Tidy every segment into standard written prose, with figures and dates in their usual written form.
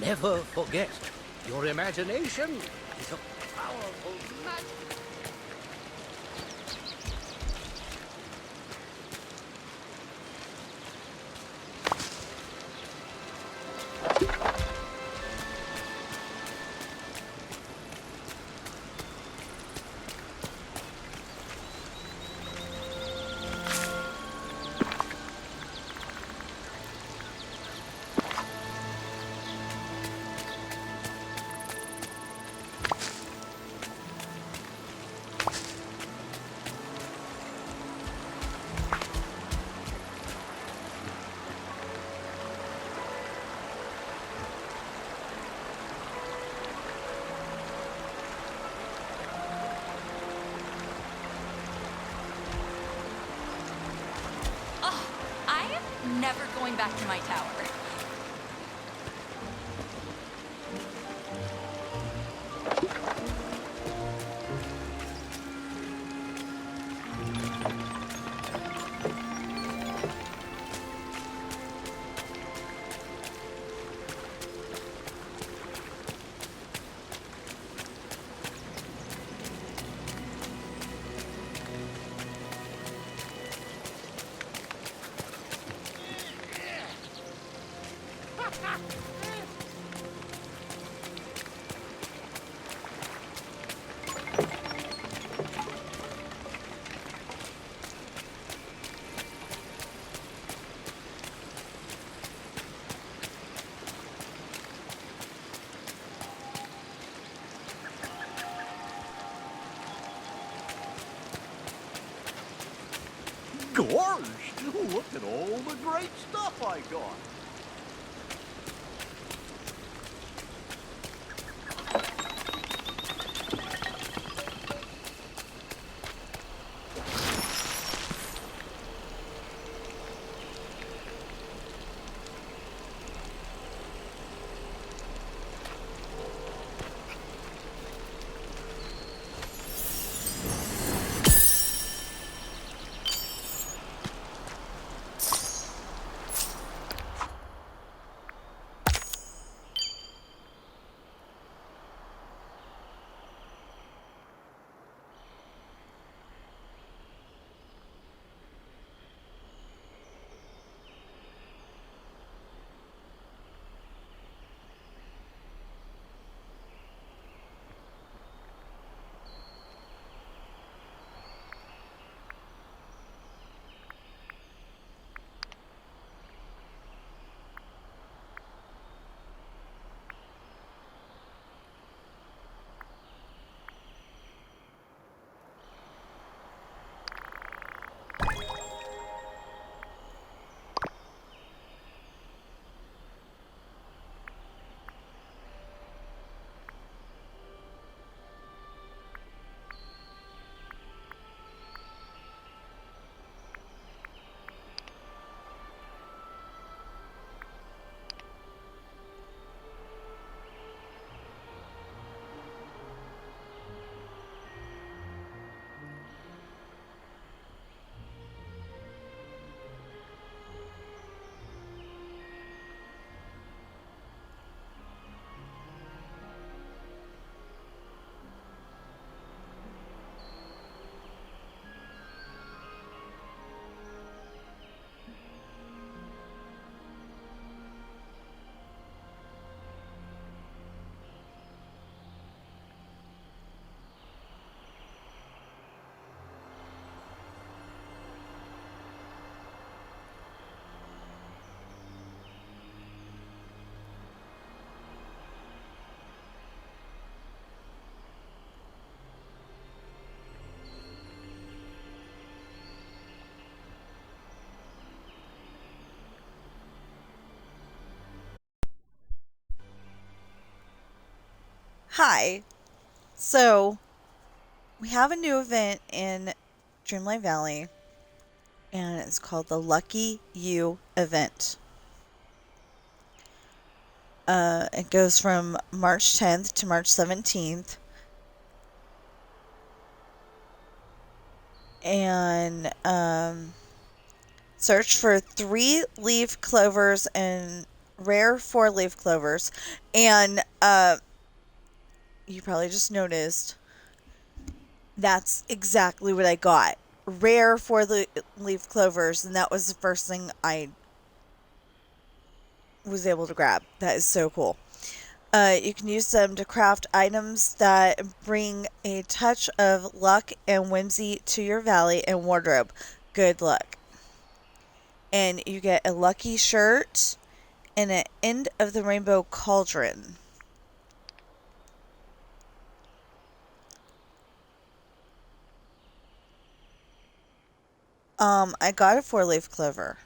Never forget, your imagination is a powerful magic. Oh, I am never going back to my tower. Gosh, look at all the great stuff I got. Hi. So, we have a new event in Dreamlight Valley, and it's called the Lucky You event. It goes from March 10th to March 17th. And search for 3-leaf clovers and rare 4-leaf clovers, and you probably just noticed that's exactly what I got. Rare 4-leaf clovers, and that was the first thing I was able to grab. That is so cool. You can use them to craft items that bring a touch of luck and whimsy to your valley and wardrobe. Good luck. And you get a lucky shirt and an end of the rainbow cauldron. I got a 4-leaf clover.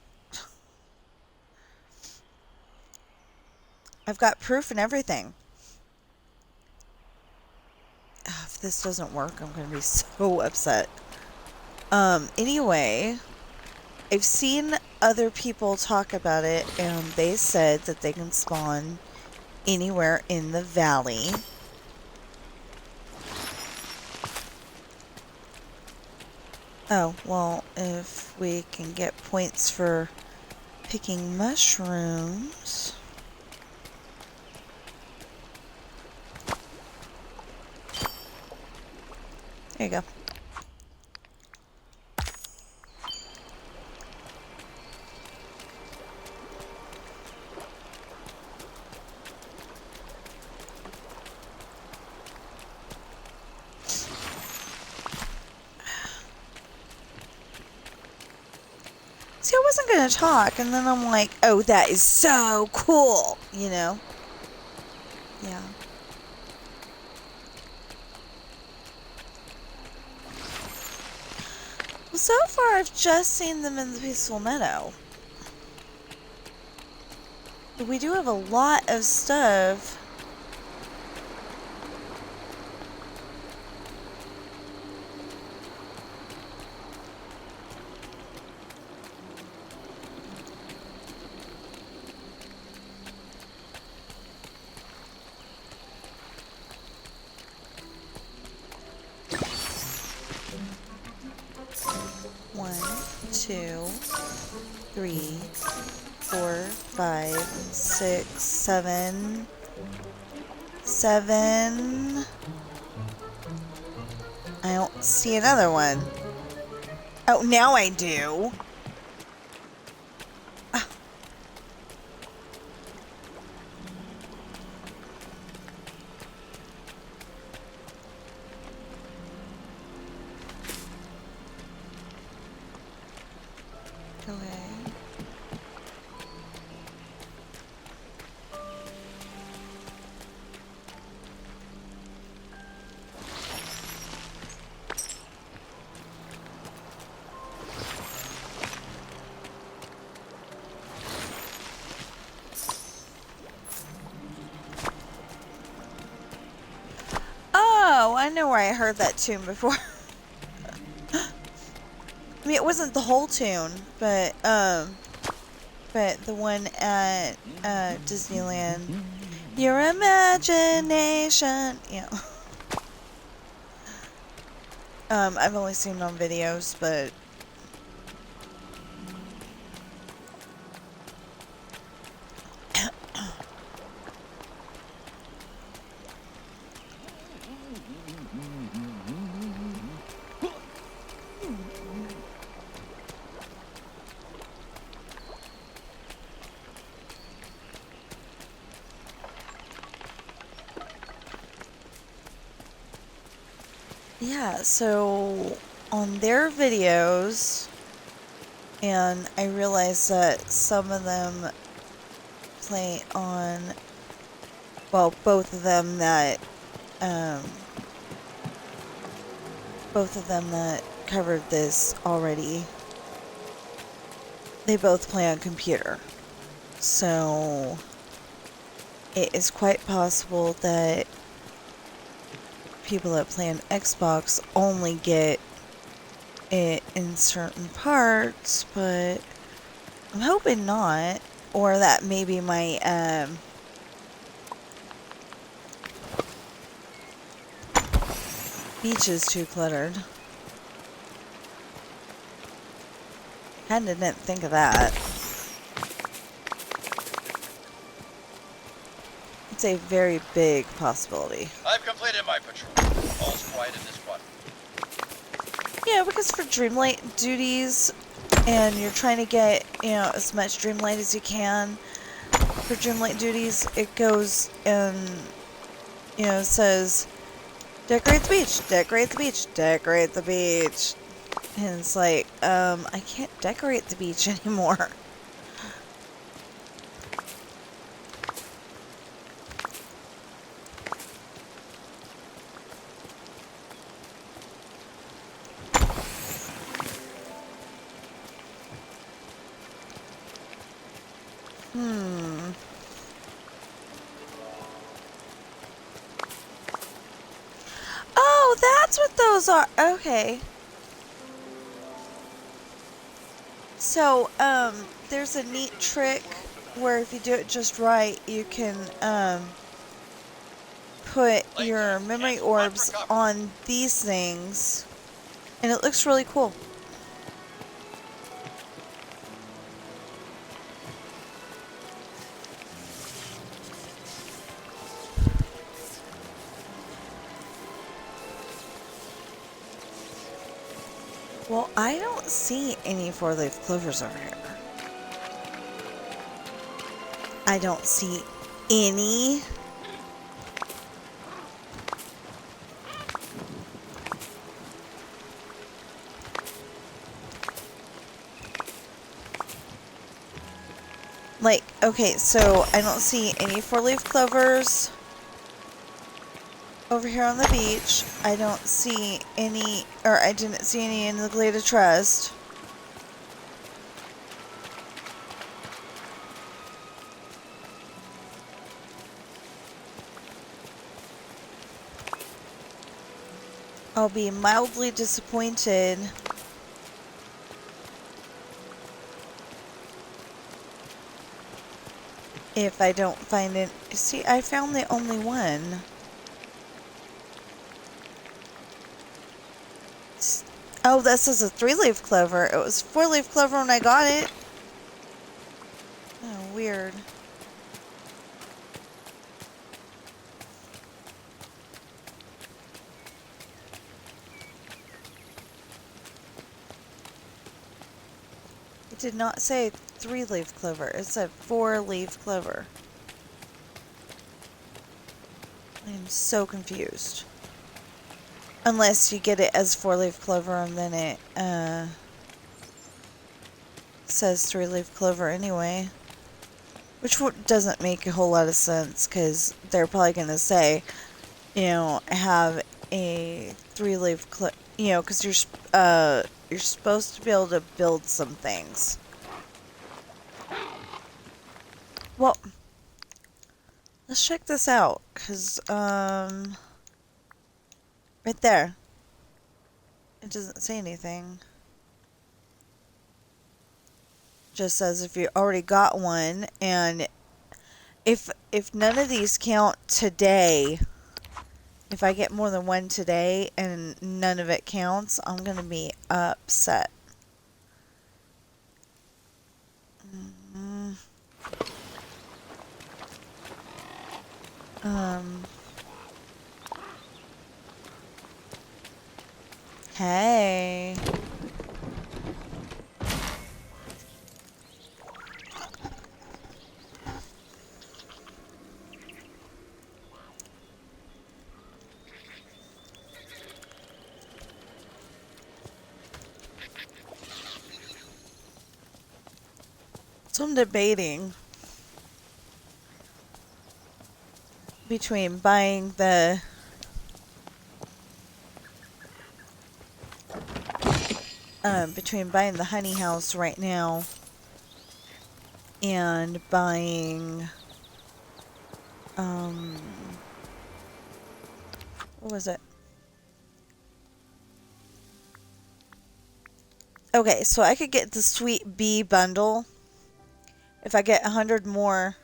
I've got proof and everything. Oh, if this doesn't work, I'm going to be so upset. Anyway, I've seen other people talk about it, and they said that they can spawn anywhere in the valley. Oh, well, if we can get points for picking mushrooms. There you go. See, I wasn't going to talk, and then I'm like, oh, that is so cool, you know? Yeah. Well, so far I've just seen them in the Peaceful Meadow. But we do have a lot of stuff. One, two, three, 4, 5, 6, 7. 7. I don't see another one. Oh, now I do. Ah. Okay. Oh, I know where I heard that tune before. I mean, it wasn't the whole tune, but the one at Disneyland. Your imagination. Yeah. I've only seen it on videos, but yeah, so on their videos, and I realized that some of them play on, well, both of them that covered this already, they both play on computer. So it is quite possible that people that play on Xbox only get it in certain parts, but I'm hoping not, or that maybe my beach is too cluttered. Kinda didn't think of that. that's a very big possibility. I've completed my patrol. All's quiet in this quadrant. Yeah, because for Dreamlight duties, and you're trying to get, as much Dreamlight as you can, for Dreamlight duties, it goes and, says, decorate the beach, decorate the beach, decorate the beach. And it's like, I can't decorate the beach anymore. Oh, that's what those are. Okay. So, there's a neat trick where if you do it just right, you can, put your memory orbs on these things, and it looks really cool. Well, I don't see any four-leaf clovers over here. I don't see any. Like, okay, so I don't see any four-leaf clovers over here on the beach. I don't see any, or I didn't see any in the Glade of Trust. I'll be mildly disappointed if I don't find it. See, I found the only one. Oh, this is a three-leaf clover. It was four-leaf clover when I got it. Oh, weird. It did not say three-leaf clover. It said four-leaf clover. I am so confused. Unless you get it as four-leaf clover and then it says three-leaf clover anyway. Which doesn't make a whole lot of sense, because they're probably going to say, have a three-leaf clover, because you're supposed to be able to build some things. Well, let's check this out, because, right there. It doesn't say anything. Just says if you already got one, and if none of these count today, if I get more than one today and none of it counts, I'm going to be upset. Hey. So I'm debating between buying the honey house right now and buying what was it? Okay, so I could get the Sweet Bee bundle if I get 100 more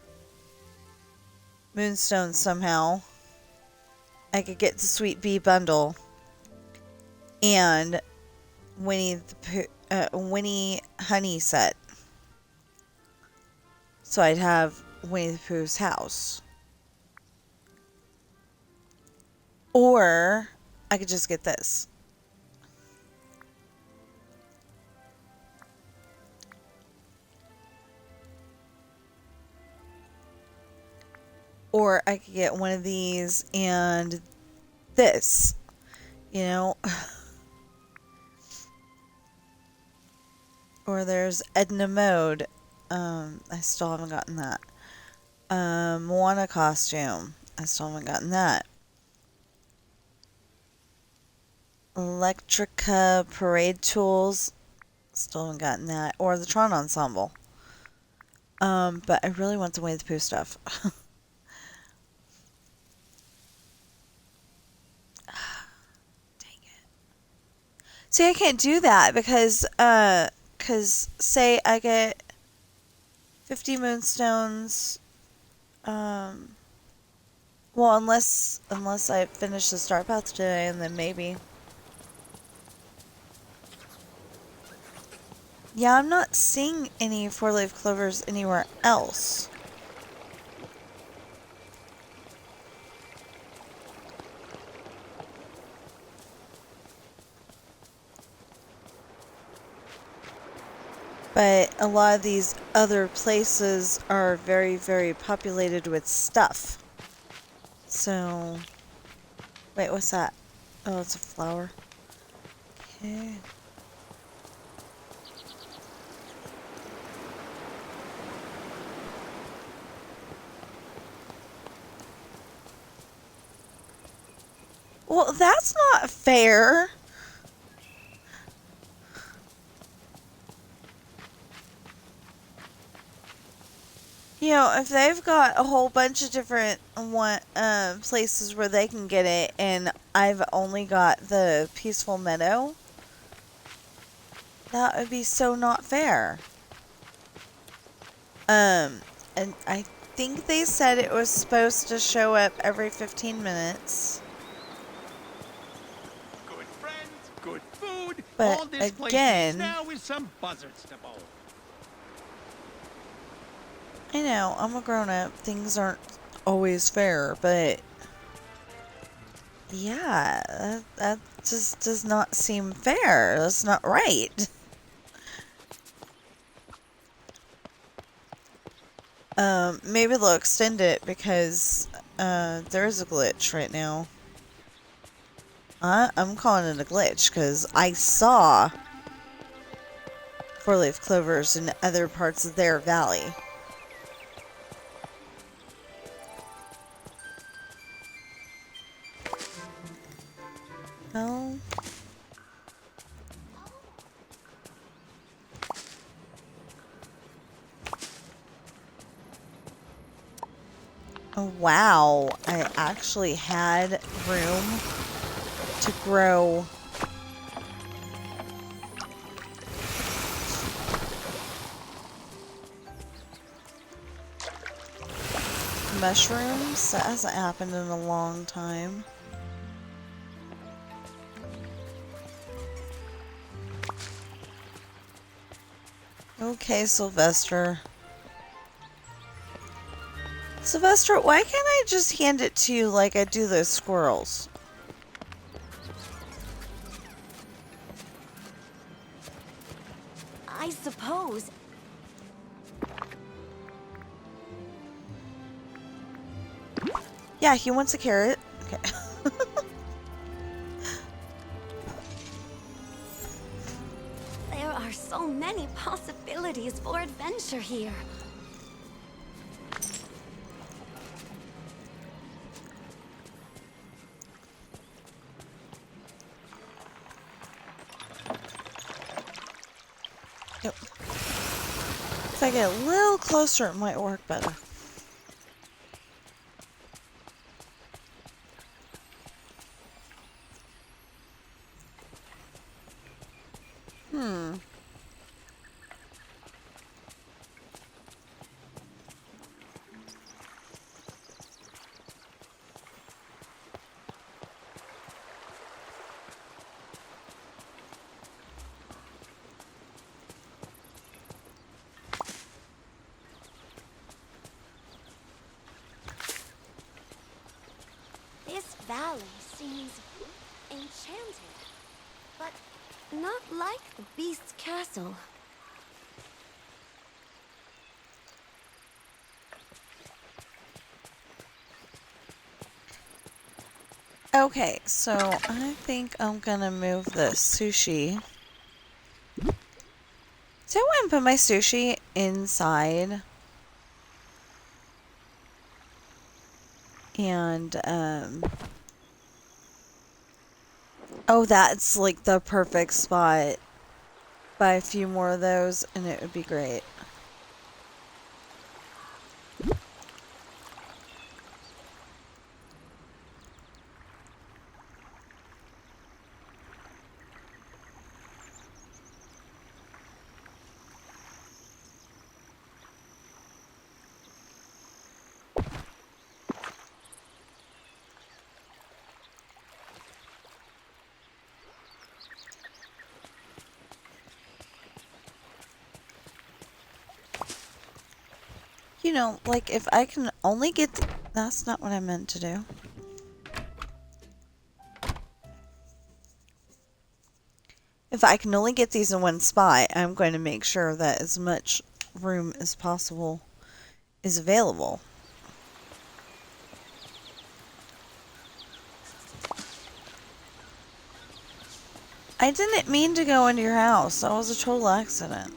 moonstones somehow. I could get the Sweet Bee bundle and Winnie honey set. So I'd have Winnie the Pooh's house. Or I could just get this. Or I could get one of these and this, you know. Or there's Edna Mode. I still haven't gotten that. Moana costume. I still haven't gotten that. Electrica parade tools. Still haven't gotten that. Or the Tron ensemble. But I really want the Winnie the Pooh stuff. Dang it. See, I can't do that because say I get 50 moonstones, well, unless I finish the Star Path today, and then maybe. Yeah, I'm not seeing any four-leaf clovers anywhere else. But a lot of these other places are very, very populated with stuff. So, wait, what's that? Oh, it's a flower. Okay. Well, that's not fair. You know, if they've got a whole bunch of different places where they can get it, and I've only got the Peaceful Meadow, that would be so not fair. And I think they said it was supposed to show up every 15 minutes. Good friends, good food. But all this place again, needs now is some buzzards to bowl. I know, I'm a grown-up. Things aren't always fair, but yeah, that just does not seem fair. That's not right. Maybe they'll extend it because there is a glitch right now. I'm calling it a glitch because I saw four-leaf clovers in other parts of their valley. Oh. Oh, wow. I actually had room to grow mushrooms. That hasn't happened in a long time. Okay, Sylvester. Sylvester, why can't I just hand it to you like I do those squirrels? I suppose. Yeah, he wants a carrot. Okay. There are so many possibilities for adventure here. Yep. If I get a little closer, it might work better. This valley seems enchanted, but not like the beast's castle. Okay, so I think I'm gonna move the sushi. So I want to put my sushi inside. And, oh, that's like the perfect spot. Buy a few more of those and it would be great. You know, like if I can only get that's not what I meant to do. If I can only get these in one spot, I'm going to make sure that as much room as possible is available. I didn't mean to go into your house. That was a total accident.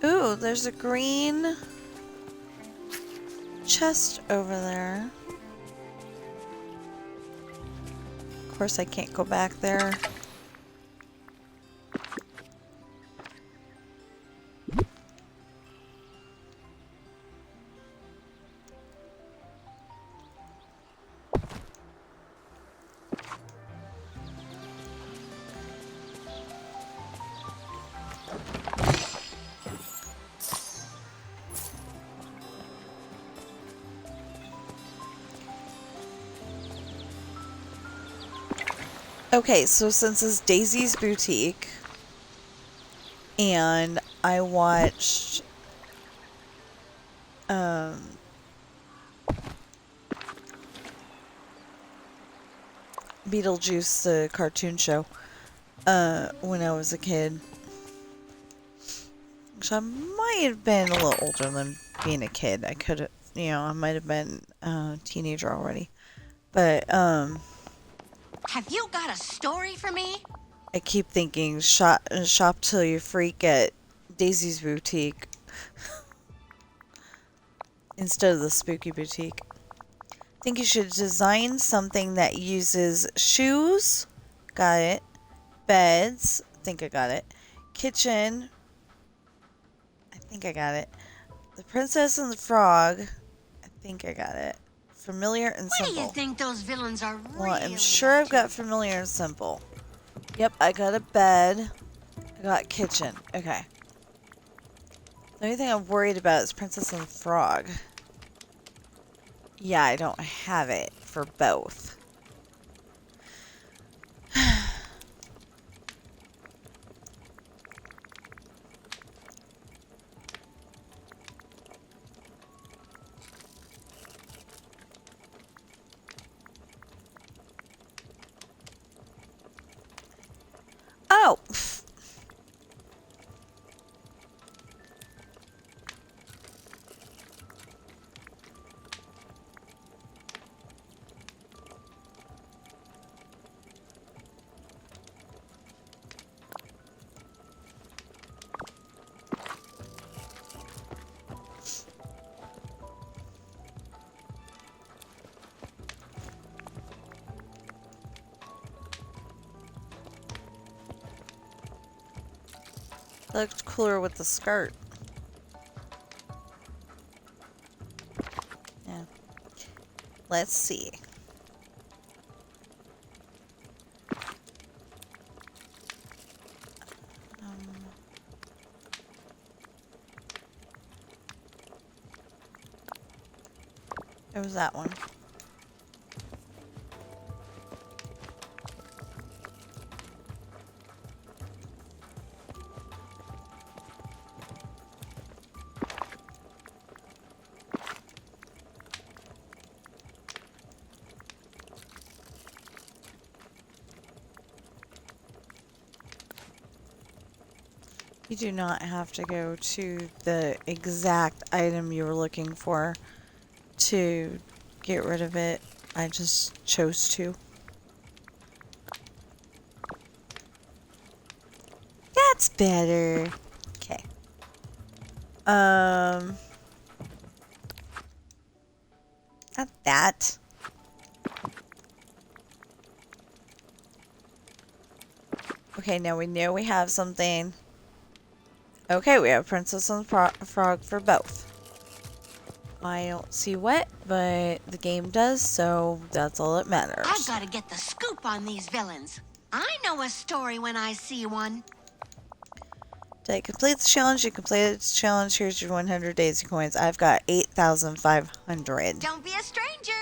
Ooh, there's a green chest over there. Of course, I can't go back there. Okay, so since it's Daisy's Boutique, and I watched, Beetlejuice, the cartoon show, when I was a kid. Which I might have been a little older than being a kid. I could have, you know, I might have been a teenager already. But, Have you got a story for me? I keep thinking shop till you freak at Daisy's Boutique instead of the Spooky Boutique. I think you should design something that uses shoes. Got it. Beds. I think I got it. Kitchen. I think I got it. The Princess and the Frog. I think I got it. Familiar and simple. What do you think those villains are really? Well, I'm sure I've got familiar and simple. Yep, I got a bed. I got kitchen. Okay. The only thing I'm worried about is Princess and the Frog. Yeah, I don't have it for both. Oh! Looked cooler with the skirt. Yeah. Let's see. It was that one. You do not have to go to the exact item you were looking for to get rid of it. I just chose to. That's better. Okay. Not that. Okay, now we know we have something. Okay, we have Princess and Frog for both. I don't see what, but the game does, so that's all that matters. I've got to get the scoop on these villains. I know a story when I see one. To complete the challenge, you completed the challenge. Here's your 100 daisy coins. I've got 8,500. Don't be a stranger.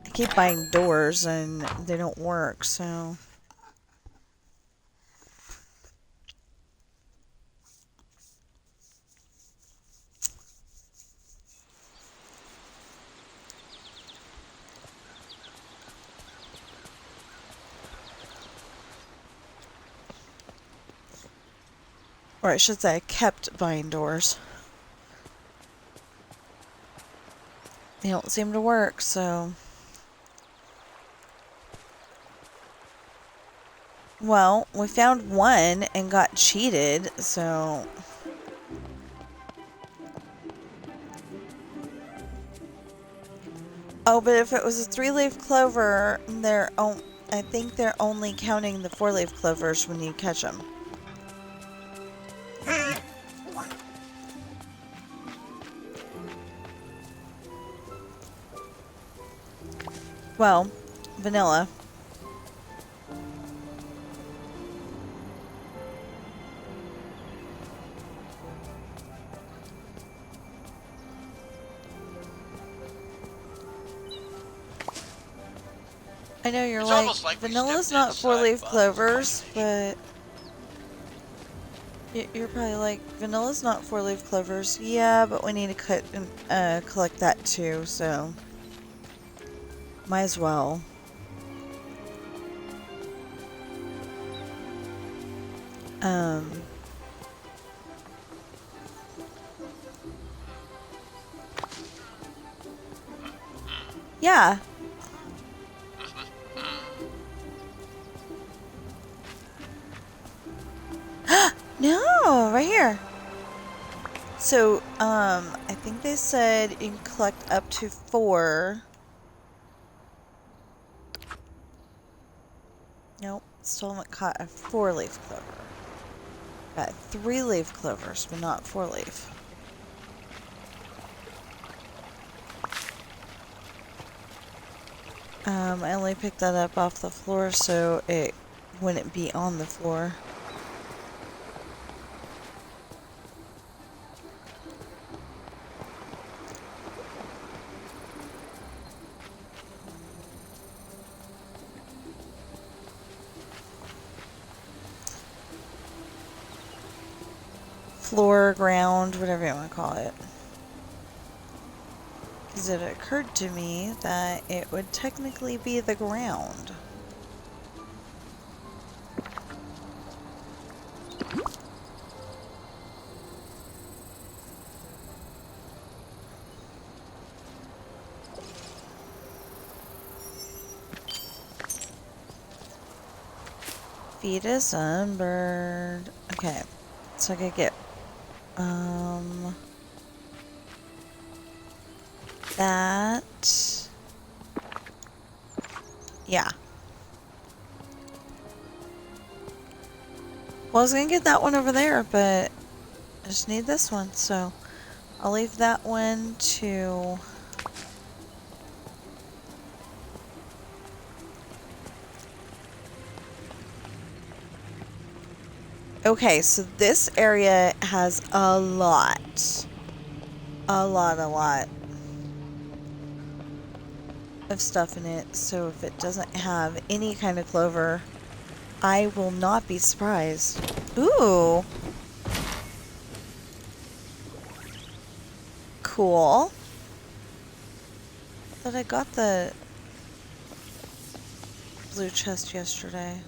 I keep buying doors and they don't work, so... Or I should say I kept buying doors. They don't seem to work, so... Well, we found one and got cheated, so... Oh, but if it was a 3-leaf clover, I think they're only counting the 4-leaf clovers when you catch them. Well, vanilla. I know you're It's like, almost like we vanilla's stepped not inside 4-leaf Bob's clovers, imagination. but you're probably like, vanilla's not 4-leaf clovers. Yeah, but we need to cut and collect that too, so might as well. Yeah. No, right here. So, I think they said you can collect up to 4. Nope, still haven't caught a 4-leaf clover. Got 3-leaf clovers, but not 4-leaf. I only picked that up off the floor so it wouldn't be on the floor. Floor, ground, whatever you want to call it. Because it occurred to me that it would technically be the ground. Feed a sunbird. Okay, so I could get that. Yeah. Well, I was gonna get that one over there, but I just need this one, so I'll leave that one to... Okay, so this area has a lot of stuff in it, so if it doesn't have any kind of clover, I will not be surprised. Ooh! Cool. But I got the blue chest yesterday.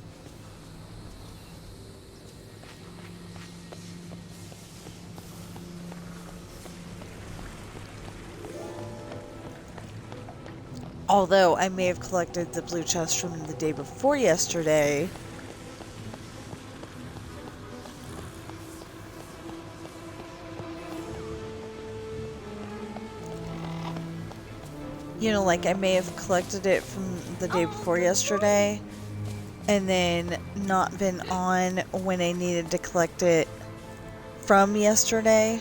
Although I may have collected the blue chest from the day before yesterday. You know, like I may have collected it from the day before yesterday and then not been on when I needed to collect it from yesterday.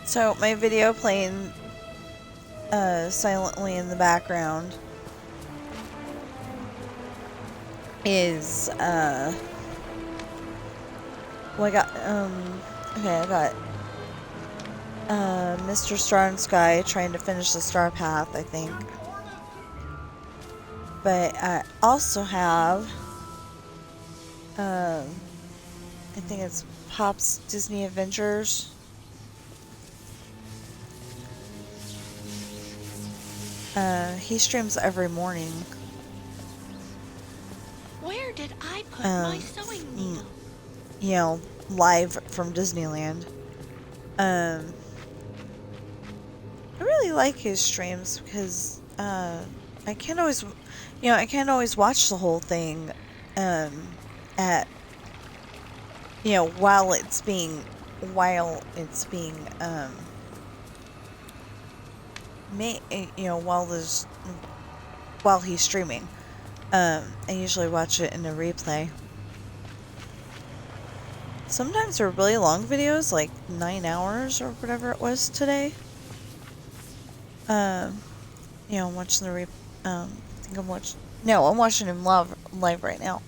So my video playing silently in the background is well, I got okay, I got Mr. Star and Sky trying to finish the star path, I think. But I also have I think it's Pop's Disney Adventures. He streams every morning. Where did I put my sewing needle? You know, live from Disneyland. I really like his streams because I can't always, you know, I can't always watch the whole thing at, you know, while it's being you know, while he's streaming. I usually watch it in a replay. Sometimes they're really long videos, like 9 hours or whatever it was today. You know, I'm watching the I think I'm watching him live right now.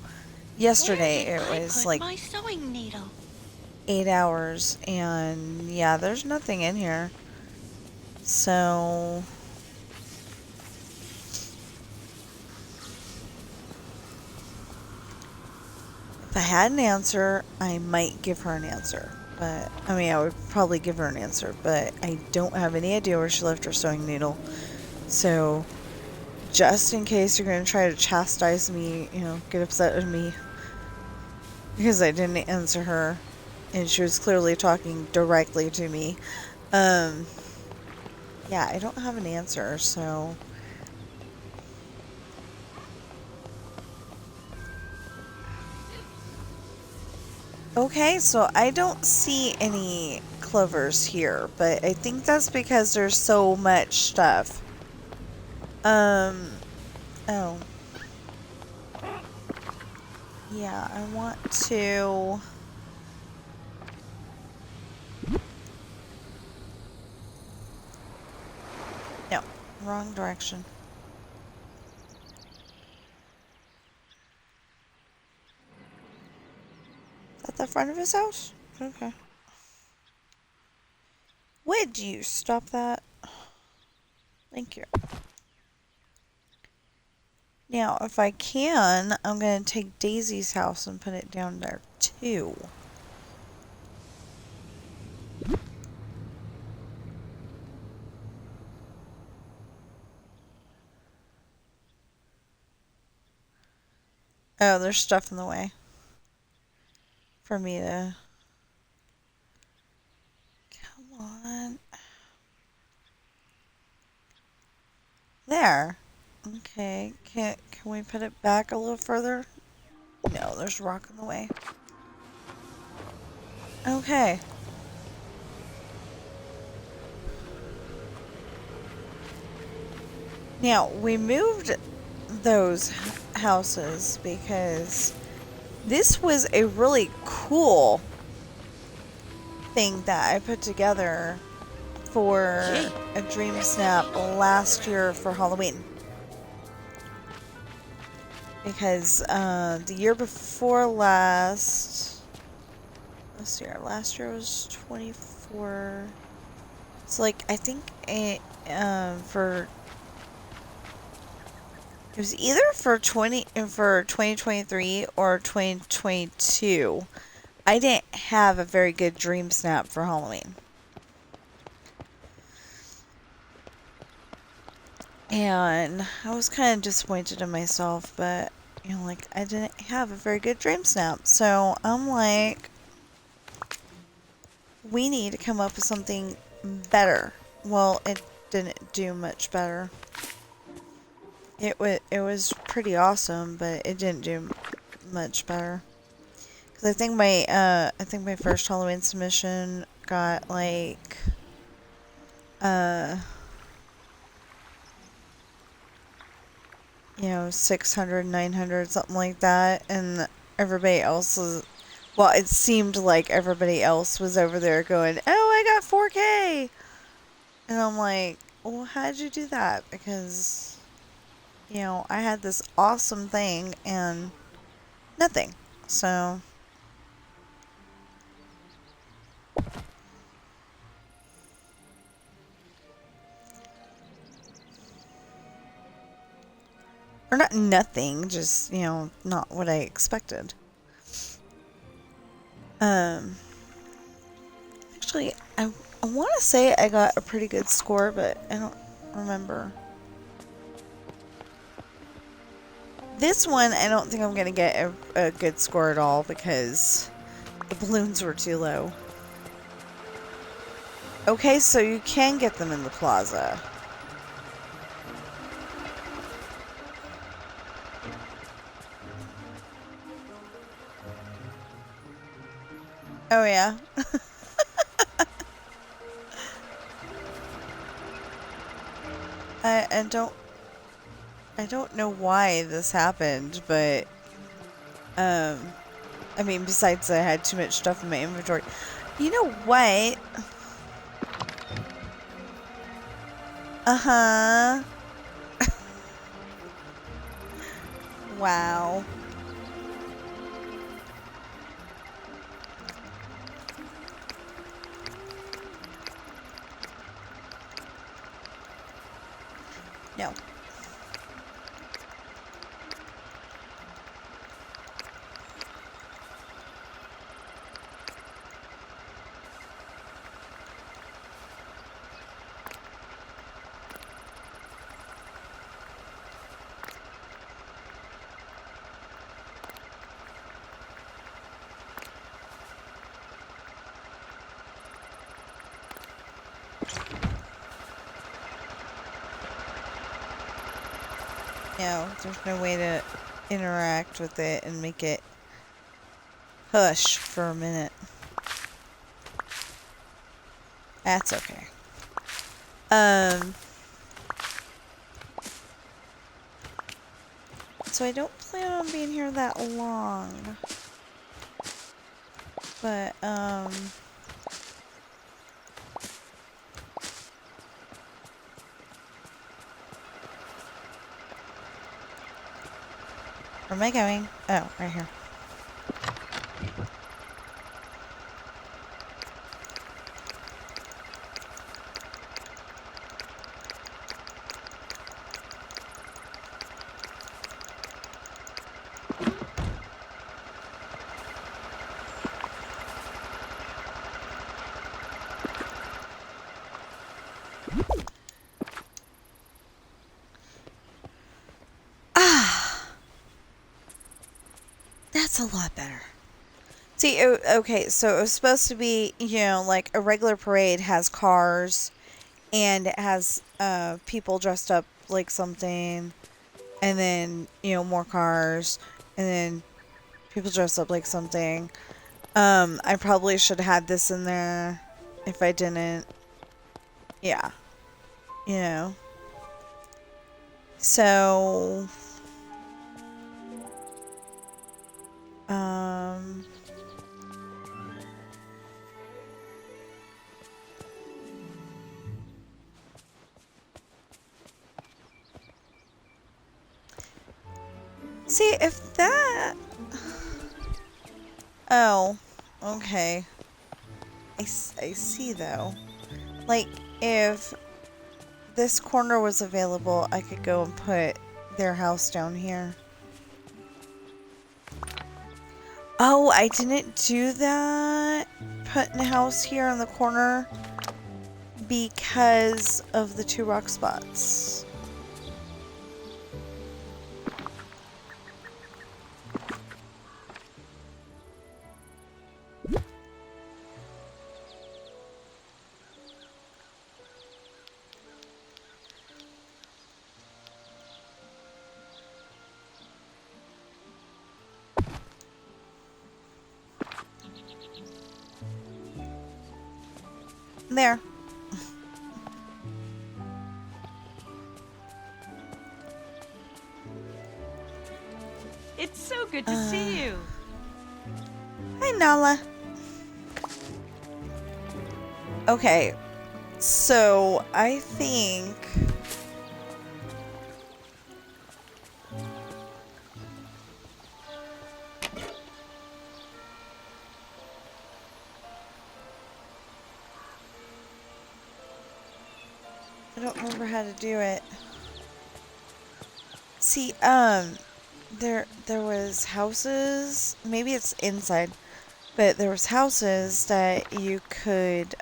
Yesterday it was like my sewing needle. 8 hours, and yeah, there's nothing in here. So if I had an answer, I might give her an answer. But, I mean, I would probably give her an answer, but I don't have any idea where she left her sewing needle. So, just in case you're going to try to chastise me, you know, get upset with me because I didn't answer her, and she was clearly talking directly to me. Yeah, I don't have an answer, so... Okay, so I don't see any clovers here, but I think that's because there's so much stuff. Oh. Yeah, I want to... No, wrong direction. Is that the front of his house? Okay. Would you stop that? Thank you. Now, if I can, I'm going to take Daisy's house and put it down there, too. Oh, there's stuff in the way for me to... Come on. There. Okay, can we put it back a little further? No, there's rock in the way. Okay. Now, we moved those houses because this was a really cool thing that I put together for a Dream Snap last year for Halloween. Because the year before last year was 24. So like I think it was either for 2023 or 2022. I didn't have a very good dream snap for Halloween. And I was kind of disappointed in myself, but you know, like I didn't have a very good dream snap. So I'm like, we need to come up with something better. Well, it didn't do much better. It was pretty awesome, but it didn't do much better. Cause I think my first Halloween submission got like 600, 900, something like that, and everybody else was, well, it seemed like everybody else was over there going, oh, I got 4K, and I'm like, well, how'd you do that? Because, I had this awesome thing, and nothing, so... Or not nothing, just, not what I expected. Actually, I want to say I got a pretty good score, but I don't remember. This one, I don't think I'm going to get a good score at all because the balloons were too low. Okay, so you can get them in the plaza. Oh, yeah. I don't know why this happened, but, I mean, besides I had too much stuff in my inventory. You know what? Uh-huh. Wow. No. No, there's no way to interact with it and make it hush for a minute. That's okay. So I don't plan on being here that long. But, where am I going? Oh, right here. That's a lot better. See, okay, so it was supposed to be, like a regular parade has cars and it has people dressed up like something, and then, more cars, and then people dressed up like something. I probably should have had this in there if I didn't. Yeah. So, see, if that... Oh, okay. I see, though. Like, if this corner was available, I could go and put their house down here. Oh, I didn't do that. Putting a house here in the corner because of the 2 rock spots. There. It's so good to see you. Hi, Nala. Okay, so I think... I don't remember how to do it. See, there was houses, maybe it's inside, but there was houses that you could,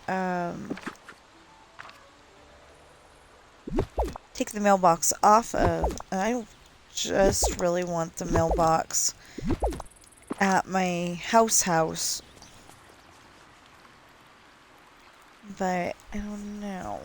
take the mailbox off of. I just really want the mailbox at my house. But I don't know.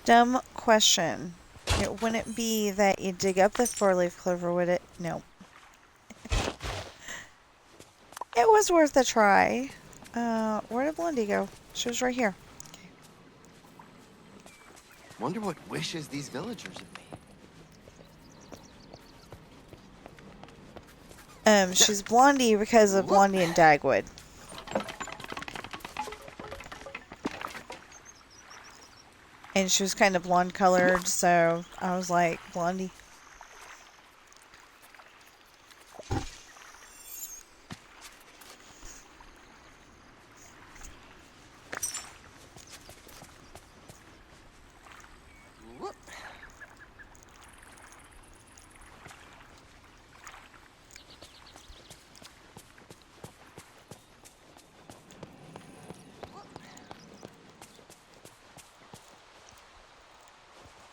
Dumb question. It wouldn't be that you dig up the 4-leaf clover, would it? No. It was worth a try. Where did Blondie go? She was right here. Wonder what wishes these villagers have made. She's Blondie because of Blondie and Dagwood. And she was kind of blonde colored, so I was like, Blondie.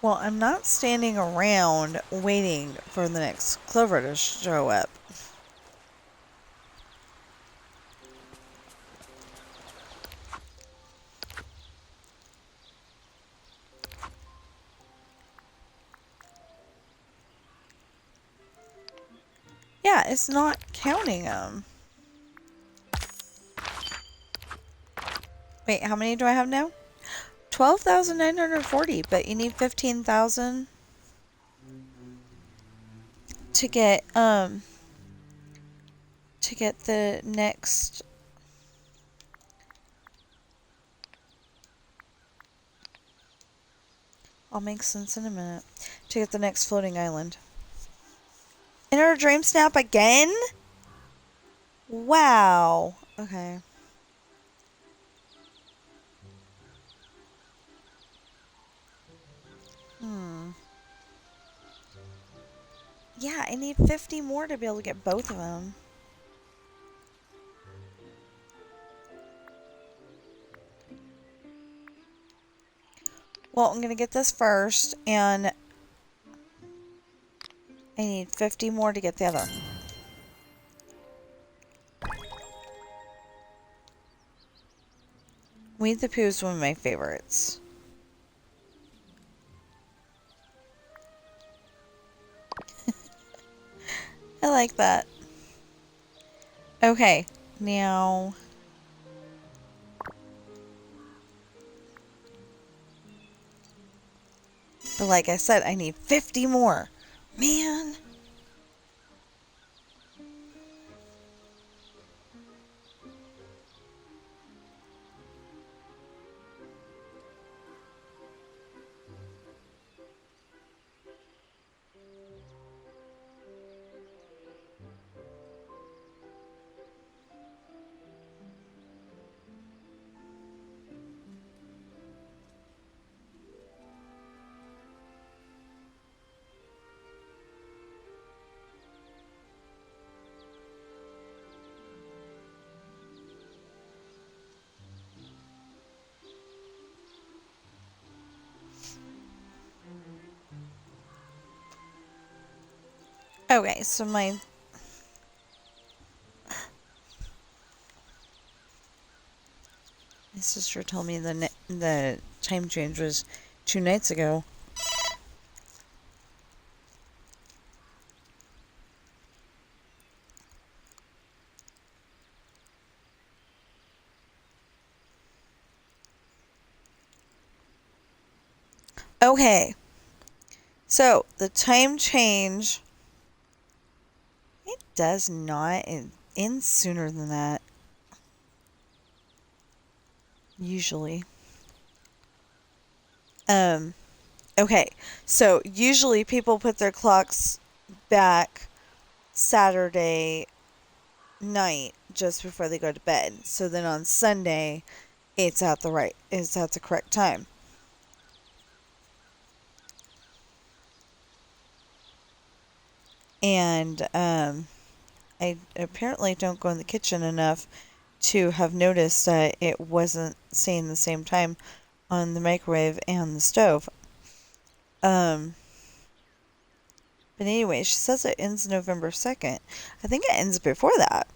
Well, I'm not standing around waiting for the next clover to show up. Yeah, it's not counting them. Wait, how many do I have now? 12,940, but you need 15,000 to get the next. I'll make sense in a minute. To get the next floating island. Enter dream snap again? Wow. Okay. Yeah, I need 50 more to be able to get both of them. Well, I'm going to get this first, and I need 50 more to get the other. Winnie the Pooh is one of my favorites. I like that. Okay, now... But like I said, I need 50 more. Man! Okay, so my sister told me the time change was 2 nights ago. Okay, so the time change, it does not end sooner than that. Usually. Okay, so usually people put their clocks back Saturday night just before they go to bed. So then on Sunday, it's at the correct time. And I apparently don't go in the kitchen enough to have noticed that it wasn't saying the same time on the microwave and the stove. But anyway, she says it ends November 2nd. I think it ends before that.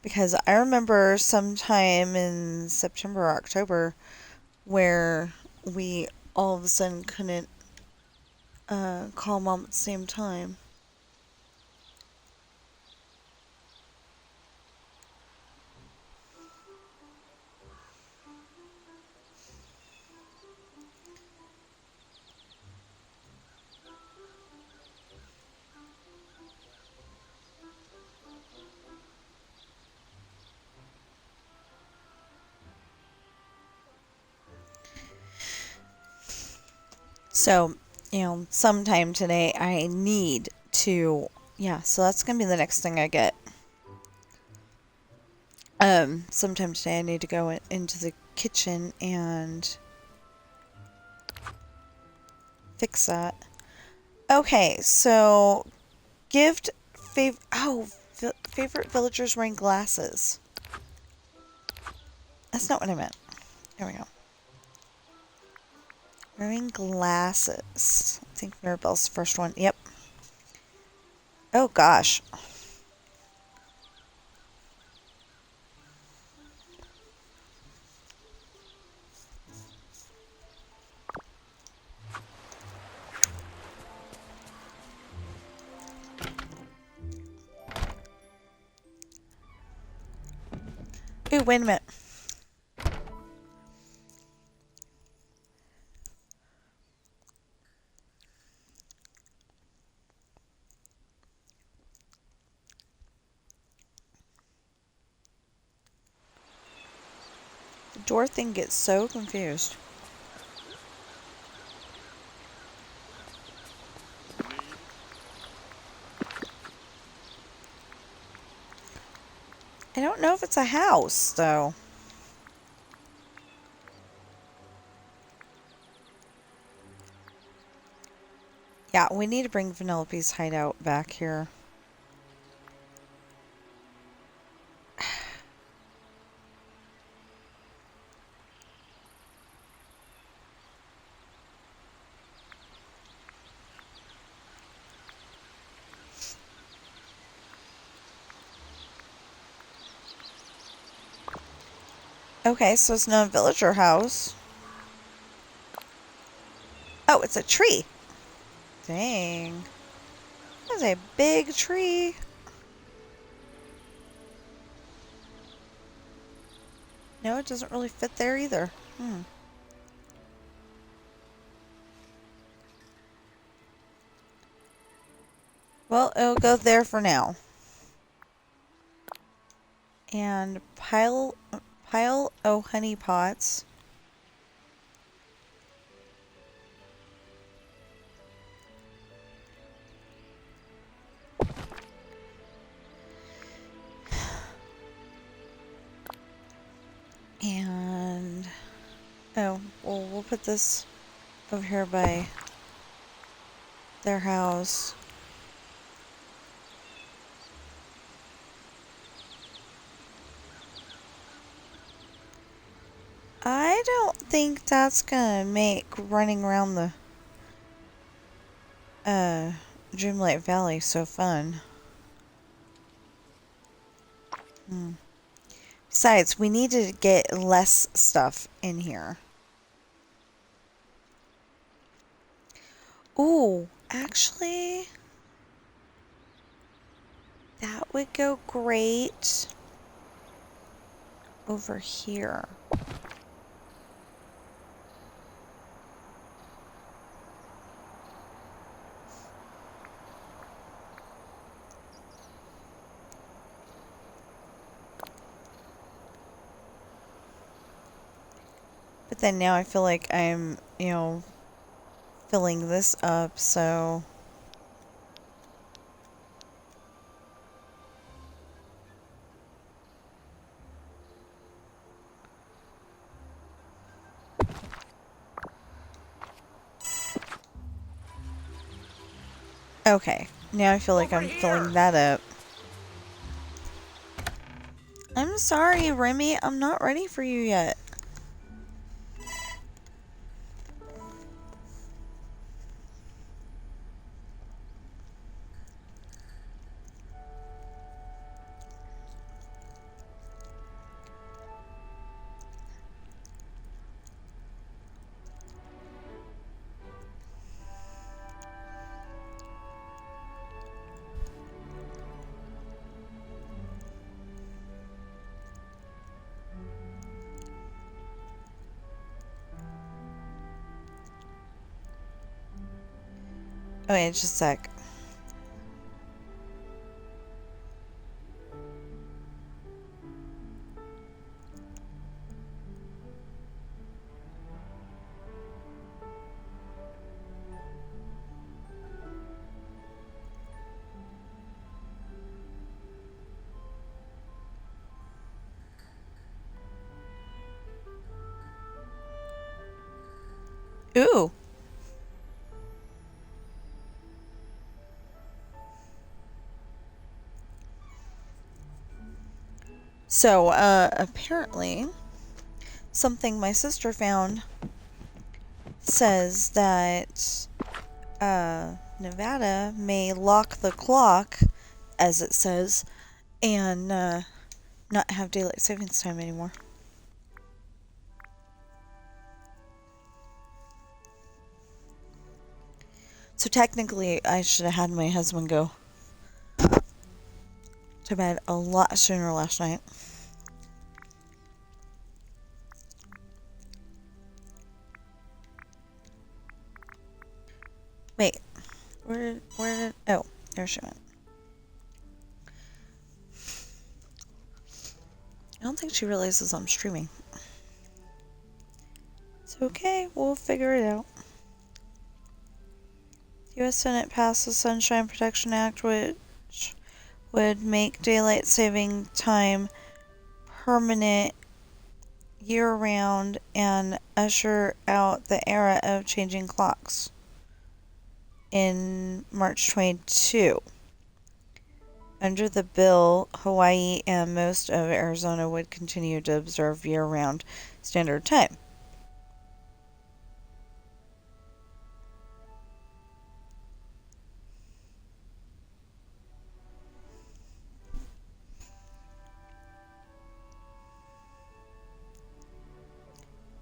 Because I remember sometime in September or October where we all of a sudden couldn't call Mom at the same time. So, sometime today I need to, so that's going to be the next thing I get. Sometime today I need to go into the kitchen and fix that. Okay, so favorite villagers wearing glasses. That's not what I meant. There we go. Wearing glasses. I think Mirabelle's the first one. Yep. Oh gosh. Ooh, wait a minute. The door thing gets so confused. I don't know if it's a house, though. Yeah, we need to bring Vanellope's hideout back here. Okay, so it's not a villager house. Oh, it's a tree. Dang. That's a big tree. No, it doesn't really fit there either. Well, it'll go there for now. And pile o honey pots. And we'll put this over here by their house. I don't think that's gonna make running around the Dreamlight Valley so fun. Besides, we need to get less stuff in here. Ooh, actually, that would go great over here. But then now I feel like I'm, filling this up, so... Okay, now I feel like I'm filling that up. I'm sorry, Remy, I'm not ready for you yet. Oh, wait, just a sec. Ooh. So, apparently, something my sister found says that, Nevada may lock the clock, as it says, and, not have daylight savings time anymore. So technically, I should have had my husband go to bed a lot sooner last night. Wait, where did, oh, there she went. I don't think she realizes I'm streaming. It's okay, we'll figure it out. The U.S. Senate passed the Sunshine Protection Act, which would make daylight saving time permanent year-round and usher out the era of changing clocks in March 22. Under the bill, Hawaii and most of Arizona would continue to observe year-round standard time.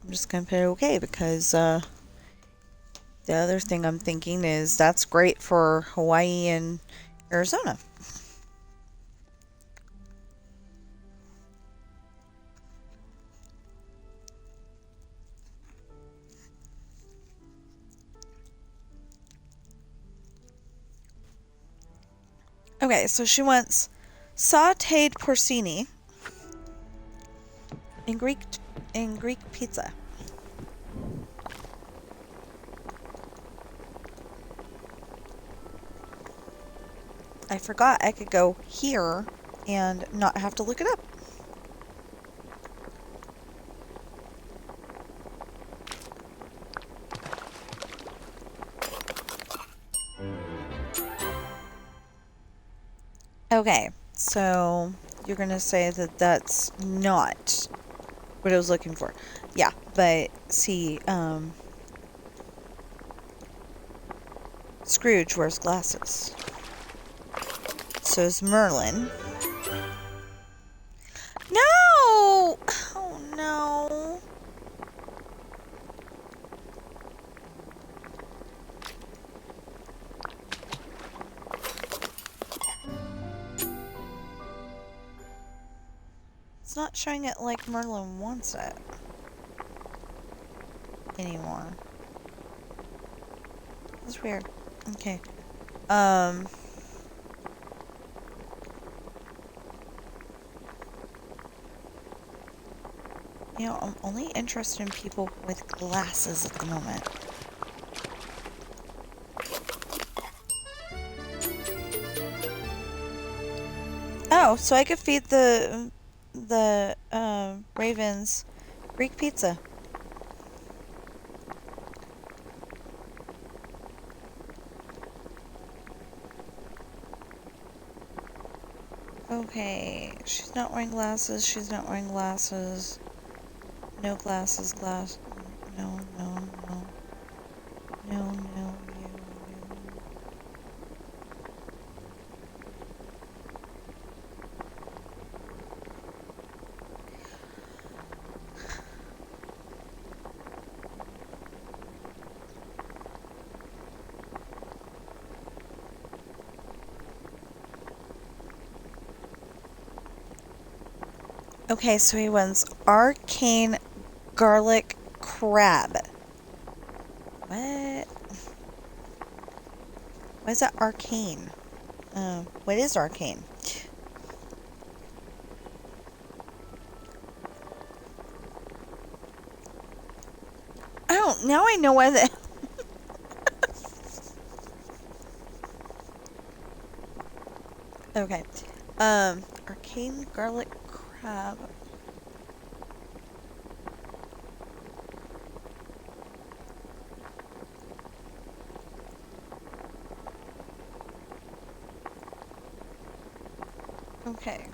I'm just going to put okay because the other thing I'm thinking is that's great for Hawaii and Arizona. Okay, so she wants sautéed porcini and Greek pizza. I forgot I could go here and not have to look it up. Okay, so you're gonna say that that's not what I was looking for. Yeah, but see, Scrooge wears glasses. So is Merlin. No! Oh no. It's not showing it like Merlin wants it anymore. That's weird. Okay. You know, I'm only interested in people with glasses at the moment. Oh, so I could feed the ravens Greek pizza. Okay, she's not wearing glasses, she's not wearing glasses. No glasses, no, no, no. No, no, you. Okay, so he wants arcane garlic crab. What? Why is that arcane? What is arcane? Oh, now I know why the... Okay. Arcane garlic crab. Okay.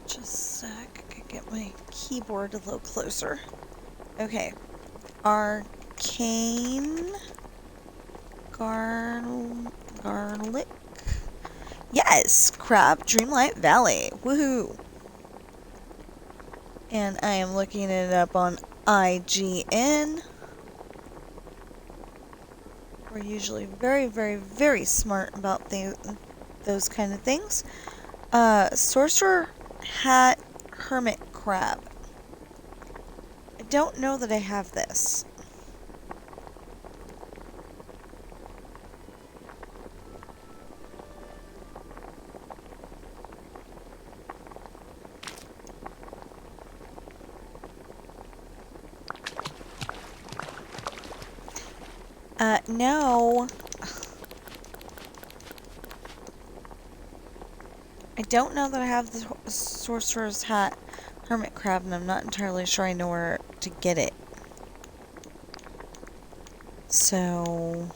Just a sec. I could get my keyboard a little closer. Okay. Arcane garlic. Yes! Crab Dreamlight Valley. Woohoo! And I am looking it up on IGN. We're usually very, very, very smart about those kind of things. Sorcerer Hat Hermit Crab. I don't know that I have this. No. I don't know that I have the Sorcerer's Hat Hermit Crab, and I'm not entirely sure I know where to get it. So...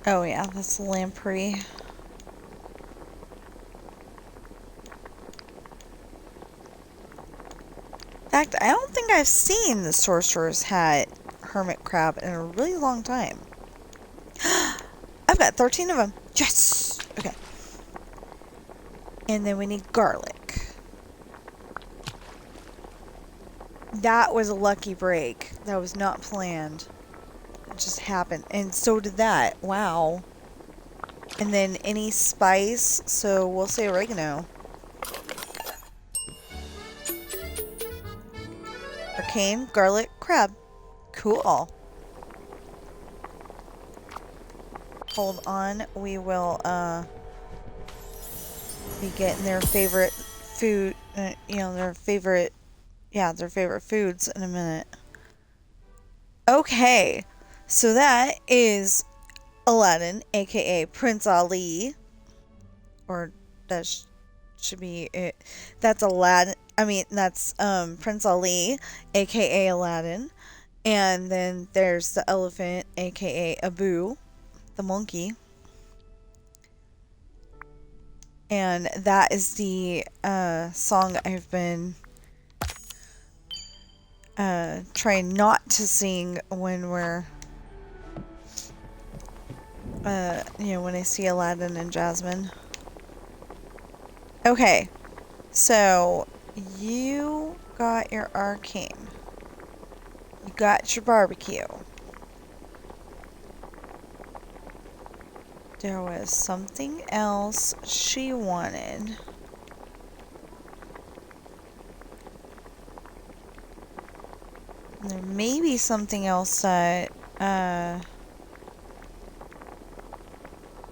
Oh yeah, that's lamprey. In fact, I don't think I've seen the Sorcerer's Hat Hermit Crab in a really long time. I've got 13 of them. Yes! Okay. And then we need garlic. That was a lucky break. That was not planned. It just happened. And so did that. Wow. And then any spice. So we'll say oregano. Arcane garlic crab. Cool. Hold on. We will be getting their favorite food. You know, their favorite foods in a minute. Okay. So that is Aladdin, aka Prince Ali. Or that should be it. That's Aladdin. I mean, that's Prince Ali, aka Aladdin. And then there's the elephant, aka Abu, the monkey. And that is the song I've been trying not to sing when we're, when I see Aladdin and Jasmine. Okay, so you got your arcane. You got your barbecue. There was something else she wanted. There may be something else that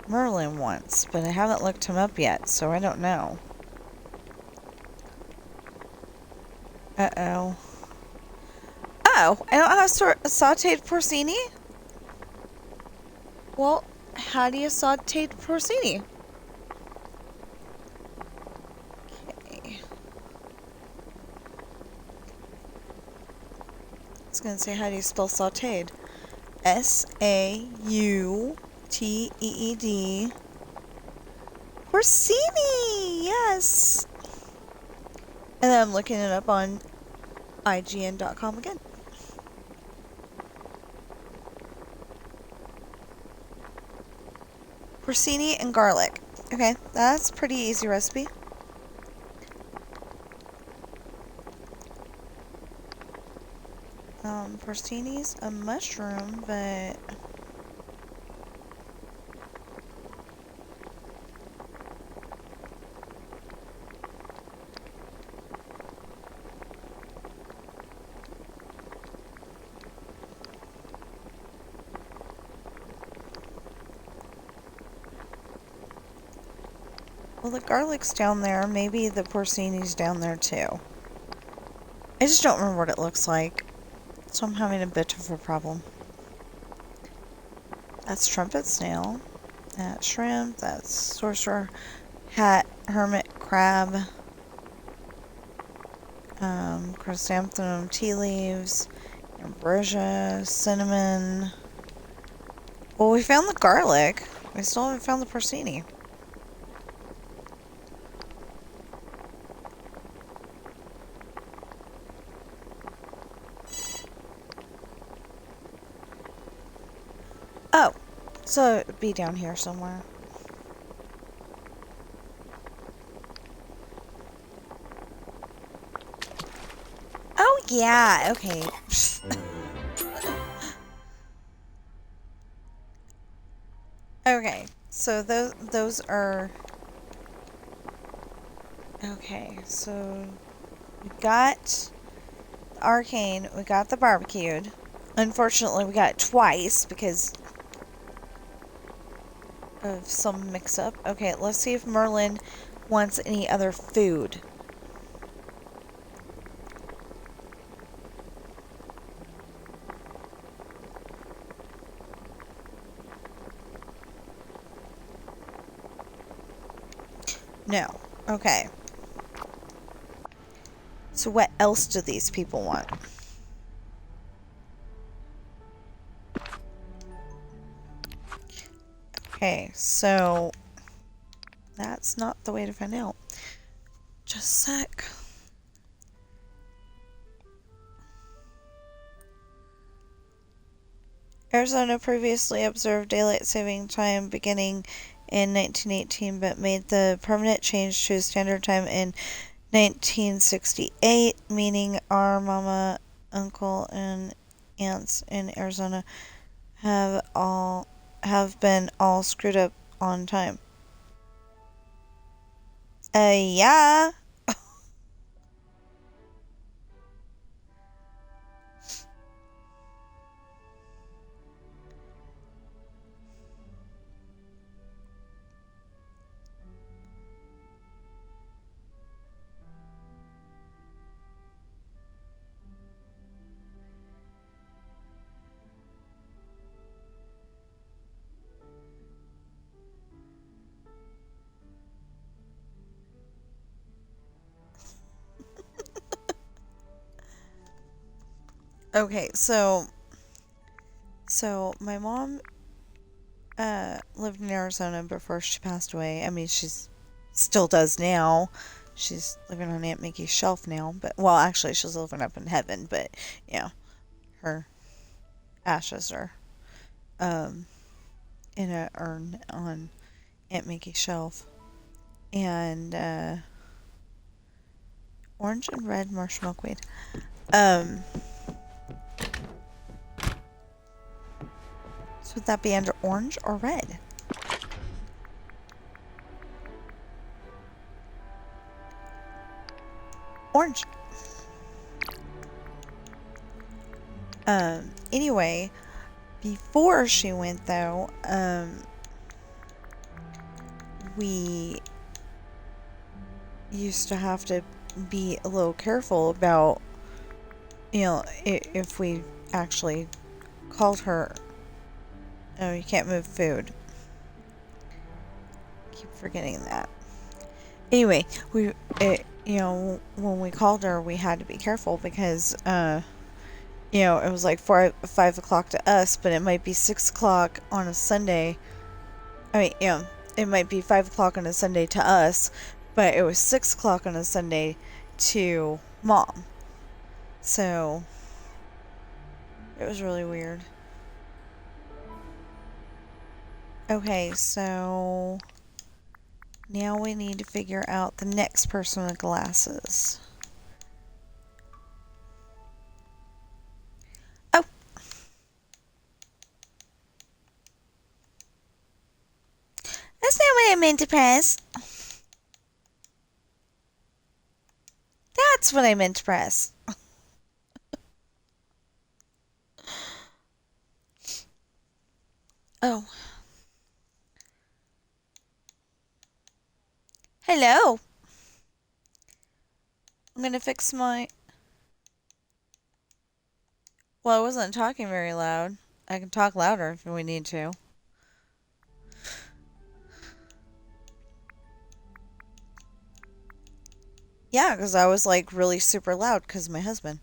Merlin wants, but I haven't looked him up yet, so I don't know. Uh-oh. Oh, I don't have sauteed porcini? Well, how do you saute porcini? Okay. I was gonna say, how do you spell sauteed? S-A-U-T-E-E-D. Porcini! Yes! And then I'm looking it up on IGN.com again. Porcini and garlic. Okay, that's a pretty easy recipe. Porcini's a mushroom, but well, the garlic's down there. Maybe the porcini's down there too. I just don't remember what it looks like, so I'm having a bit of a problem. That's trumpet snail. That's shrimp. That's sorcerer hat, hermit crab. Chrysanthemum tea leaves. Ambrosia, cinnamon. Well, we found the garlic. We still haven't found the porcini. Oh, so it'd be down here somewhere. Oh, yeah, okay. Okay, so those are... Okay, so we got the arcane, we got the barbecued. Unfortunately, we got it twice because of some mix-up. Okay, let's see if Merlin wants any other food. No. Okay. So what else do these people want? Okay, so that's not the way to find out. Just a sec. Arizona previously observed daylight saving time beginning in 1918, but made the permanent change to standard time in 1968, meaning our mama, uncle, and aunts in Arizona have been all screwed up on time. Yeah. Okay, so my mom lived in Arizona before she passed away. I mean, she's still does now. She's living on Aunt Mickey's shelf now, but well, actually, she's living up in heaven. But her ashes are in a urn on Aunt Mickey's shelf, and orange and red marsh milkweed. So would that be under orange or red? Orange. Anyway, before she went though, we used to have to be a little careful about, if we actually called her. Oh, you can't move food. Keep forgetting that. Anyway, when we called her, we had to be careful because, it was like 5 o'clock to us, but it might be 6 o'clock on a Sunday. I mean, it might be 5 o'clock on a Sunday to us, but it was 6 o'clock on a Sunday to Mom. So, it was really weird. Okay, so now we need to figure out the next person with glasses. Oh! That's not what I meant to press. That's what I meant to press. Oh. Hello. I'm gonna fix my... Well, I wasn't talking very loud. I can talk louder if we need to. Yeah, because I was like really super loud because of my husband.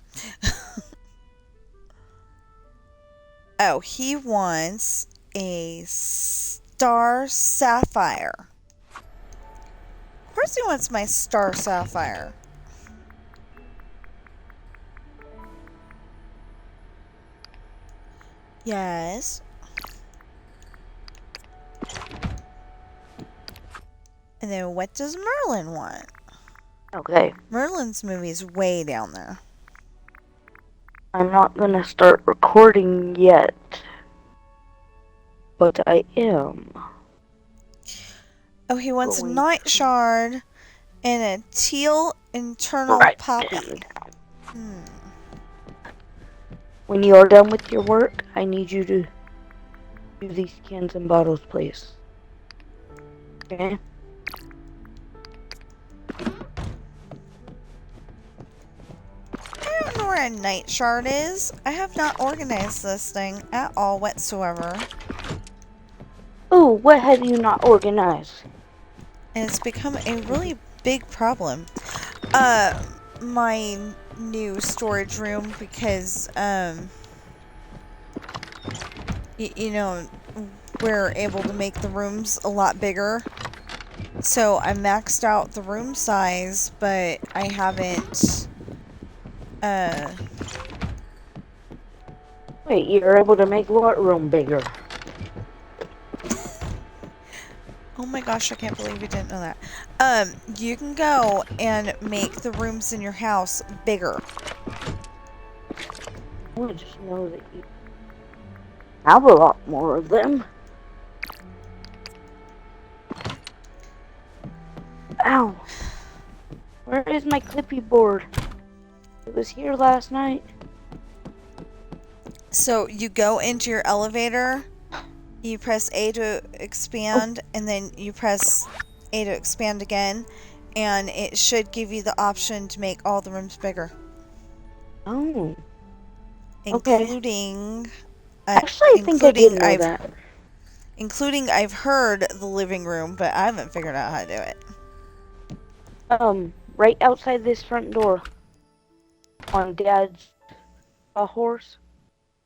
Oh, he wants a star sapphire. Of course he wants my star sapphire. Yes. And then what does Merlin want? Okay, Merlin's movie is way down there. I'm not gonna start recording yet, but I am. Oh, he wants a Going night to- shard and a teal internal Right. poppy. When you are done with your work, I need you to do these cans and bottles, please. Okay? I don't know where a night shard is. I have not organized this thing at all whatsoever. Oh, what have you not organized? And it's become a really big problem. My new storage room because, we're able to make the rooms a lot bigger. So I maxed out the room size, but I haven't, Wait, you're able to make what room bigger? oh my gosh, I can't believe you didn't know that. You can go and make the rooms in your house bigger. I just know that you have a lot more of them. Ow. Where is my clippy board? It was here last night. So you go into your elevator, you press A to expand, and then you press A to expand again, and it should give you the option to make all the rooms bigger. Oh. Okay. Including... Actually, I think I did know that. Including, I've heard the living room, but I haven't figured out how to do it. Right outside this front door. On Dad's a horse.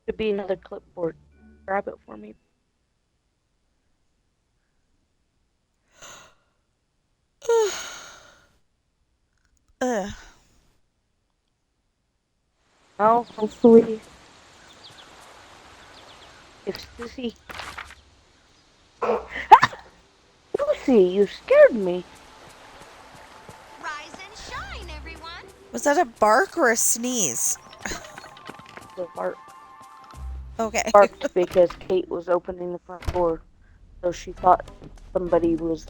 Should be another clipboard. Grab it for me. Ugh. Well, hopefully, if Sissy... Lucy, you scared me. Rise and shine, everyone. Was that a bark or a sneeze? The bark Okay. barked because Kate was opening the front door, so she thought somebody was...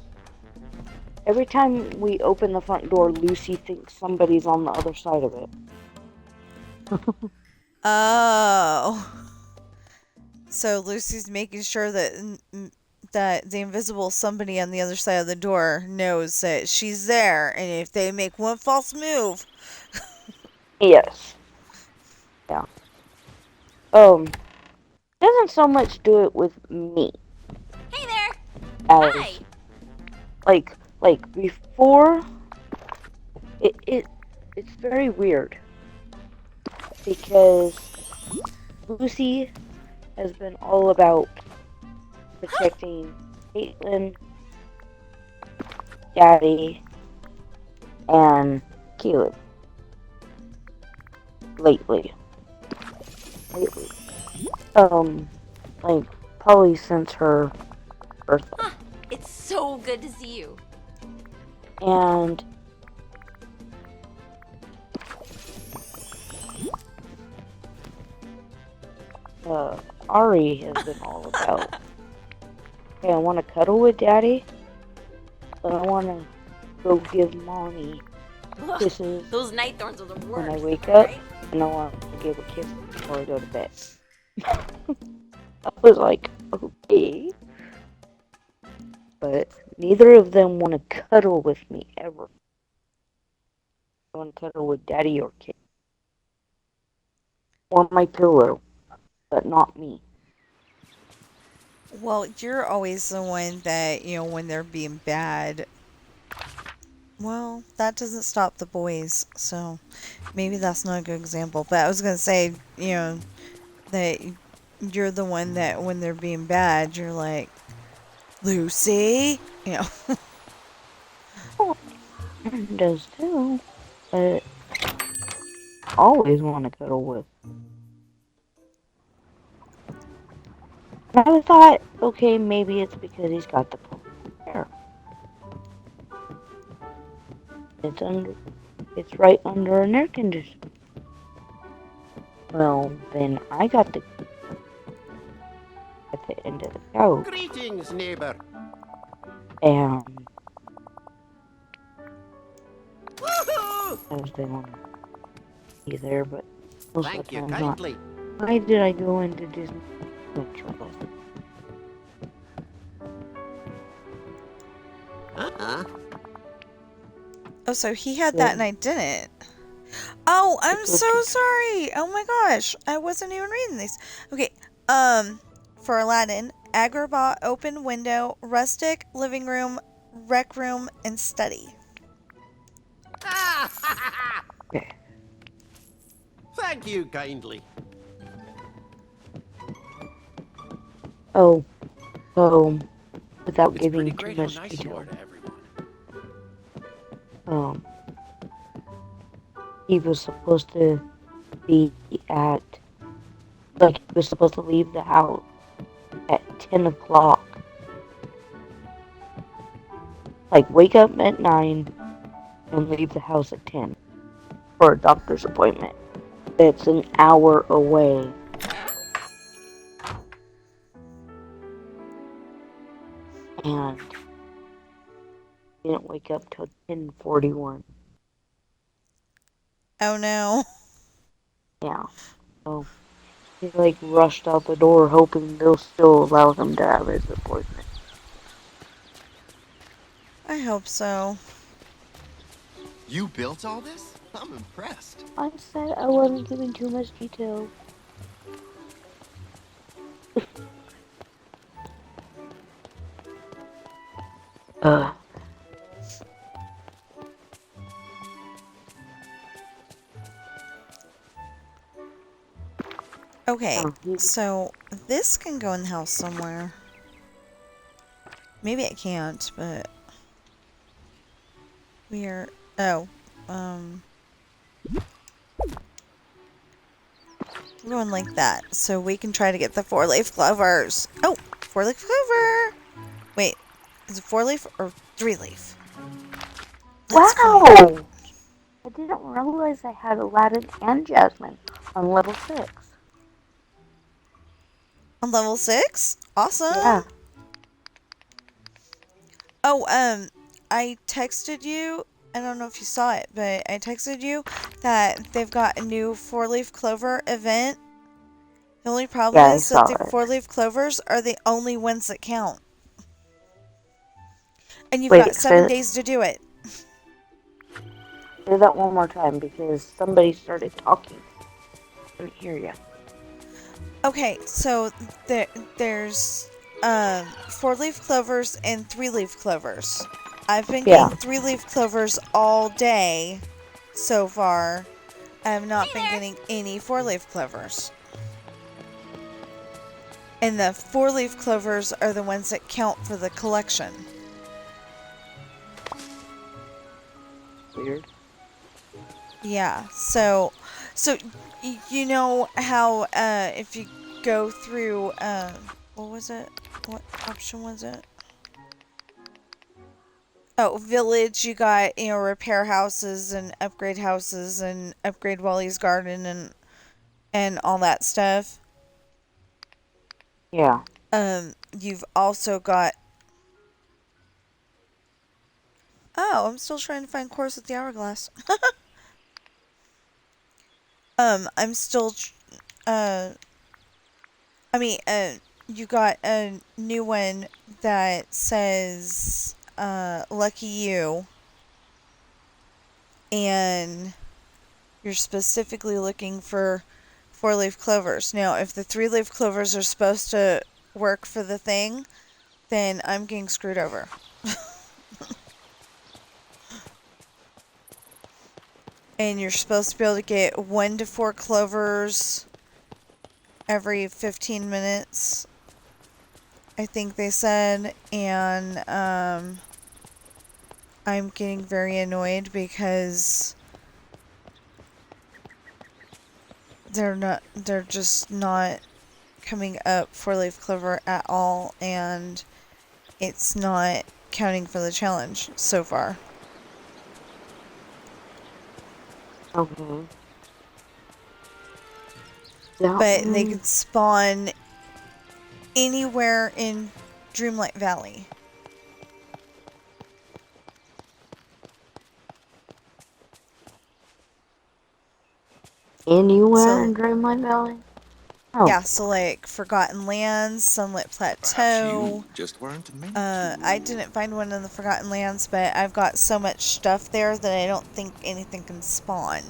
Every time we open the front door, Lucy thinks somebody's on the other side of it. Oh. So Lucy's making sure that the invisible somebody on the other side of the door knows that she's there, and if they make one false move. Yes. Yeah. Doesn't so much do it with me Hey there! as Hi! like before. It's very weird because Lucy has been all about protecting Caitlin, Daddy, and Caleb lately. Like probably since her birthday. It's so good to see you. And Ari has been all about, hey, I want to cuddle with Daddy, but I want to go give Mommy kisses Those night thorns are the worst. when I wake up, right? and I want to give a kiss before I go to bed. I was like, okay. But neither of them want to cuddle with me ever. I want to cuddle with Daddy or Kid. Or my pillow, but not me. Well, you're always the one that, when they're being bad. Well, that doesn't stop the boys, so maybe that's not a good example. But I was going to say, that you're the one that when they're being bad, you're like, Lucy, Does too, but always want to cuddle with. And I thought, okay, maybe it's because he's got the hair. It's right under an air conditioner. Well, then I got the at the end of the couch, Greetings, neighbor. and Woohoo! I was going to be there, but most Thank of the you time not. kindly. Why did I go into Disney? Uh-huh. Oh, so he had that and I didn't. Oh, I'm so sorry. Oh my gosh. I wasn't even reading these. Okay. For Aladdin, Agrabah, open window, rustic, living room, rec room, and study. Okay. Thank you kindly. Oh, so without It's giving pretty too great how much nice you detail, are to everyone. he was supposed to be at, like, he was supposed to leave the house at 10 o'clock. Like, wake up at 9 and leave the house at 10 for a doctor's appointment. It's an hour away. And he didn't wake up till 10:41. Oh no. Yeah. So he like rushed out the door hoping they'll still allow him to have his appointment. I hope so. You built all this? I'm impressed. I said I wasn't giving too much detail. uh Okay, Oh, so this can go in the house somewhere. Maybe it can't, but we're going like that, so we can try to get the 4-leaf clovers. Oh, 4-leaf clover! Wait, is it 4-leaf or 3-leaf? Let's find out. wow! I didn't realize I had Aladdin and Jasmine on level 6. On level 6? Yeah. Awesome! Oh, I texted you, I don't know if you saw it, but I texted you that they've got a new 4-leaf clover event. The only problem Yeah, I is that saw the it. 4-leaf clovers are the only ones that count. And you've got Wait, 7 days to do it. say that one more time because somebody started talking. I couldn't hear you. Okay, so there's 4-leaf clovers and 3-leaf clovers. I've been Yeah. getting 3-leaf clovers all day so far. I have not been getting any 4-leaf clovers. And the 4-leaf clovers are the ones that count for the collection. Weird. Yeah, so you know how if you go through what was it? What option was it? Oh, village, you got, you know, repair houses and upgrade Wally's garden and all that stuff. Yeah. You've also got. Oh, I'm still trying to find Course with the Hourglass. I'm still you got a new one that says Lucky You, and you're specifically looking for 4-leaf clovers. Now, if the 3-leaf clovers are supposed to work for the thing, then I'm getting screwed over. And you're supposed to be able to get 1 to 4 clovers every 15 minutes, I think they said. And I'm getting very annoyed because they're just not coming up 4-leaf clover at all, and it's not counting for the challenge so far. Okay. But they can spawn anywhere in Dreamlight Valley. Anywhere in Dreamlight Valley? Oh. Yeah, so like Forgotten Lands, Sunlit Plateau. Just weren't meant I didn't find one in the Forgotten Lands, but I've got so much stuff there that I don't think anything can spawn.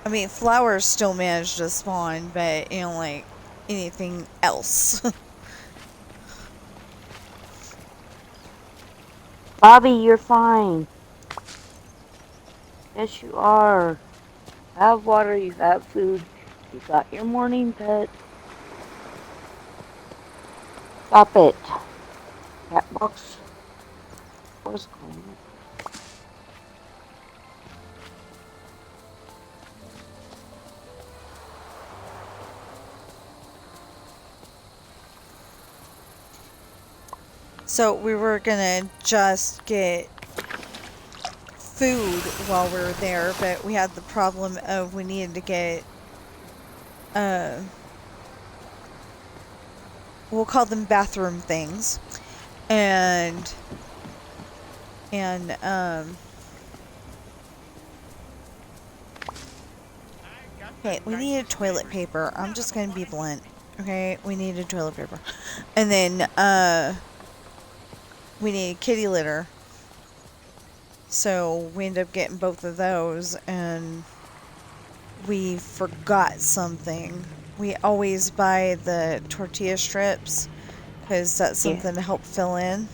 I mean, flowers still manage to spawn, but, you know, like, anything else. Bobby, you're fine. Yes, you are. You have water, you have food, you got your morning pet. Stop it. Cat box. What's going on? So we were gonna just get food while we were there, but we had the problem of we needed to get, we'll call them bathroom things, and okay, we needed toilet paper. I'm just gonna be blunt. Okay, we needed toilet paper, and then we needed kitty litter. So we ended up getting both of those, and we forgot something. We always buy the tortilla strips because that's something to help fill in.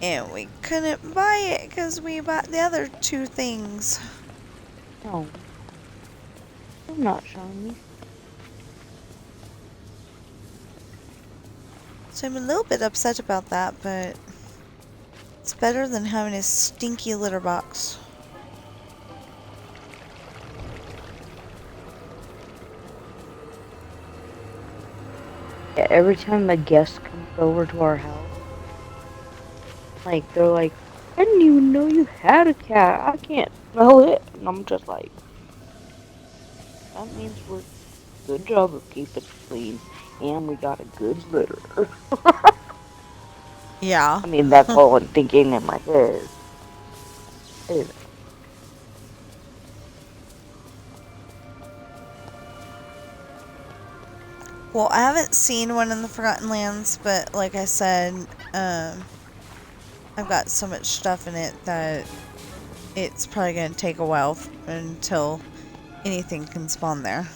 And we couldn't buy it because we bought the other 2 things. Oh. I'm not showing me. So I'm a little bit upset about that, but it's better than having a stinky litter box. Yeah, every time a guest comes over to our house, like, they're like, I didn't even know you had a cat. I can't smell it. And I'm just like, that means we're good job of keeping it clean. And we got a good litter. Yeah. I mean, that's all I'm thinking in my head. Well, I haven't seen one in the Forgotten Lands, but like I said, I've got so much stuff in it that it's probably going to take a while until anything can spawn there.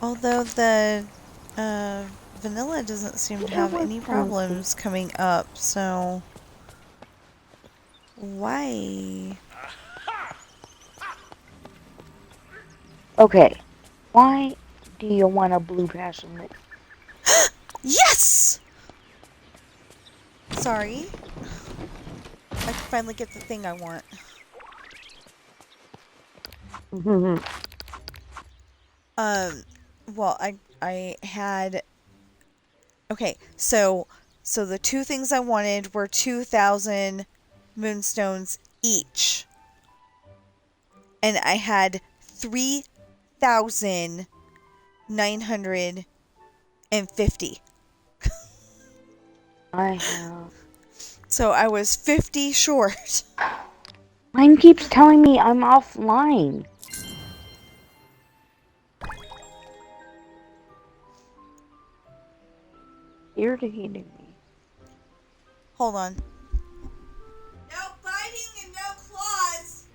Although the vanilla doesn't seem to have any problems coming up, so why? Okay, why do you want a blue passion mix? Yes! Sorry. I can finally get the thing I want. Well, I had... Okay, so the two things I wanted were 2,000 moonstones each. And I had 3,950. I have. So I was 50 short. Mine keeps telling me I'm offline. Irritating me. Hold on. No biting and no claws.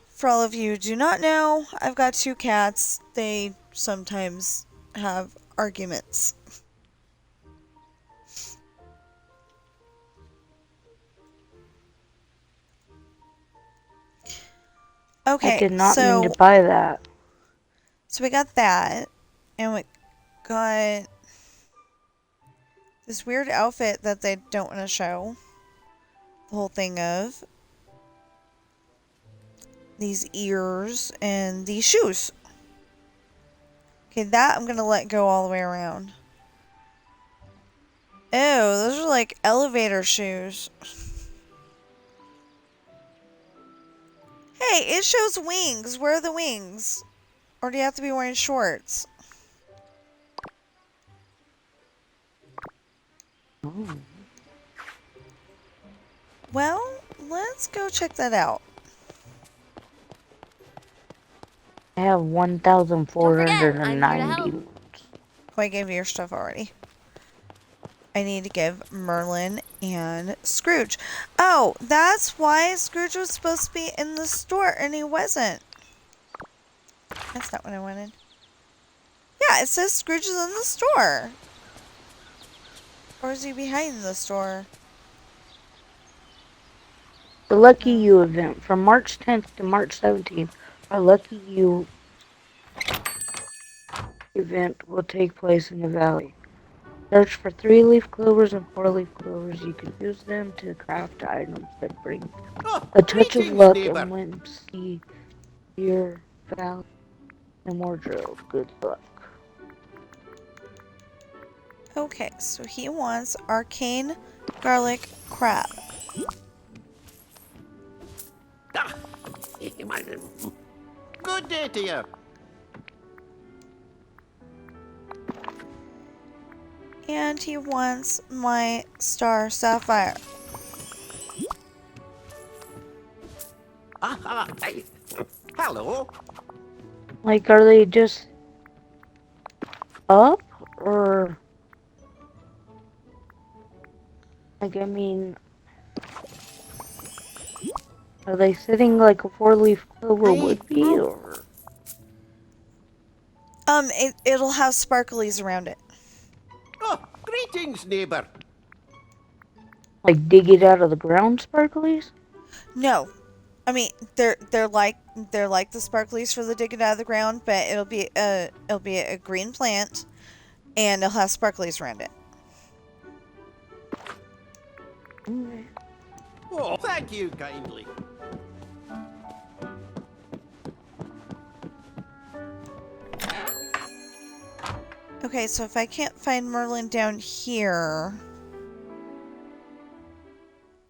For all of you who do not know, I've got two cats. They sometimes have arguments. Okay, I did not mean to buy that. So we got that, and we got this weird outfit that they don't want to show the whole thing of. These ears and these shoes. Okay, that I'm going to let go all the way around. Oh, those are like elevator shoes. Hey, it shows wings. Where are the wings? Or do you have to be wearing shorts? Oh. Well, let's go check that out. I have 1,490 wounds. Oh, I gave you your stuff already. I need to give Merlin and Scrooge. Oh, that's why Scrooge was supposed to be in the store and he wasn't. That's not what I wanted. Yeah, it says Scrooge is in the store. Or is he behind the store? The Lucky You event from March 10th to March 17th. Our Lucky You event will take place in the valley. Search for 3-leaf clovers and 4-leaf clovers. You can use them to craft items that bring Oh, a touch of greetings, luck neighbor. and whimsy to your valley and wardrobe. Good luck. Okay, so he wants arcane garlic crab. Ah, good day to you. And he wants my star sapphire. Hey, hello. Like, are they just up or like, I mean, are they sitting like a 4-leaf clover would be, or? It'll have sparklies around it. Oh, greetings, neighbor. Like dig it out of the ground, sparklies? No, I mean they're like the sparklies for the dig it out of the ground, but it'll be a green plant, and it'll have sparklies around it. Okay. Oh, thank you kindly. Okay, so if I can't find Merlin down here,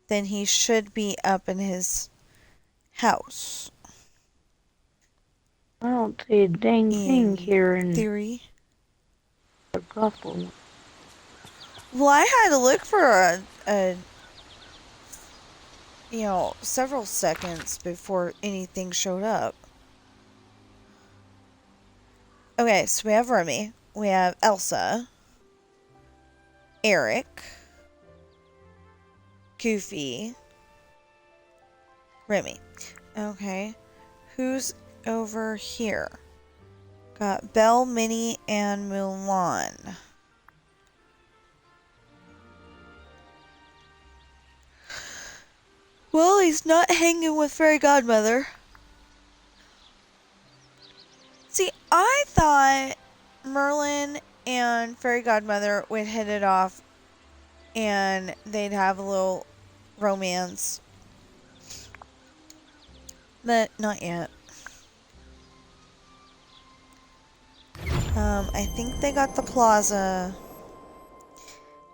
then he should be up in his house. I don't see a dang thing here in theory. the gospel. Well, I had to look for a several seconds before anything showed up. Okay, so we have Remy, we have Elsa, Eric, Goofy, Remy. Okay, who's over here? Got Belle, Minnie, and Mulan. Well, he's not hanging with Fairy Godmother. See, I thought Merlin and Fairy Godmother would hit it off and they'd have a little romance. But not yet. I think they got the plaza.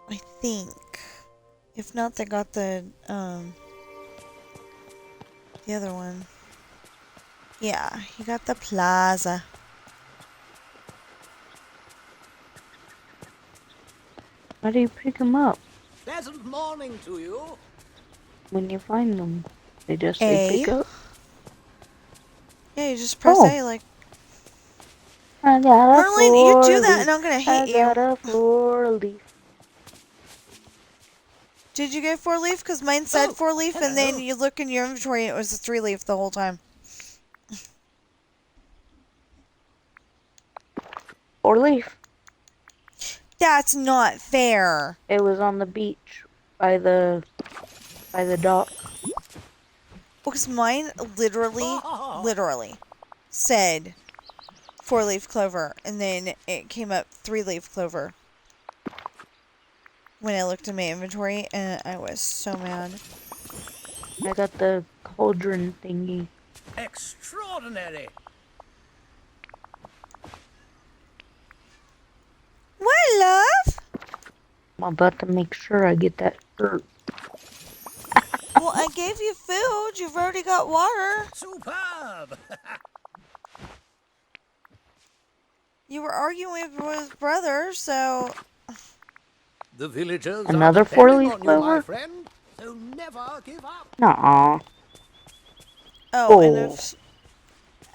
I think. If not, they got the other one. Yeah, he got the plaza. How do you pick them up Pleasant morning to you. when you find them? They just say pick up? Yeah, you just press A like... I got a Merlin, you do that leaf. and I'm gonna hit I got you. a 4-leaf. Did you get 4-leaf? Because mine said 4-leaf and then hello. you look in your inventory and it was a 3-leaf the whole time. 4-leaf. That's not fair. It was on the beach by the dock. Because mine literally said 4-leaf clover and then it came up 3-leaf clover when I looked in my inventory and I was so mad. I got the cauldron thingy. Extraordinary. What, love? I'm about to make sure I get that shirt. Well, I gave you food. You've already got water. Superb. You were arguing with brother, so... The villagers Another are depending 4-leaf on you, my clover? friend. So never give up. Nuh-uh. Oh, and Oh. if,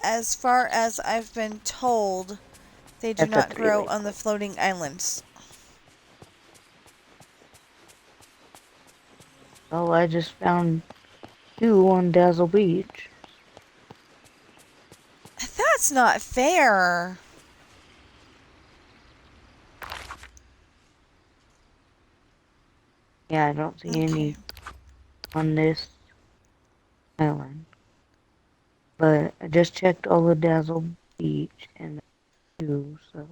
as far as I've been told, they do That's a not grow 3-leaf on the floating islands. Oh, I just found 2 on Dazzle Beach. That's not fair. Yeah, I don't see any on this island. But I just checked all the Dazzle Beach and 2, so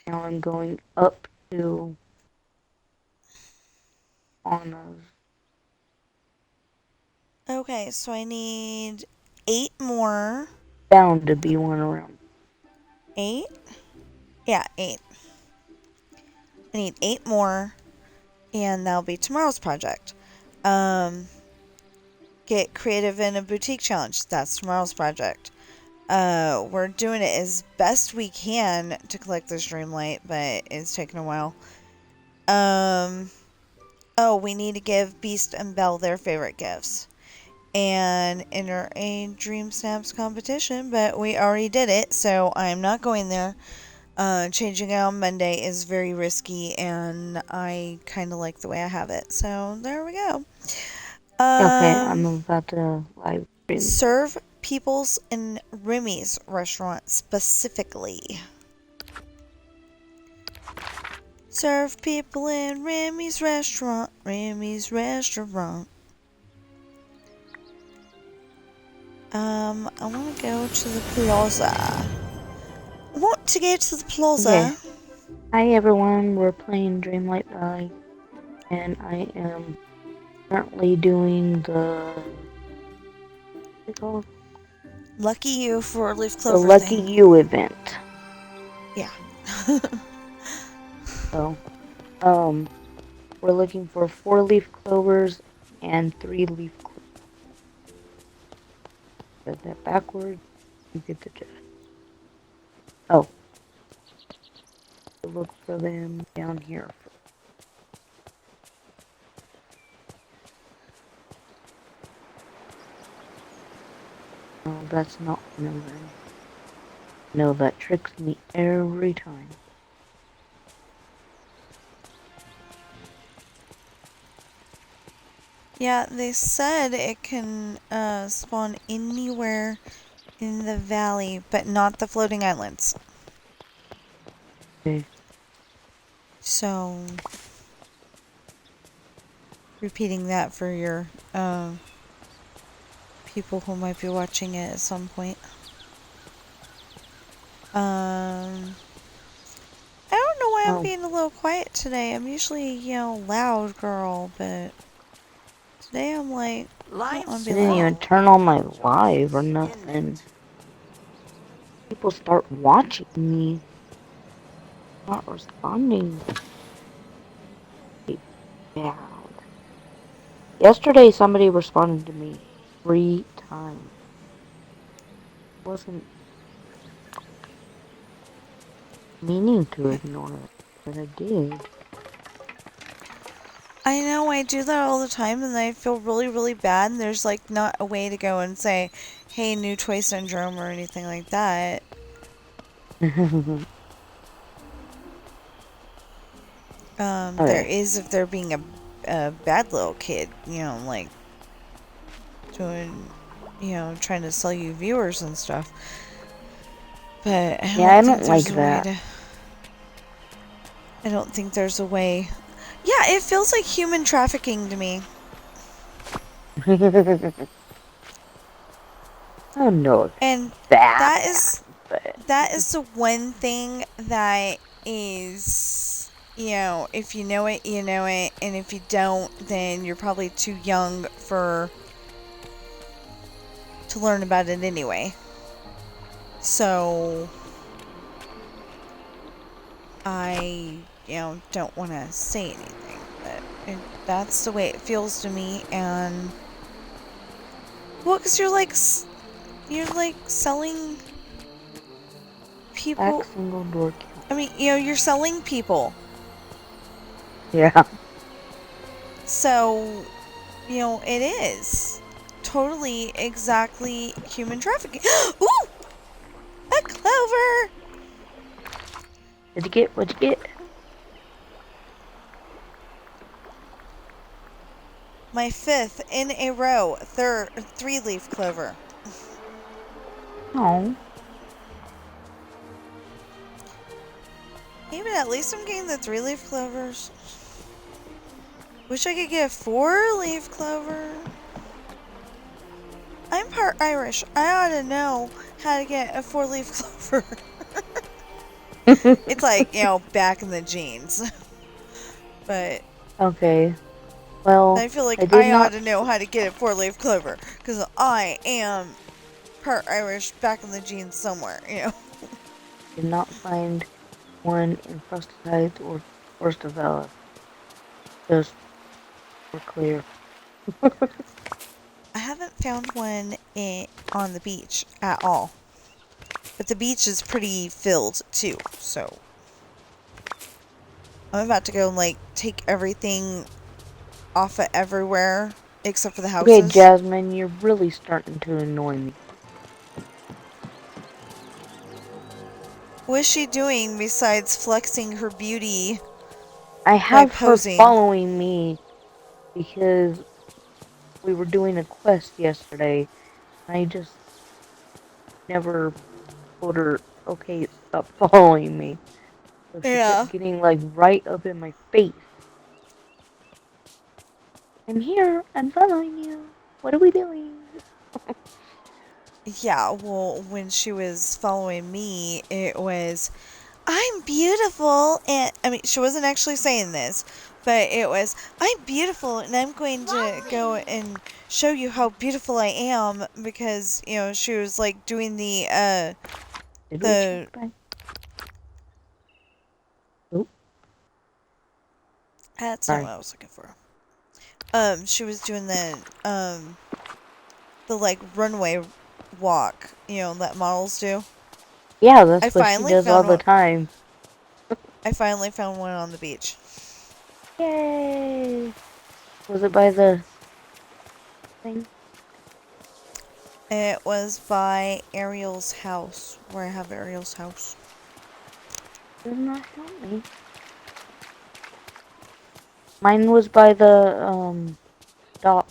now I'm going up to Anna's. Okay, so I need 8 more. Bound to be one around. 8? Yeah, 8. I need 8 more, and that'll be tomorrow's project. Get creative in a boutique challenge. That's tomorrow's project. We're doing it as best we can to collect this Dreamlight, but it's taking a while. Oh, we need to give Beast and Belle their favorite gifts. And enter a Dream Snaps competition, but we already did it, so I'm not going there. Changing it on Monday is very risky, and I kind of like the way I have it. So, there we go. Okay, I'm about to live stream. Serve People's and Remy's restaurant specifically. Serve people in Remy's restaurant. Remy's restaurant. I want to go to the plaza. I want to go to the plaza. Okay. Hi everyone, we're playing Dreamlight Valley, and I am currently doing the what's it called? Lucky you for a leaf The clover Lucky thing. You event. Yeah. So, we're looking for 4 leaf clovers and 3 leaf clovers. Get that backwards, you get the gist. Oh, look for them down here. No, that's not remembering. No, that tricks me every time. Yeah, they said it can spawn anywhere in the valley, but not the floating islands. Okay. So, repeating that for your people who might be watching it at some point. I don't know why I'm being a little quiet today. I'm usually, loud girl, but today I'm like, I Life's didn't even full. turn on my live or nothing. People start watching me, not responding. Bad. Yesterday somebody responded to me 3 times. Wasn't meaning to ignore it, but I did. I know I do that all the time, and I feel really, really bad. And there's like not a way to go and say, "Hey, new toy syndrome" or anything like that. Okay. There is if they're being a bad little kid, like doing, trying to sell you viewers and stuff. But I don't think there's a way to. I don't think there's a way. Yeah, it feels like human trafficking to me. Oh no. And that is the one thing that is, if you know it, you know it, and if you don't, then you're probably too young to learn about it anyway. So I, don't want to say anything, but that's the way it feels to me. And well, because you're like selling people. Back single door count. I mean, you're selling people. Yeah. So, it is totally exactly human trafficking. Ooh! A clover! What'd you get? What'd you get? My 5th in a row, 3-leaf clover. Oh. Hey, but at least I'm getting the 3-leaf clovers. Wish I could get a 4-leaf clover. I'm part Irish. I ought to know how to get a 4-leaf clover. It's like, back in the genes. But Okay. Well, I feel like I ought to know how to get a 4-leaf clover. Because I am part Irish back in the genes somewhere, Did not find one in Frosted Heights or Forest Develop. Just for clear. I haven't found one on the beach at all. But the beach is pretty filled too, so I'm about to go and take everything off of everywhere except for the houses. Okay, Jasmine, you're really starting to annoy me. What is she doing besides flexing her beauty? I have her posing? following me because we were doing a quest yesterday. I just never told her, okay, stop following me. So she Yeah. kept getting like right up in my face. I'm here. I'm following you. What are we doing? Yeah, well, when she was following me, it was, I'm beautiful, and, I mean, she wasn't actually saying this, but it was, I'm beautiful, and I'm going to go and show you how beautiful I am, because, you know, she was, like, doing Did we the, check back? Oh, that's not sorry. what I was looking for. She was doing the, like, runway walk, you know, that models do. Yeah, I that's what she finally does all found the one. time. I finally found one on the beach. Yay! Was it by the thing? It was by Ariel's house, where I have Ariel's house. Does not help me. Mine was by the dock.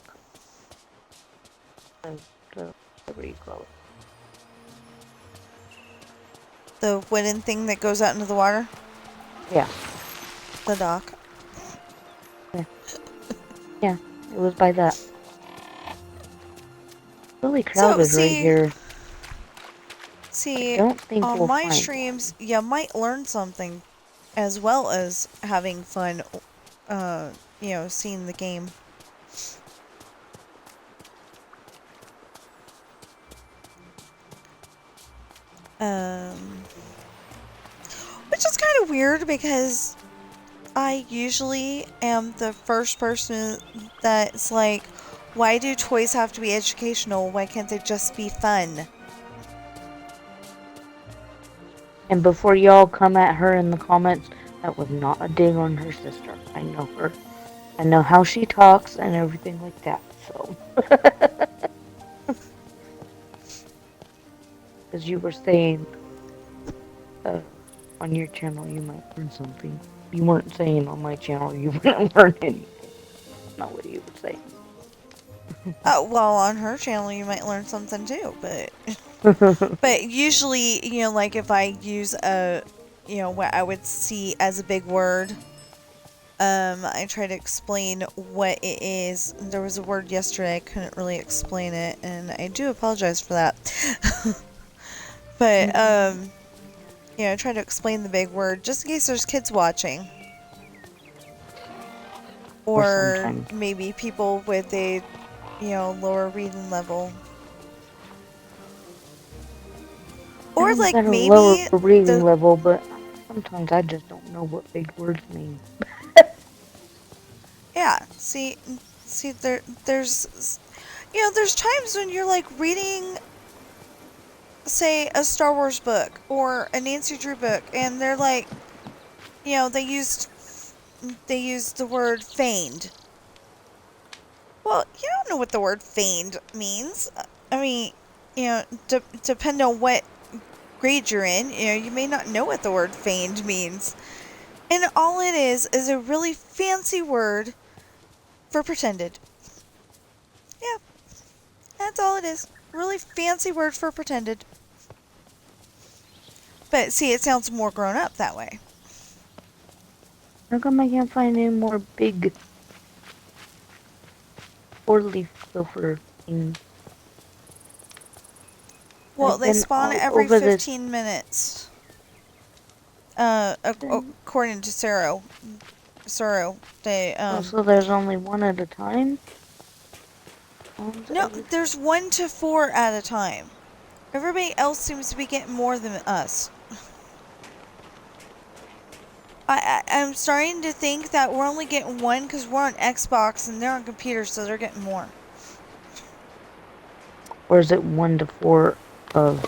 Whatever you call it. The wooden thing that goes out into the water? Yeah. The dock. Yeah, it was by that. Really So, crowded right here. I don't think on we'll my find streams, you might learn something, as well as having fun, you know, seeing the game. Which is kind of weird, because I usually am the first person that's like, why do toys have to be educational? Why can't they just be fun? And before y'all come at her in the comments, that was not a dig on her sister. I know her. I know how she talks and everything like that, so. Because you were saying, on your channel you might learn something. You weren't saying on my channel you wouldn't learn anything. That's not what you were saying. Well, on her channel you might learn something too, but but usually, you know, like if I use you know, what I would see as a big word, I try to explain what it is. There was a word yesterday, I couldn't really explain it, and I do apologize for that. But, you know, I try to explain the big word, just in case there's kids watching. Or maybe people with a, you know, lower reading level. Or like got a maybe lower reading level, but sometimes I just don't know what big words mean. Yeah, see, there's, you know, there's times when you're like reading, say, a Star Wars book or a Nancy Drew book, and they're like, you know, they used the word feigned. Well, you don't know what the word feigned means. I mean, you know, depending on what grade you're in, you know, you may not know what the word feigned means. And all it is a really fancy word for pretended. Yeah, that's all it is. Really fancy word for pretended. But see, it sounds more grown up that way. How come I can't find any more big 4-leaf gopher things? Well, they spawn every 15 minutes. According to Saro, they so there's only one at a time? No, there's 1 to 4 at a time. Everybody else seems to be getting more than us. I'm starting to think that we're only getting 1 because we're on Xbox and they're on computers, so they're getting more. Or is it 1 to 4 of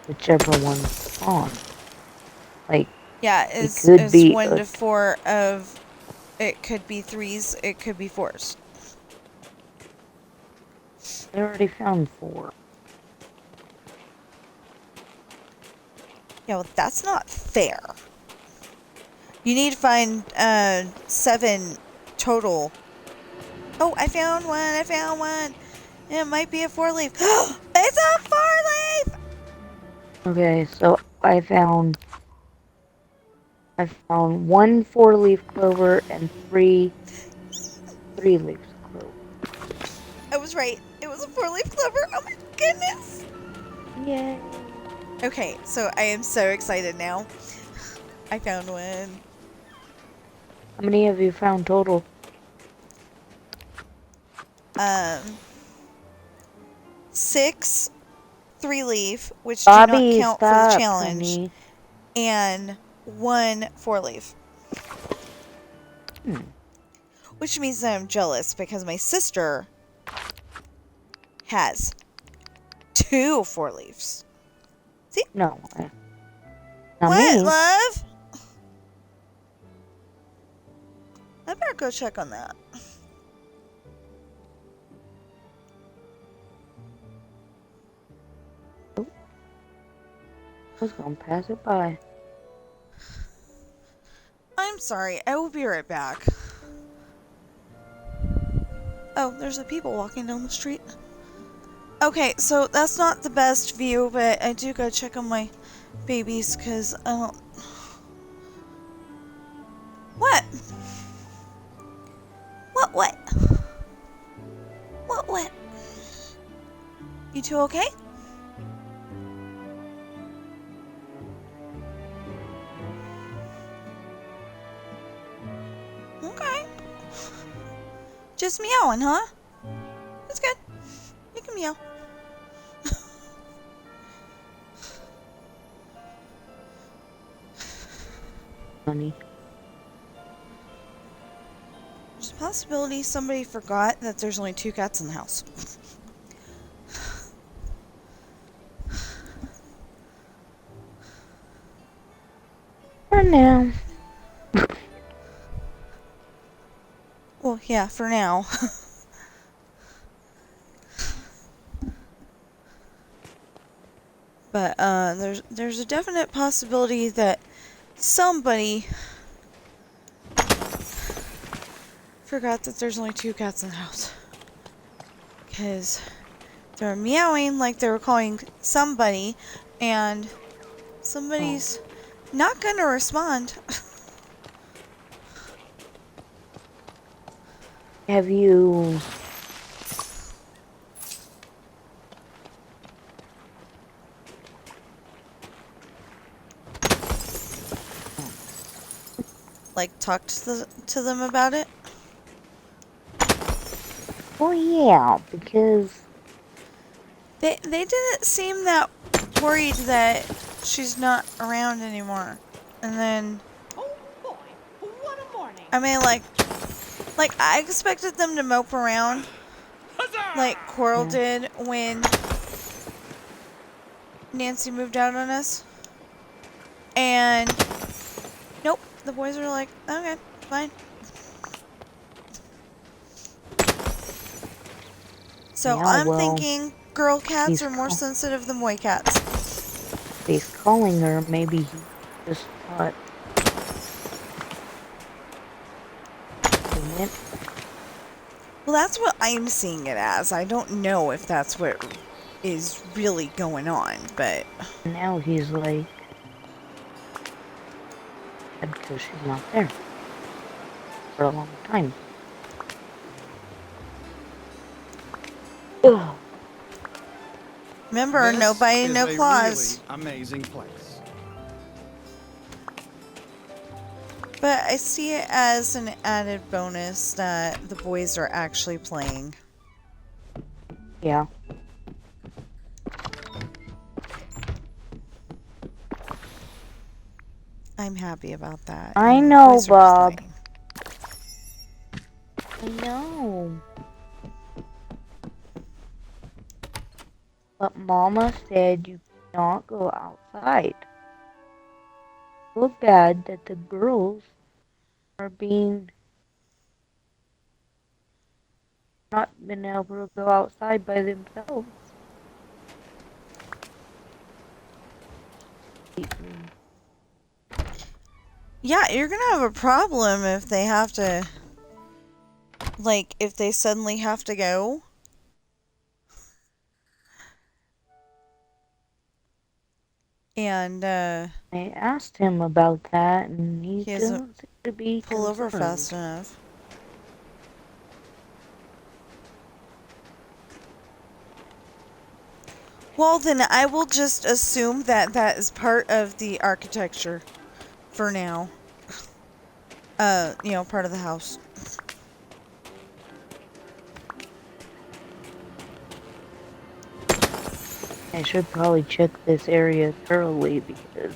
whichever one's on? Like, yeah, it's 1 to 4 of. It could be 3s, it could be 4s. I already found 4. Yeah, well, that's not fair. You need to find 7 total. Oh, I found one. It might be a 4-leaf. It's a 4-leaf! Okay, so one 4-leaf clover and three 3-leaf clover. I was right. It was a 4-leaf clover. Oh my goodness. Yay! Okay, so I am so excited now. I found one. How many have you found total? 6 3-leaf, which do not Bobby, count for the stop, challenge, honey. and 1 4-leaf. Which means that I'm jealous because my sister has 2 4-leaves. See? No. Not What, me. love? I better go check on that. I was gonna pass it by. I'm sorry. I will be right back. Oh, there's the people walking down the street. Okay, so that's not the best view, but I do gotta check on my babies, because I don't... What? What? What? You two okay? Okay. Just meowing, huh? That's good. You can meow. Honey. There's a possibility somebody forgot that there's only 2 cats in the house. For now. Well, yeah, for now. But there's a definite possibility that somebody forgot that there's only 2 cats in the house. Because they're meowing like they were calling somebody, and somebody's not gonna respond. Have you... Like, talked to them about it? Well, yeah, because... They didn't seem that worried that she's not around anymore. And then... Oh boy, what a morning. I mean, like I expected them to mope around like Coral did when Nancy moved out on us. And nope, the boys are like, okay, fine. So Yeah, I'm well, thinking girl cats he's are more sensitive than boy cats. He's calling her, maybe he just thought... Dang it. Well, that's what I'm seeing it as. I don't know if that's what is really going on, but... Now he's like... because she's not there. For a long time. Ugh. Remember, no biting, no claws. Really amazing place. But I see it as an added bonus that the boys are actually playing. Yeah. I'm happy about that. I and the know, boys are Bob. playing. I know. But Mama said you cannot go outside. So bad that the girls are being not been able to go outside by themselves. Yeah, you're gonna have a problem if they have to... Like, if they suddenly have to go. And I asked him about that, and he he doesn't doesn't seem to be pull over fast concerned. enough. Well, then I will just assume that that is part of the architecture for now. Part of the house. I should probably check this area thoroughly because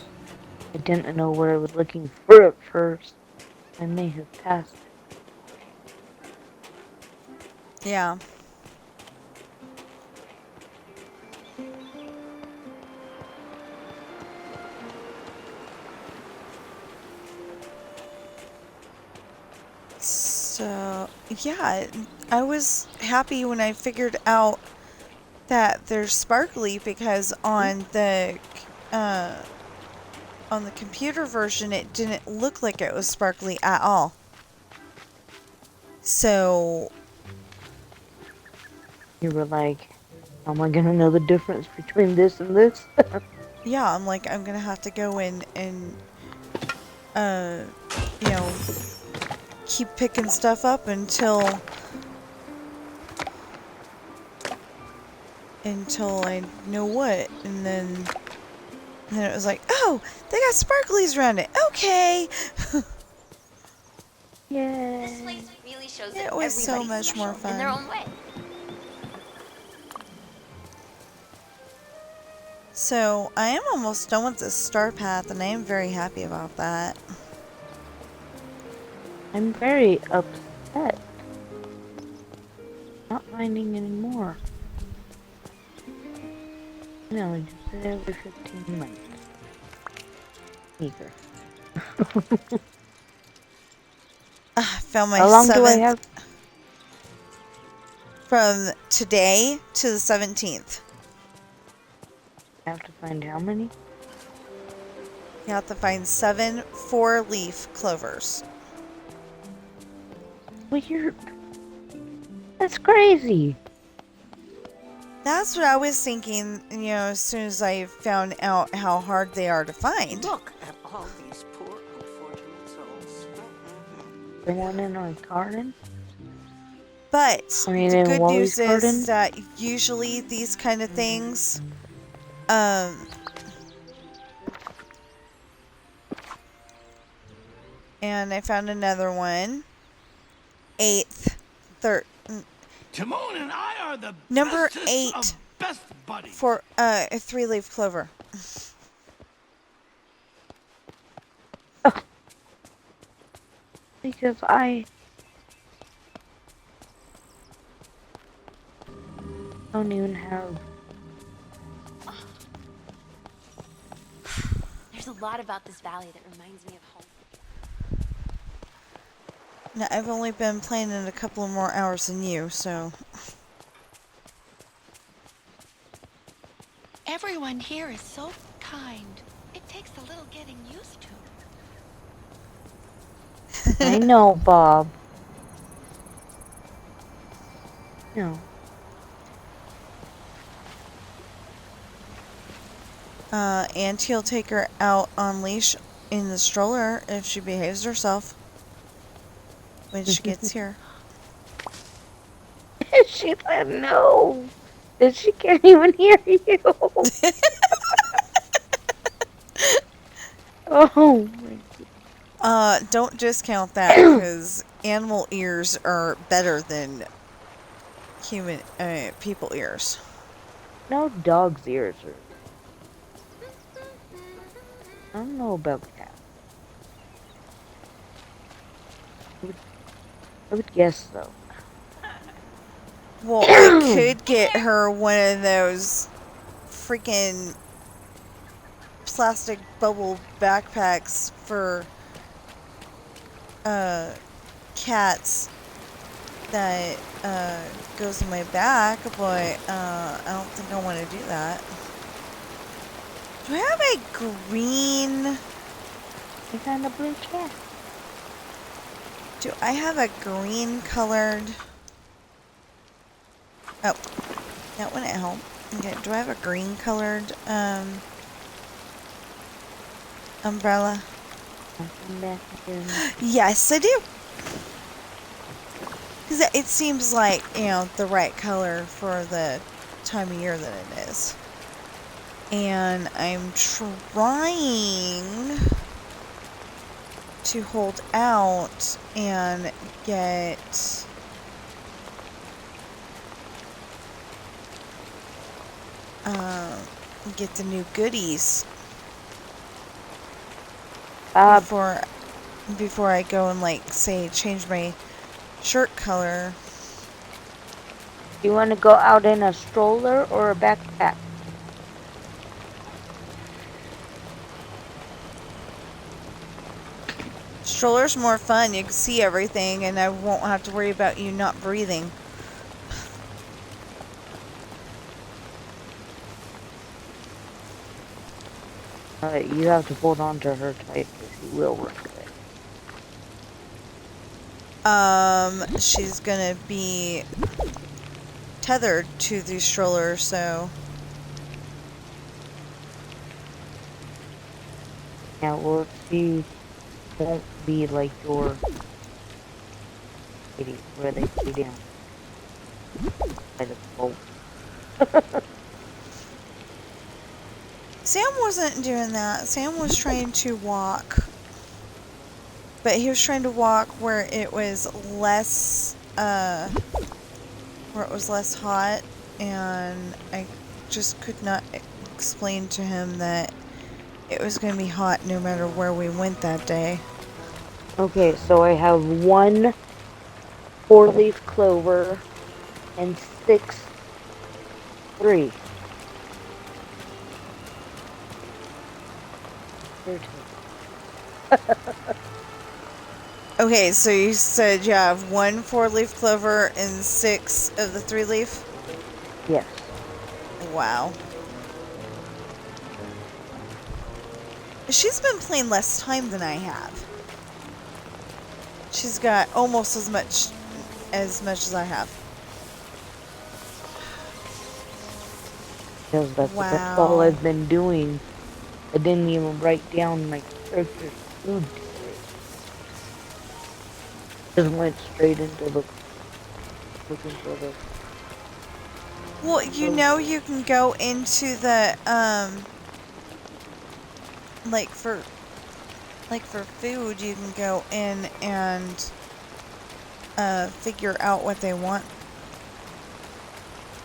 I didn't know where I was looking for at first. I may have passed it. Yeah. So, yeah, I was happy when I figured out that there's sparkly because on the computer version it didn't look like it was sparkly at all. So You were like, how am I gonna know the difference between this and this? yeah, I'm like, I'm gonna have to go in and uh you know keep picking stuff up until I know what, and then it was like, oh, they got sparklies around it. Okay. This Yay. place really shows It that was so everybody's much more special in their fun. own way. So I am almost done with this star path, and I am very happy about that. I'm very upset. Not finding any more. No, you said every 15 minutes. Eager. Found my How long do I 7th have? from today to the 17th. I have to find how many? You have to find 7 4-leaf clovers. Weird. That's crazy. That's what I was thinking, as soon as I found out how hard they are to find. Look at all these poor, unfortunate souls. The one in our garden? But I mean, the in good Wally's news garden? is that usually these kind of things, and I found another one. 8th, Timon and I are the number bestest 8 of best buddies. for a 3-leaf clover. Because I don't even have. There's a lot about this valley that reminds me of home. Now, I've only been playing it a couple of more hours than you, so... Everyone here is so kind. It takes a little getting used to. I know, Bob. No. And he'll take her out on leash in the stroller if she behaves herself when she gets here. She said no. That she can't even hear you. Oh my. Don't discount that, because animal ears are better than people ears. No, dog's ears are. I don't know about that. I would guess so. Well, I could get her one of those freaking plastic bubble backpacks for cats that goes in my back, but I don't think I want to do that. Do I have a green? I found a blue cat. Do I have a green colored? Oh, that wouldn't help. Okay, do I have a green colored umbrella? I'll come back again. Yes, I do. Because it seems like, you know, the right color for the time of year that it is. And I'm trying to hold out and get the new goodies before I go and, like, say change my shirt color. You want to go out in a stroller or a backpack? Stroller's more fun. You can see everything, and I won't have to worry about you not breathing. You have to hold on to her tight because she will run away. She's gonna be tethered to the stroller, so... Yeah, well, she won't be like your lady where they stay down by the boat. Sam wasn't doing that. Sam was trying to walk. But he was trying to walk where it was less, hot, and I just could not explain to him that it was going to be hot no matter where we went that day. Okay, so I have 1 4-leaf clover and 6 3. Okay, so you said you have 1 4-leaf clover and 6 of the 3-leaf? Yes. Wow. She's been playing less time than I have. She's got almost as much as I have. Because that's Wow. all I've been doing. I didn't even write down my character's food today. Just went straight into the looking for the... Well, you know you can go into the, like for food, you can go in and, figure out what they want.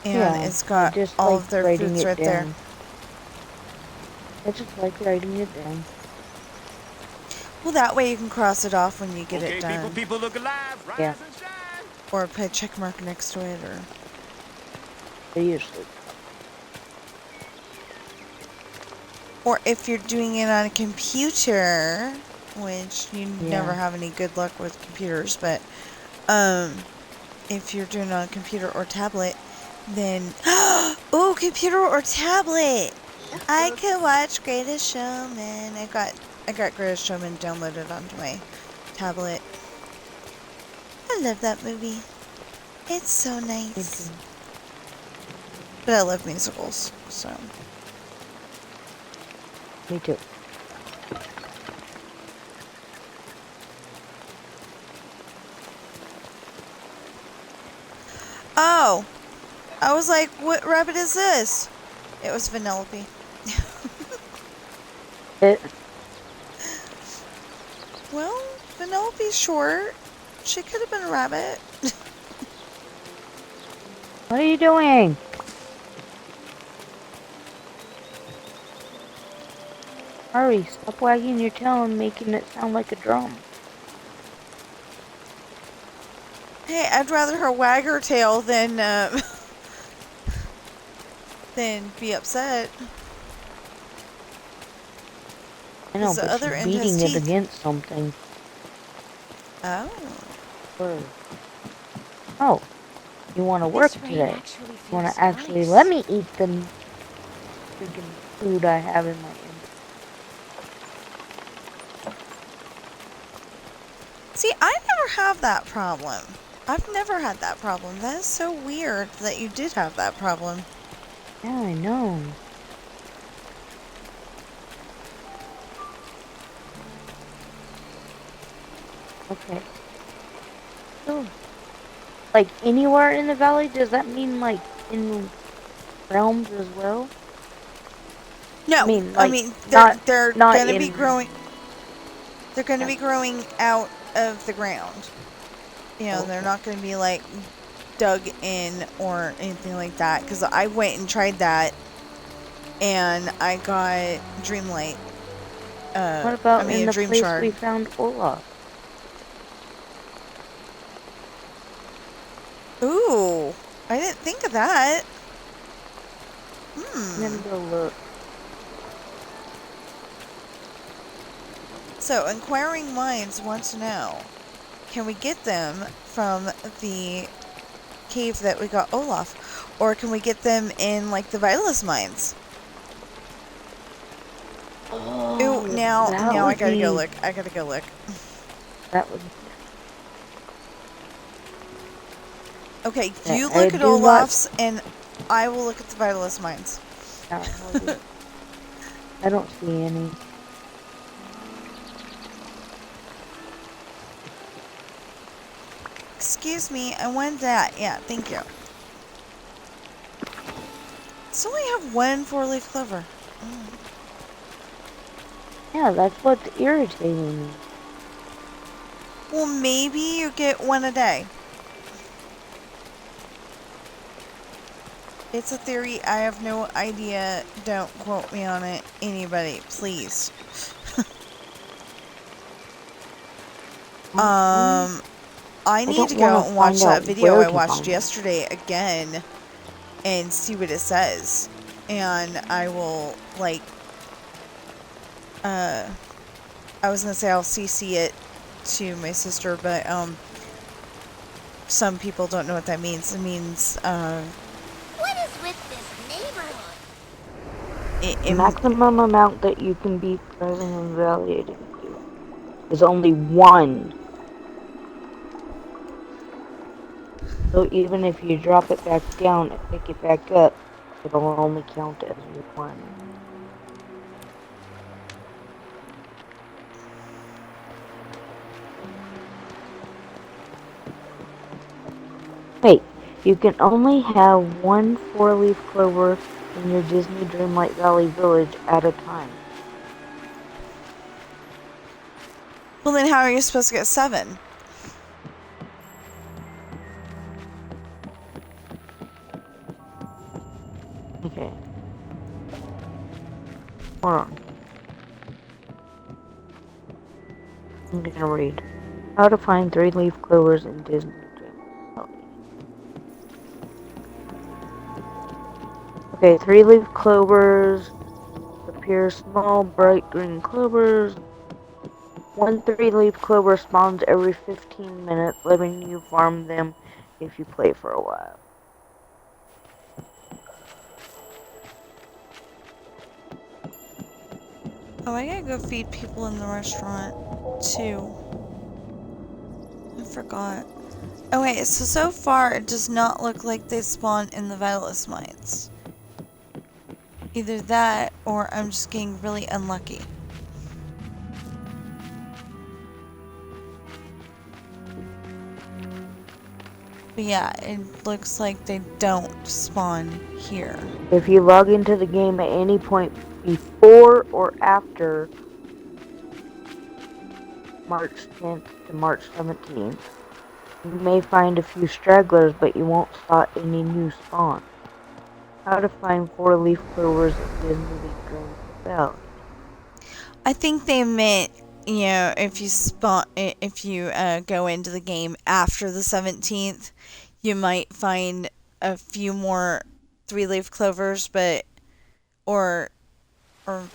And Yeah, it's got just all like of their writing foods it right there. down. I just like writing it down. Well, that way you can cross it off when you get it done. Okay, people look alive. Rise Yeah. and shine. Or put a check mark next to it, or... Seriously. Or if you're doing it on a computer, which you never have any good luck with computers, but if you're doing it on a computer or tablet, then oh, computer or tablet! I could watch Greatest Showman. I got Greatest Showman downloaded onto my tablet. I love that movie. It's so nice. But I love musicals, so. Me too. Oh! I was like, what rabbit is this? It was Vanellope. Well, Vanellope's short. She could have been a rabbit. What are you doing? Hurry, stop wagging your tail and making it sound like a drum. Hey, I'd rather her wag her tail than be upset. I know, The but other she's end has beating it teeth. against something. Oh. Oh, you want to work This rain today? actually You want feels to actually nice. let me eat the freaking food I have in my inventory? See, I never have that problem. I've never had that problem. That is so weird that you did have that problem. Yeah, I know. Okay. So, like anywhere in the valley? Does that mean like in realms as well? No, I Like mean not they're not gonna be in. growing. They're gonna be growing out of the ground. You know, they're Okay. not gonna be like dug in or anything like that. Because I went and tried that, and I got Dreamlight. What I about mean in a the Dream place we Shard. found Olaf? Ooh, I didn't think of that. I'm gonna go look. So, Inquiring Minds want to know, can we get them from the cave that we got Olaf? Or can we get them in, like, the Vitalist Mines? Oh, Ooh, now that I would gotta go be. look. I gotta go look. That would. Okay, Yeah, you I look at do not. Olaf's, and I will look at the Vitalist Mines. I don't see any. Excuse me, I want that. Yeah, thank you. So we have one four-leaf clover. Yeah, that's what's irritating me. Well, maybe you get one a day. It's a theory. I have no idea. Don't quote me on it. Anybody, please. I need to don't go want to and watch find out that video where I to watched find it. yesterday again and see what it says. And I will, like, I was gonna say I'll CC it to my sister, but, some people don't know what that means. It means, What is with this neighborhood? The maximum amount that you can be present and evaluated to is only one. So even if you drop it back down and pick it back up, it'll only count as one. Wait, you can only have one four-leaf clover in your Disney Dreamlight Valley Village at a time. well, then how are you supposed to get 7? Okay. Hold on. I'm gonna read. How to find 3-leaf clovers in Disney Dreamlight Valley. Okay, 3-leaf clovers appear small, bright green clovers. One 3-leaf clover spawns every 15 minutes, letting you farm them if you play for a while. Oh, I gotta go feed people in the restaurant, too. I forgot. Okay, so far it does not look like they spawn in the Vitalist Mines. Either that, or I'm just getting really unlucky. But yeah, it looks like they don't spawn here. If you log into the game at any point before or after March 10th to March 17th, you may find a few stragglers, but you won't spot any new spawns. How to find 4-leaf clovers in Disney Dreamlight Valley. I think they meant, you know, if you go into the game after the 17th, you might find a few more 3-leaf clovers, but or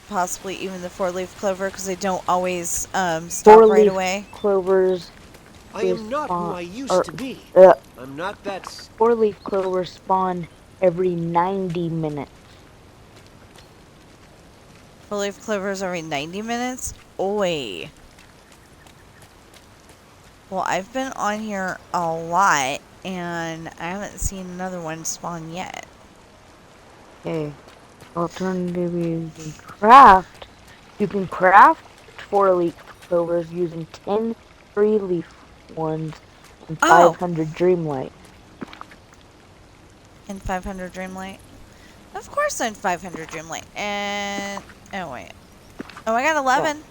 possibly even the 4-leaf clover, because they don't always stop right 4-leaf away. clovers. I am not who I used to be. I'm not that. 4-leaf clovers spawn every 90 minutes. 4-leaf clovers every 90 minutes? Oi. Well, I've been on here a lot, and I haven't seen another one spawn yet. Okay. Alternatively, you can craft 4-leaf clovers using 10 3-leaf ones and Oh! 500 Dreamlight. And 500 Dreamlight. Of course I'm 500 Dreamlight. And... Oh, wait. Oh, I got 11.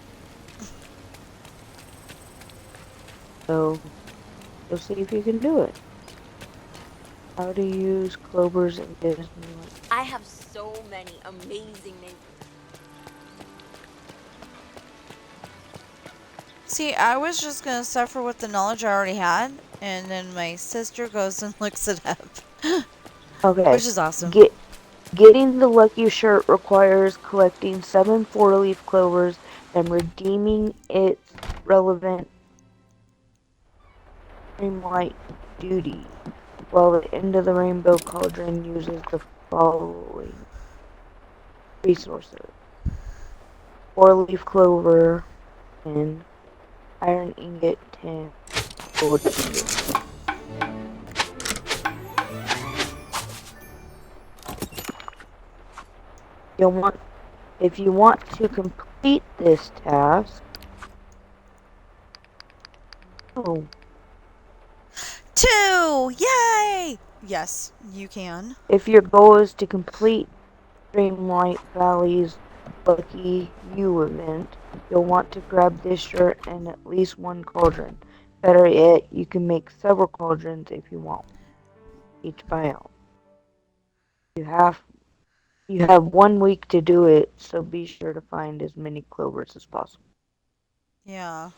So, you'll see if you can do it. How to use clovers in Disneyland. I have so many amazing neighbors. See, I was just gonna suffer with the knowledge I already had, and then my sister goes and looks it up. Okay. Which is awesome. Getting the lucky shirt requires collecting 7 4-leaf clovers and redeeming its relevant Dreamlight duty, while the end of the rainbow cauldron uses the following resources: 4-leaf clover and iron ingot 10 gold ingot. If you want to complete this task, oh, 2! Yay! Yes, you can. if your goal is to complete Dreamlight Valley's Lucky You event, you'll want to grab this shirt and at least 1 cauldron. Better yet, you can make several cauldrons if you want, each biome. You have 1 week to do it, so be sure to find as many clovers as possible. Yeah.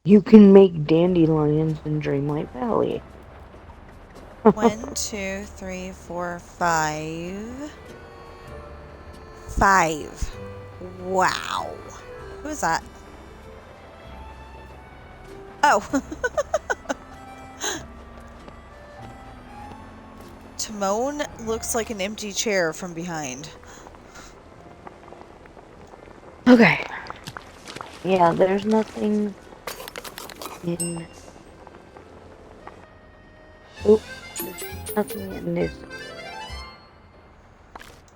You can make dandelions in Dreamlight Valley. 1, 2, 3, 4, 5. 5. Wow. Who is that? Oh. Timon looks like an empty chair from behind. Okay. Yeah, there's nothing in... Oop. There's nothing in this.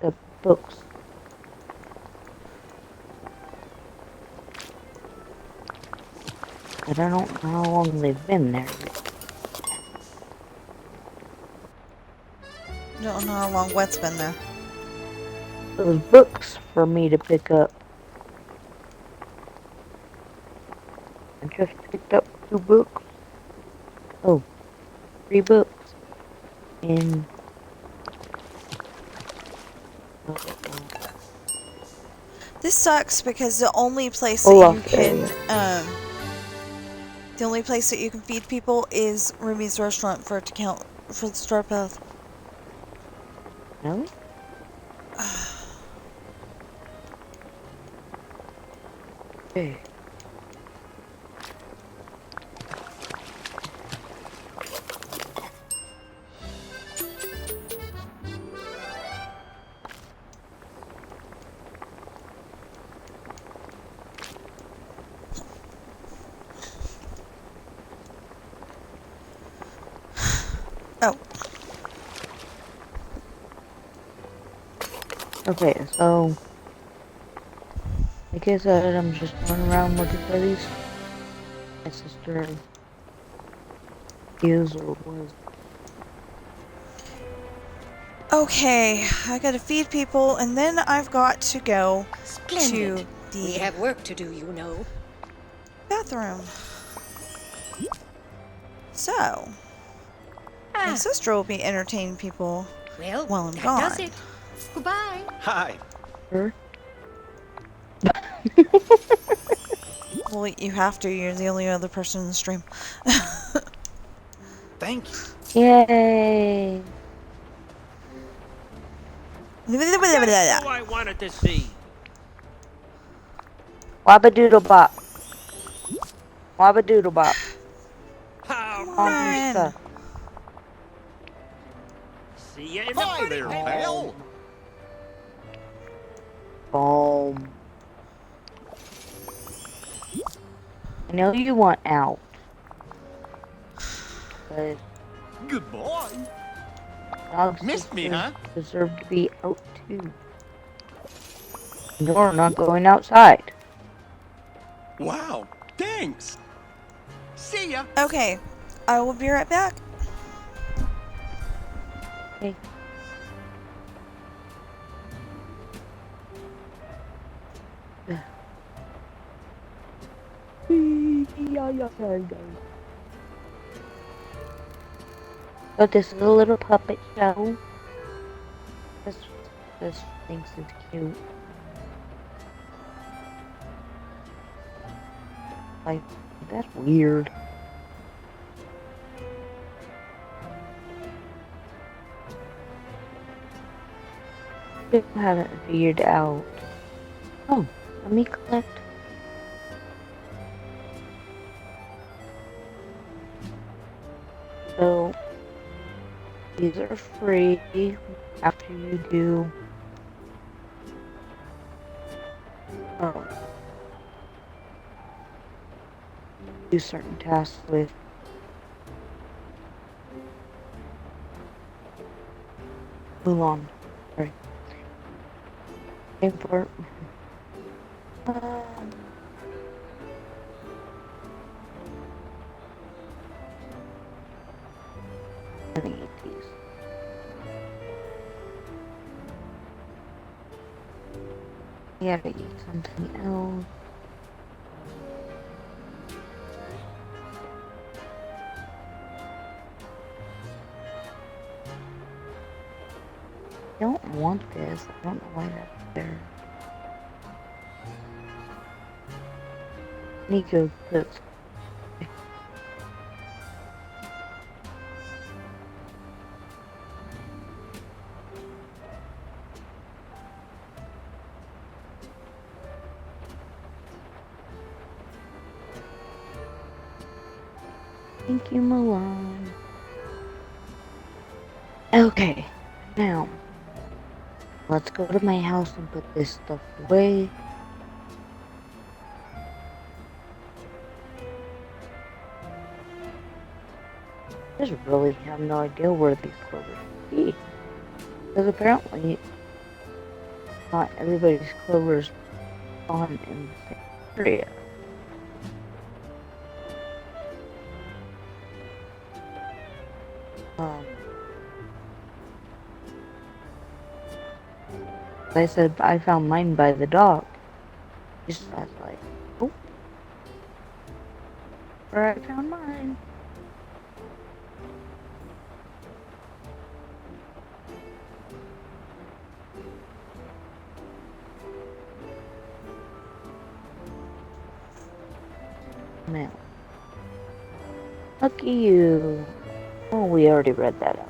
The books. But I don't know how long they've been there. Don't know how long what's been there. Those books for me to pick up. I just picked up 2 books. Oh, 3 books. And... This sucks because the only place Olaf that you area. can, the only place that you can feed people is Ruby's restaurant for it to count for the star path. Really? Okay. Oh. Okay, so... like I said, I'm just going around looking for these. My sister is or was. Okay, I gotta feed people, and then I've got to go Splendid. to We the have work to do, you know. bathroom. So, my sister will be entertaining people Well, while I'm that gone. does it. Goodbye. Hi. Her? Well, you have to. You're the only other person in the stream. Thank you. Yay! That's who I wanted to see. Wabadoodle-bop. Wabadoodle-bop. How On Ryan. your stuff. see you in the Hi there, pal. Boom. I know you want out. But Goodbye. Missed me, huh? deserve to be out too. You're not going outside. Wow, thanks. See ya. Okay, I will be right back. Okay. So this is a little puppet show. This thinks it's cute. Like, that's weird. Still haven't figured out. Oh, let me collect. So, these are free after you do do certain tasks with Mulan. Sorry. Same for let me eat these. I gotta eat something else. I don't want this. I don't know why that's there. Nico puts. Thank you, Mulan. Okay, now let's go to my house and put this stuff away. I just really have no idea where these clovers should be. Because apparently, not everybody's clovers spawn in the same area. I said I found mine by the dock. Just I was like, oh, where I found mine. Now, lucky you. Oh, we already read that out.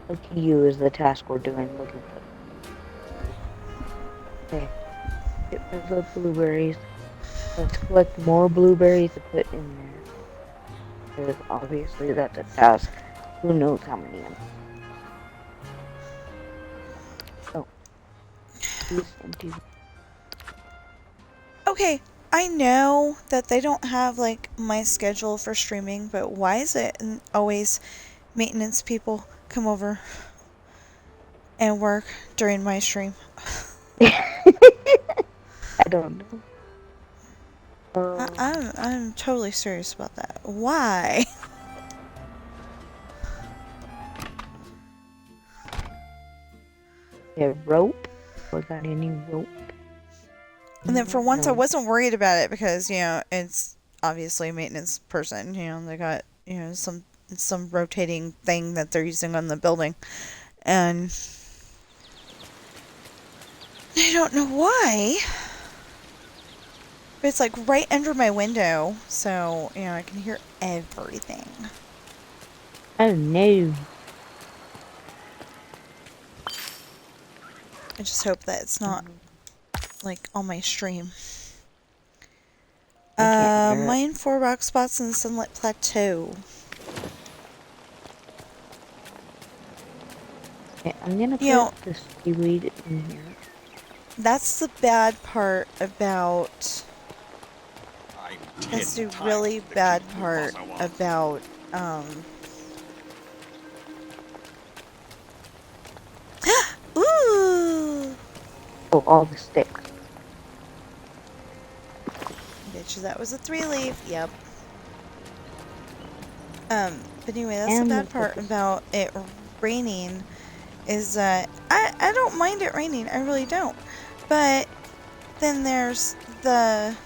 Lucky you is the task we're doing. Looking for. Okay. Get rid of the blueberries. Let's collect more blueberries to put in there. Because obviously that's a task. Who knows how many? Oh. These empty. Okay, I know that they don't have like my schedule for streaming, but why is it always maintenance people come over and work during my stream? I don't know. I'm totally serious about that. Why? Yeah, rope? Was that any rope? And then for once I wasn't worried about it because, you know, it's obviously a maintenance person, you know, they got, you know, some rotating thing that they're using on the building. And I don't know why. But it's like right under my window, so, you know, I can hear everything. Oh no. I just hope that it's not like on my stream. Mine 4 rock spots in the Sunlit Plateau. Okay, I'm gonna put the seaweed in here. That's the bad part about... That's the really bad part about, Oh, all the sticks. Bet you that was a 3-leaf. Yep. But anyway, that's the And bad the part focus. about it raining is that I don't mind it raining. I really don't. But then there's the...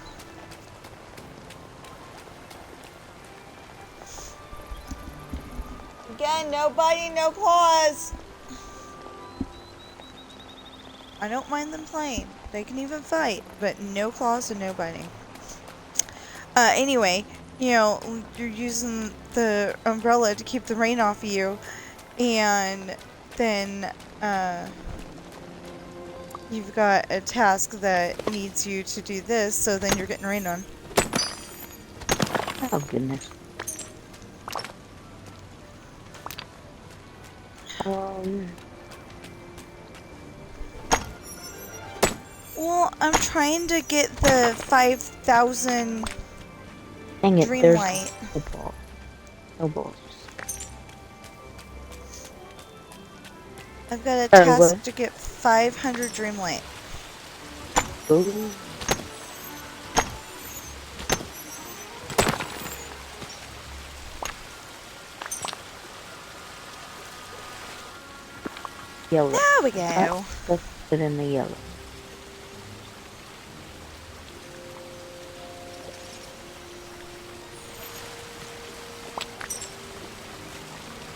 Again, no biting, no claws. I don't mind them playing. They can even fight, but no claws and no biting. Anyway, you know, you're using the umbrella to keep the rain off of you, and then, you've got a task that needs you to do this, so then you're getting rained on. Oh, goodness. Well, I'm trying to get the 5,000 Dang it, there's Dreamlight. no ball. No balls. I've got a Sorry, task what? to get 500 Dreamlight. Ooh. Yellow. There we go. Let's put in the yellow.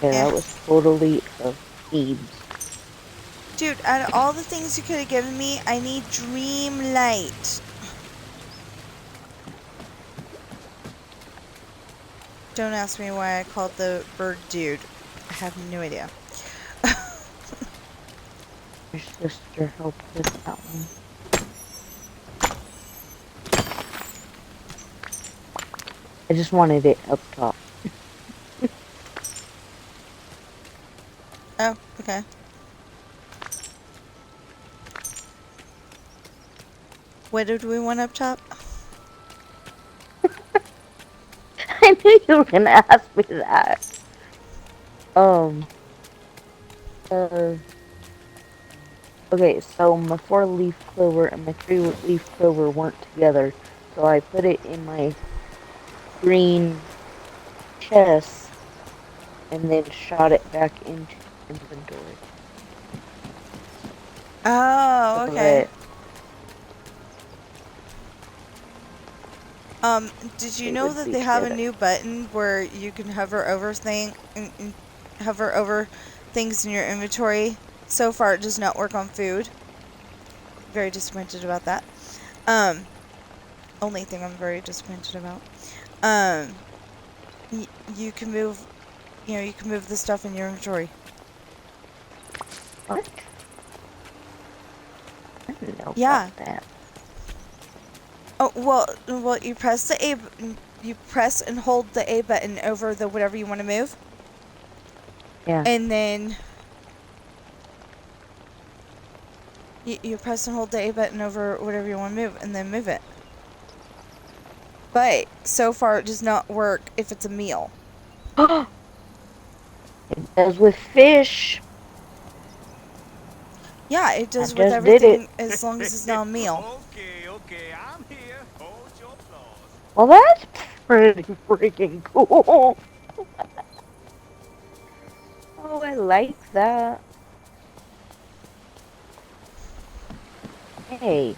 Yeah, Yeah. that was totally of seeds. Dude, out of all the things you could have given me, I need Dreamlight. Don't ask me why I called the bird dude. I have no idea. Your sister helped with that one. I just wanted it up top. Oh, okay. What did we want up top? I knew you were gonna ask me that. Okay, so my 4-leaf clover and my 3-leaf clover weren't together, so I put it in my green chest and then shot it back into inventory. Oh, So okay. that Did you it know would that be they have a together. new button where you can hover over hover over things in your inventory? So far, it does not work on food. Very disappointed about that. Only thing I'm very disappointed about. You can move, you can move the stuff in your inventory. What? I didn't know Yeah. about that. Oh, well, you press you press and hold the A button over the whatever you want to move. Yeah. And then you press and hold the A button over whatever you want to move, and then move it. But so far, it does not work if it's a meal. It does with fish. Yeah, it I does with just did it. everything as long as it's not a meal. Okay, I'm here. Hold your applause. Well, that's pretty freaking cool. Oh, I like that. Hey.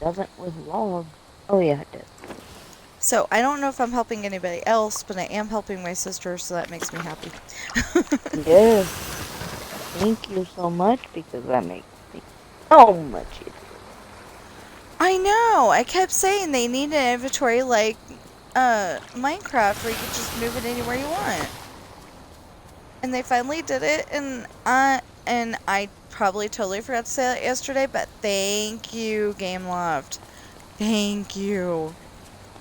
Doesn't with log. Oh, yeah, it does. So, I don't know if I'm helping anybody else, but I am helping my sister, so that makes me happy. Yes. Thank you so much, because that makes me so much easier. I know! I kept saying they need an inventory like Minecraft where you can just move it anywhere you want. And they finally did it, and I probably totally forgot to say that yesterday, but thank you, Gameloft. Thank you.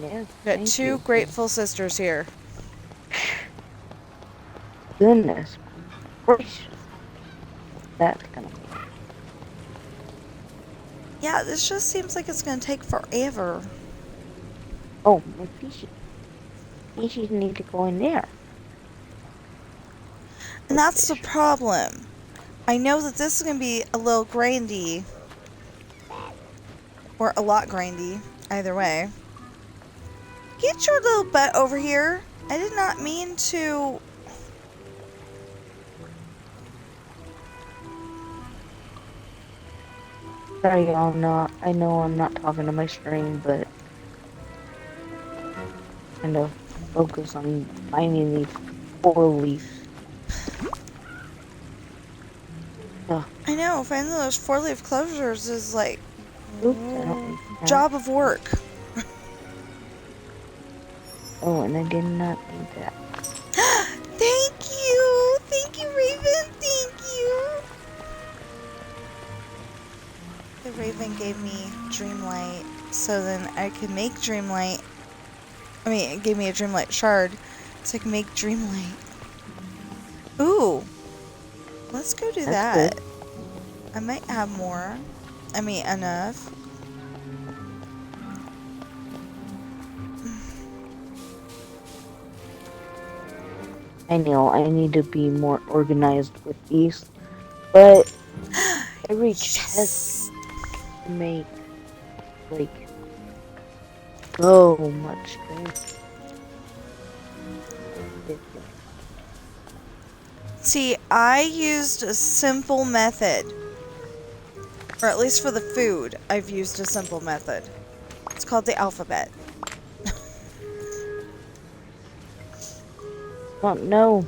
Yes, Got thank two you. grateful sisters here. Goodness gracious. That's gonna be. Yeah, this just seems like it's gonna take forever. Oh, my fishies. Fishies need to go in there. And that's the problem. I know that this is going to be a little grindy. Or a lot grindy. Either way. Get your little butt over here. I did not mean to... Sorry, y'all. I know I'm not talking to my stream, but kind of focus on finding these 4-leaf. I know, finding those 4-leaf closures is like... Oops, I don't need that. job of work. Oh, and I did not need that. Thank you! Thank you, Raven! Thank you! The Raven gave me Dreamlight, so then I could make Dreamlight. I mean, it gave me a Dreamlight shard, so I can make Dreamlight. Ooh! Let's go do that. Good. I might have more. I mean, enough. I know I need to be more organized with these, but every chest to make like so much space. See, I used a simple method. Or at least for the food, I've used a simple method. It's called the alphabet. Oh, no.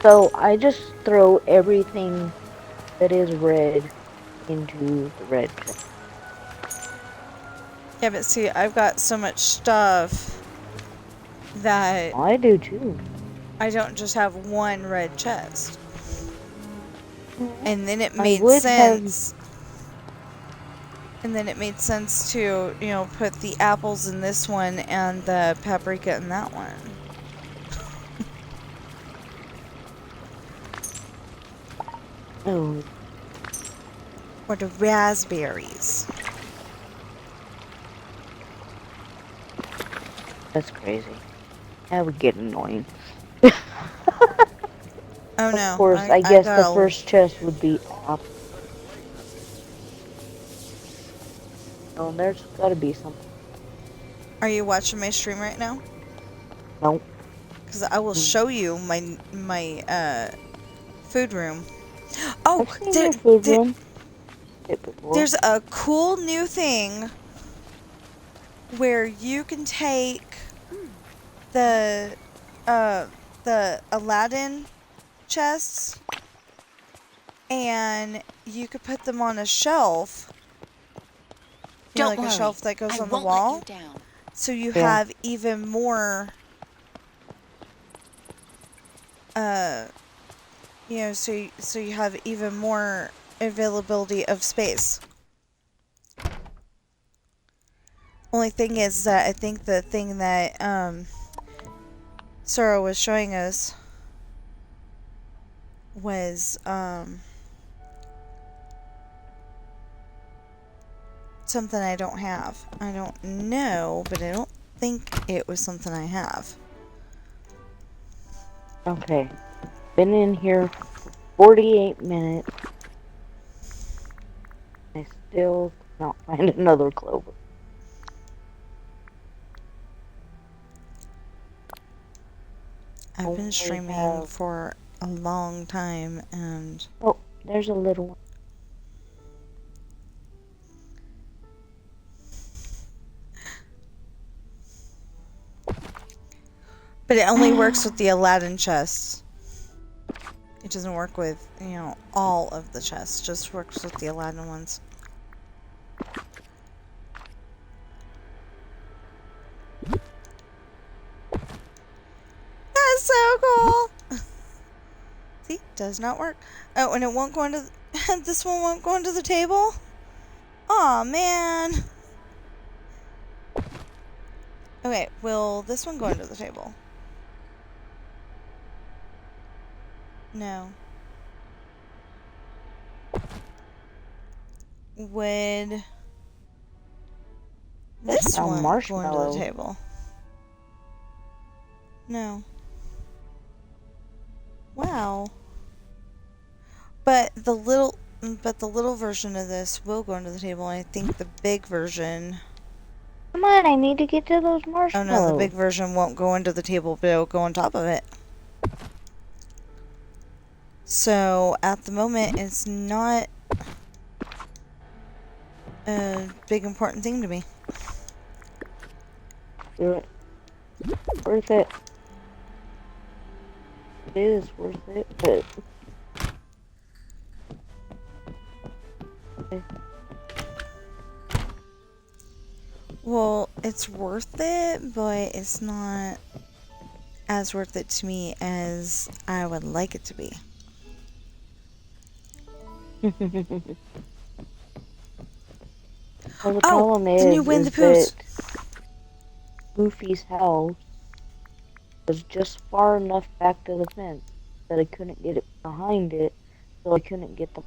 So I just throw everything that is red into the red chest. Yeah, but see, I've got so much stuff that I do too. I don't just have one red chest. And then it I made would sense. And then it made sense to, you know, put the apples in this one and the paprika in that one. Oh, Or the raspberries. that's crazy. That would get annoying. Oh no. Of course, I guess the got first chest would be up. Oh, there's gotta be something. Are you watching my stream right now? Nope. Because I will show you my food room. Oh, I've seen your food room. There's a cool new thing where you can take the Aladdin chests and you could put them on a shelf. You know, like a shelf that goes on the wall. So you have even more you know, so you have even more availability of space. Only thing is that I think the thing that Sarah was showing us was something I don't have. I don't know, but I don't think it was something I have. Okay. Been in here for 48 minutes. I still cannot find another clover. I've been streaming for a long time and... Oh, there's a little one. But it only works with the Aladdin chests. It doesn't work with, you know, all of the chests. Just works with the Aladdin ones. That's so cool! See? Does not work. Oh, and it won't go into... this one won't go into the table? Aw, man! Okay, will this one go into the table? No. Would this one go into the table? No. Wow. But the little version of this will go into the table, and I think the big version... Come on, I need to get to those Oh marshmallows. no, the big version won't go into the table, but it'll go on top of it. So, at the moment, it's not a big important thing to me. Do it. Worth it. It is worth it, but... Okay. Well, it's worth it, but it's not as worth it to me as I would like it to be. Well, the problem is, then you win the that poos. Goofy's house was just far enough back to the fence that I couldn't get it behind it, so I couldn't get the...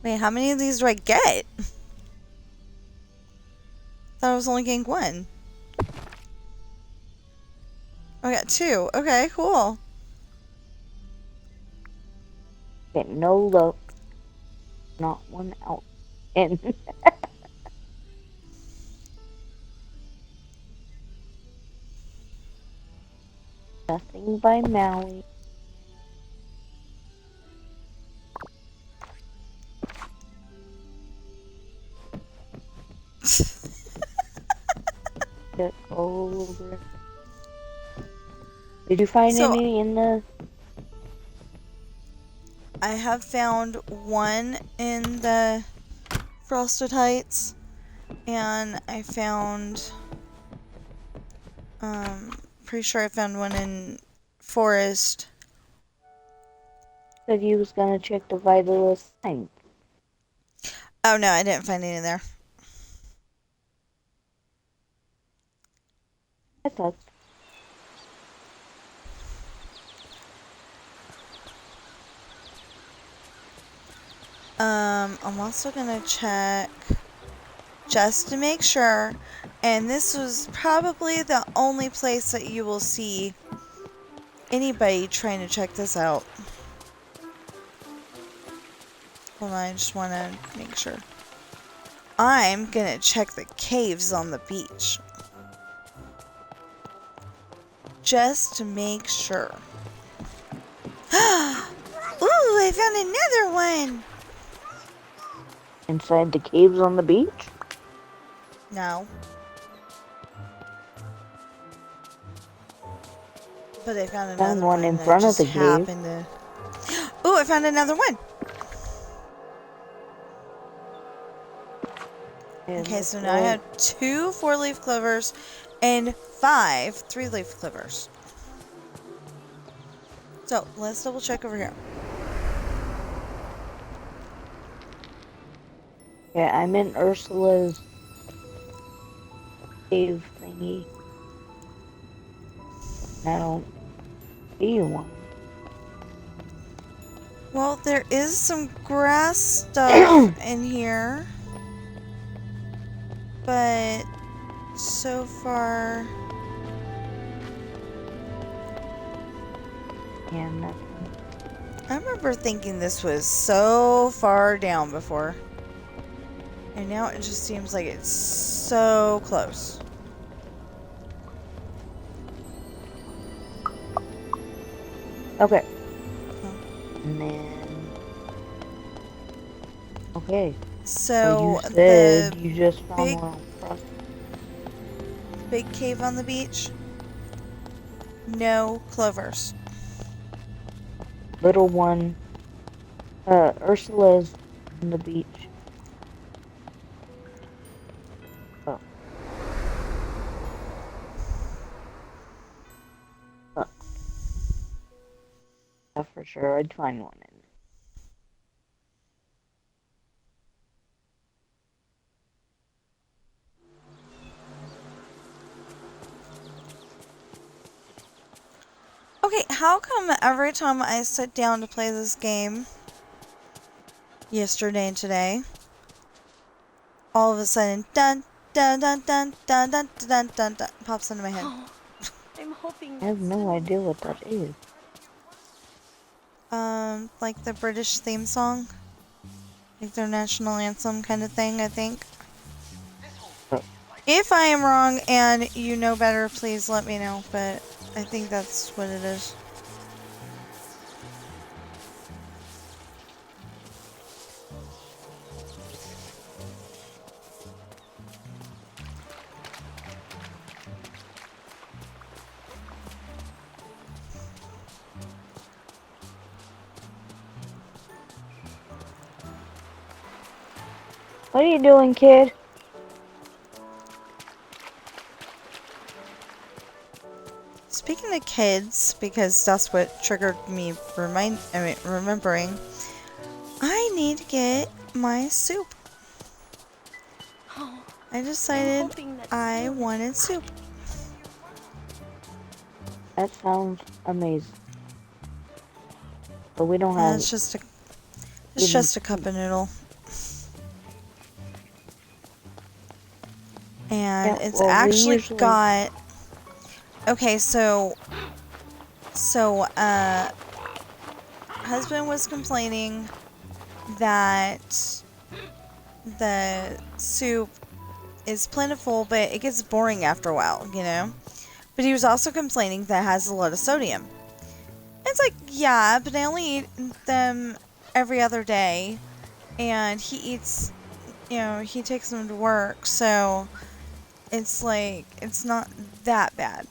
Wait, how many of these do I get? Thought I was only getting one. I got two. Okay, cool. Get no luck. Not one out. And nothing by Maui. Get all over it. Did you find any in the... I have found one in the Frosted Heights, and I found, pretty sure I found one in Forest. Said you was gonna check the Vitalist thing. Oh no, I didn't find any there. I thought... I'm also gonna check just to make sure, and this was probably the only place that you will see anybody trying to check this out. Hold on, I just want to make sure. I'm gonna check the caves on the beach. Just to make sure. Ooh, I found another one! Inside the caves on the beach? No. But I found another Found one in that front of just the cave. happened to... Ooh, I found another one! Okay, so now I have 2 4-leaf clovers and 5 3-leaf clovers. So, let's double check over here. Yeah, I'm in Ursula's cave thingy. I don't see one. Well, there is some grass stuff in here. But so far... Yeah, nothing. I remember thinking this was so far down before. And now it just seems like it's so close. Okay. And then... Okay. So, you said the you just found big- one across... big cave on the beach, no clovers. Little one... Ursula's on the beach. Oh. Oh. Yeah, for sure, I'd find one in. Okay, how come every time I sit down to play this game, yesterday and today, all of a sudden, dun dun dun dun dun dun dun dun dun, pops into my head? Oh, I'm hoping I have no idea what that is. Like the British theme song? Like their national anthem kind of thing, I think. If I am wrong and you know better, please let me know, but I think that's what it is. What are you doing, kid? Speaking of kids, because that's what triggered me remembering, I need to get my soup. Oh, I decided hoping that I soon. wanted soup. That sounds amazing. But we don't And have it's even just a cup of noodle. And yeah, it's well, we actually usually got... Okay, so husband was complaining that the soup is plentiful, but it gets boring after a while, you know? But he was also complaining that it has a lot of sodium. It's like, yeah, but I only eat them every other day, and he eats, you know, he takes them to work, so it's like, it's not that bad.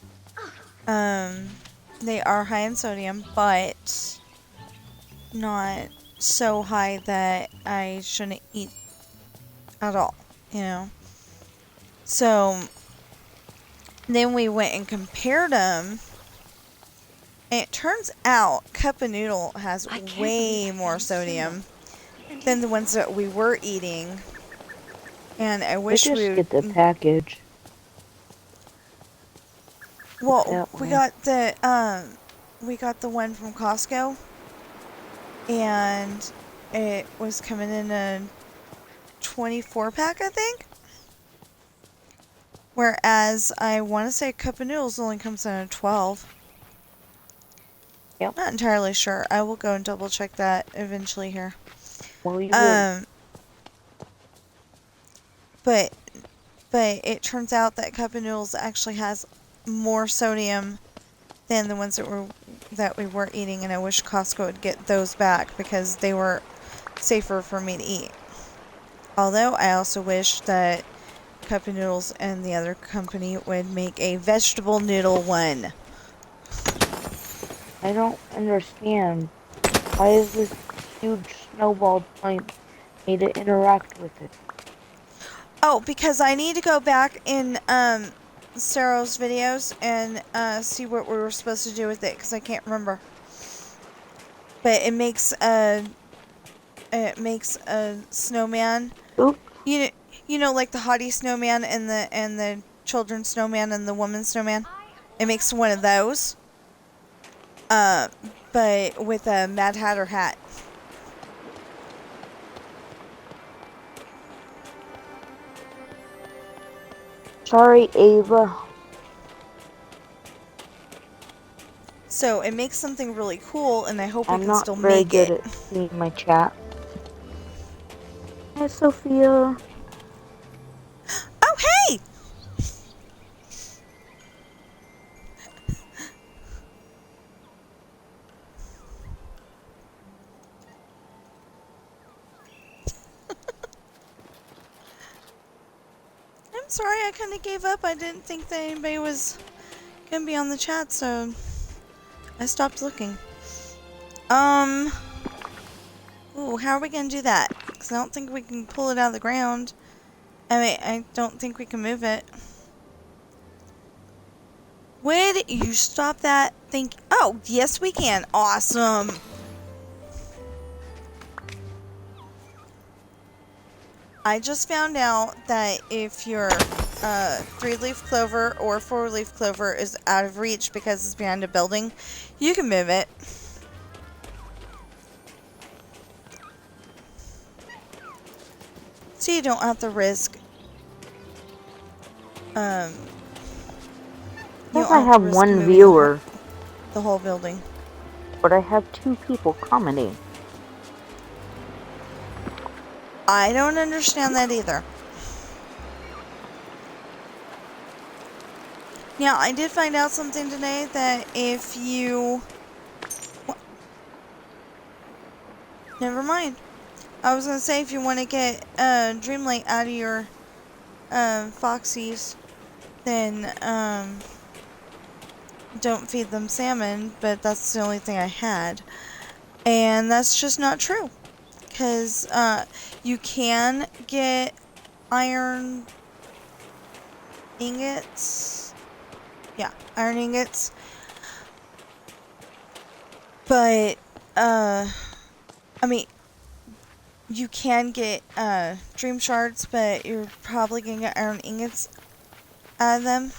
They are high in sodium, but not so high that I shouldn't eat at all, you know? So, then we went and compared them, and it turns out cup of noodle has I can't way believe more I'm sodium And than the ones that we were eating. And I we wish just we get the would... package. Well, That way. we got the one from Costco, and it was coming in a 24 pack, I think. Whereas I want to say a cup of noodles only comes in a 12. Yep. Not entirely sure. I will go and double check that eventually here. Well, you would. But it turns out that cup of noodles actually has more sodium than the ones that we were eating, and I wish Costco would get those back because they were safer for me to eat. Although I also wish that Cup of Noodles and the other company would make a vegetable noodle one. I don't understand. Why is this huge snowball point need to interact with it? Oh, because I need to go back in Sarah's videos and see what we were supposed to do with it, because I can't remember. But it makes a snowman. Oop. You know, like the hottie snowman and the children's snowman and the woman's snowman. It makes one of those. But with a Mad Hatter hat. Sorry, Ava. So it makes something really cool, and I hope we I'm can not still very make good it. at seeing my chat. Hi, Sophia. Oh, hey! I'm sorry, I kind of gave up. I didn't think that anybody was gonna be on the chat, so I stopped looking. Ooh, how are we gonna do that? Because I don't think we can pull it out of the ground. I mean, I don't think we can move it. Would you stop that? Oh, yes we can. Awesome. I just found out that if your 3-leaf clover or 4-leaf clover is out of reach because it's behind a building, you can move it. So you don't have to risk not You says don't I have to have risk one moving viewer, the whole building. but I have 2 people commenting. I don't understand that either. Now, I did find out something today that if you... Never mind. I was going to say if you want to get Dreamlight out of your Foxies, then don't feed them salmon, but that's the only thing I had. And that's just not true. Because you can get iron ingots. Yeah, iron ingots. But, I mean, you can get dream shards, but you're probably going to get iron ingots out of them.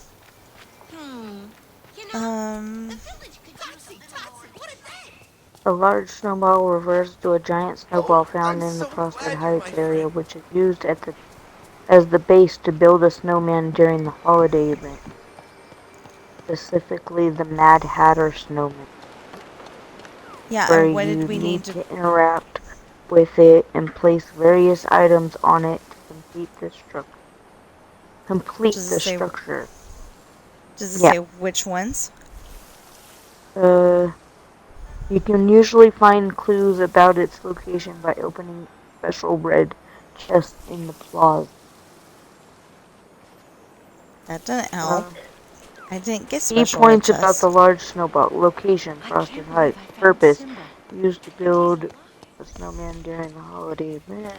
You know, the village could use a little more. What is that? A large snowball reverts to a giant snowball found I'm in the so Frosted glad you're my Heights area, friend. which is used as the base to build a snowman during the holiday event, specifically the Mad Hatter Snowman, Yeah, where and what did you we need need to... to interact with it and place various items on it to complete the structure. Does it say... structure. Does it Yeah. say which ones? You can usually find clues about its location by opening special red chests in the plaza. That doesn't help. Uh, I didn't get Key special red points about chests. the large snowball. Location, Frosted Heights. Purpose, used to build a snowman during the holiday event.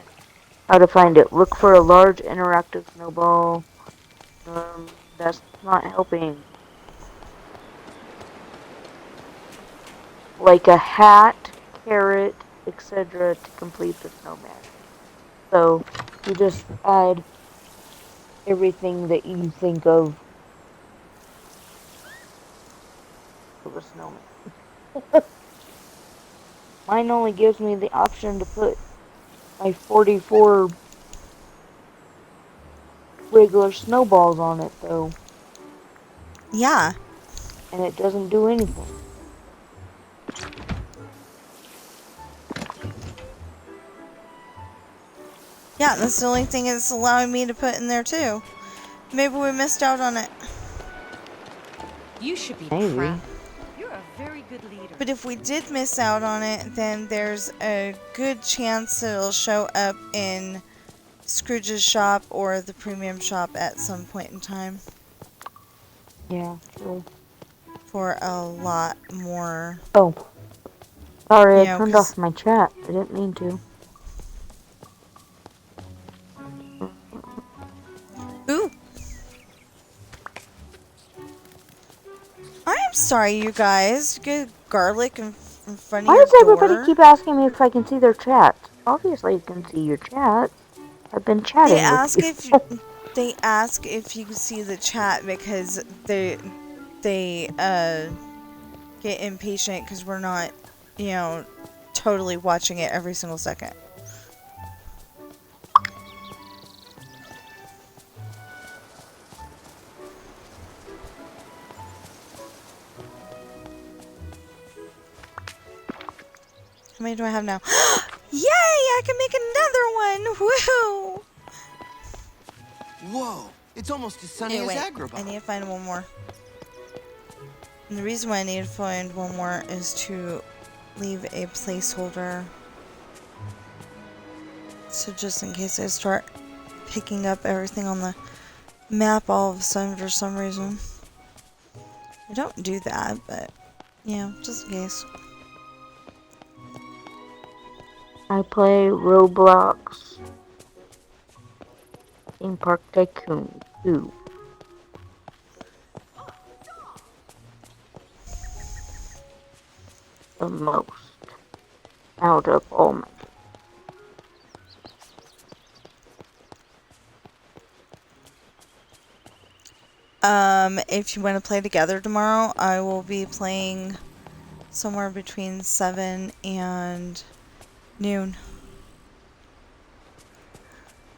How to find it. Look for a large interactive snowball. That's not helping. Like a hat, carrot, etc. to complete the snowman. So, you just add everything that you think of to a snowman. Mine only gives me the option to put my 44 regular snowballs on it, though. Yeah. And it doesn't do anything. Yeah, that's the only thing it's allowing me to put in there, too. Maybe we missed out on it. You should be Maybe. proud. You're a very good leader. But if we did miss out on it, then there's a good chance that it'll show up in Scrooge's shop or the premium shop at some point in time. Yeah, true. For a lot more. Oh. Sorry, You I know, turned off my chat. I didn't mean to. Ooh! I am sorry, you guys. Get garlic in front of Why your does everybody door. keep asking me if I can see their chats? Obviously, you can see your chat. I've been chatting They ask with if you. they ask if you can see the chat because they get impatient because we're not, you know, totally watching it every single second. How many do I have now? Yay! I can make another one! Woohoo! Whoa, it's almost as sunny as I Agrabah. need to find one more. And the reason why I need to find one more is to leave a placeholder. So just in case I start picking up everything on the map all of a sudden for some reason. I don't do that, but yeah, just in case. I play Roblox Theme Park Tycoon 2. The most out of all my If you want to play together tomorrow, I will be playing somewhere between 7 and noon.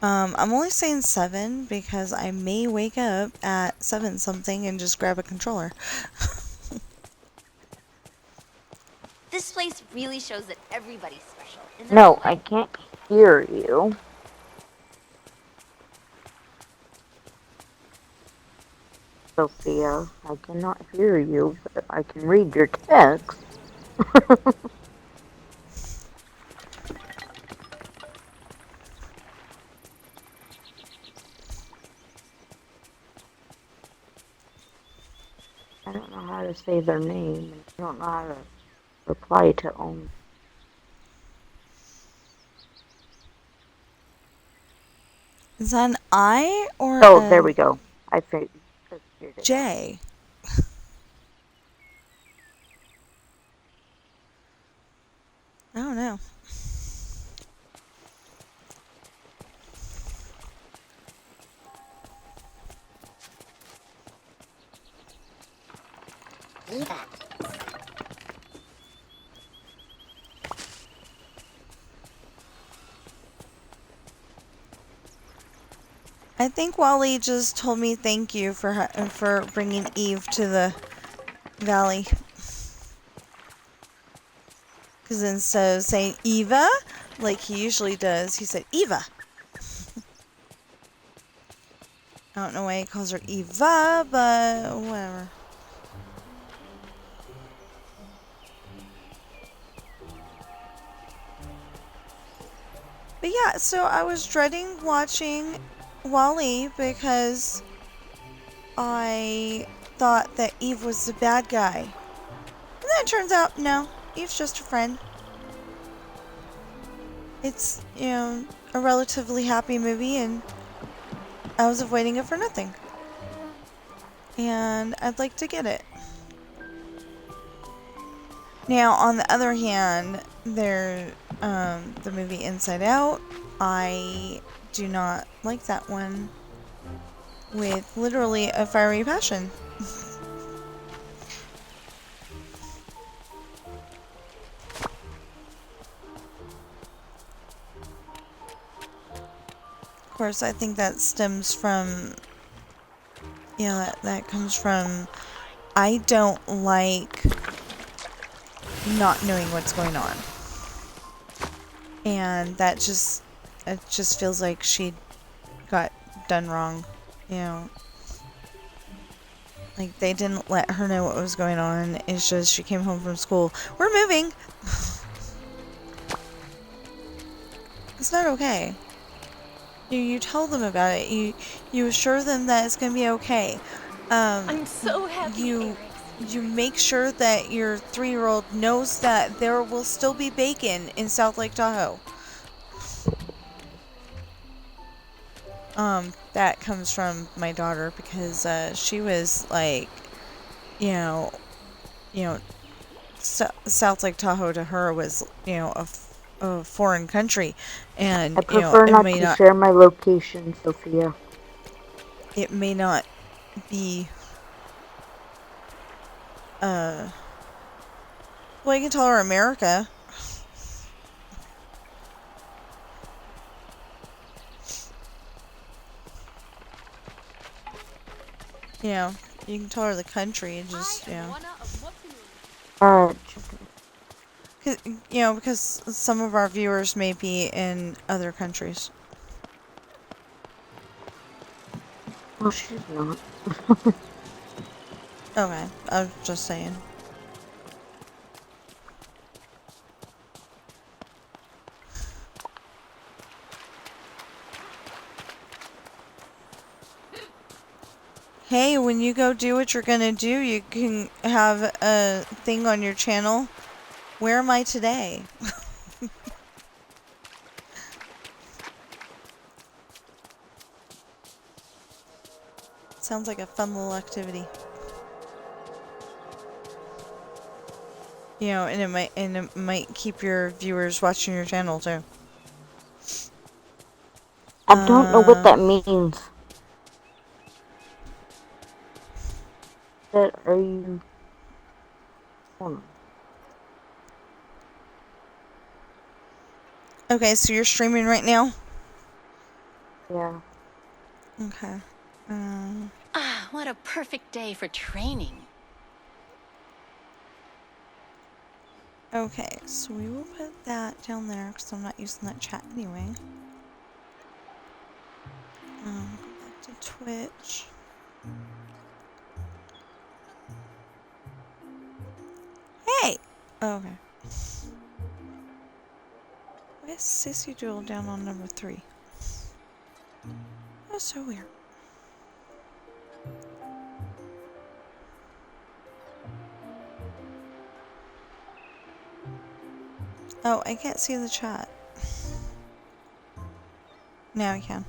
I'm only saying 7 because I may wake up at 7 something and just grab a controller. This place really shows that everybody's special. In their No, own I way. can't hear you. Sophia, I cannot hear you, but I can read your text. I don't know how to say their name, and I don't know how to reply to only. Is that an I or Oh, there a we go. I figured it out. J? I don't know. Eva. I think Wally just told me thank you for bringing Eve to the valley. Because instead of saying Eva, like he usually does, he said Eva. I don't know why he calls her Eva, but whatever. But yeah, so I was dreading watching Wally because I thought that Eve was the bad guy. And then it turns out, no, Eve's just a friend. It's, you know, a relatively happy movie, and I was avoiding it for nothing. And I'd like to get it. Now, on the other hand, the movie Inside Out, I do not like that one with literally a fiery passion. Of course, I think that stems from, you know, that comes from, I don't like not knowing what's going on. And it just feels like she got done wrong, you know. Like, they didn't let her know what was going on. It's just she came home from school. We're moving! It's not okay. You tell them about it. You assure them that it's gonna be okay. I'm so happy, You Eric. you make sure that your 3-year-old knows that there will still be bacon in South Lake Tahoe. That comes from my daughter because she was like, you know, South Lake Tahoe to her was, you know, a foreign country, and I you know, prefer not to share my location, Sophia. it may not be, well, you can tell her America. You know, you can tell her the country and just, you know. You know, because some of our viewers may be in other countries. Well, she's not. Okay, I was just saying. Hey, when you go do what you're gonna do, you can have a thing on your channel. Where am I today? Sounds like a fun little activity. You know, and it might keep your viewers watching your channel too. I don't know what that means. That are you? Okay, so you're streaming right now? Yeah. Okay. Ah, what a perfect day for training. Okay, so we will put that down there because I'm not using that chat anyway. Go back to Twitch. Hey! Oh, okay. Why is Sissy Doodle down on number 3? That's so weird. Oh, I can't see the chat. Now I can.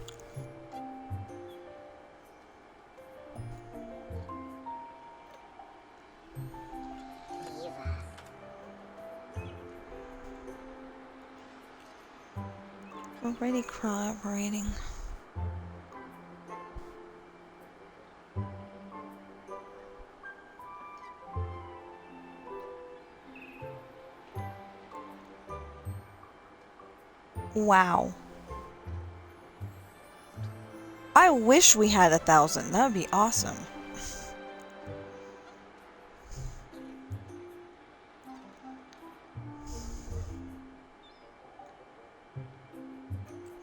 Already collaborating. Wow. I wish we had 1,000. That would be awesome.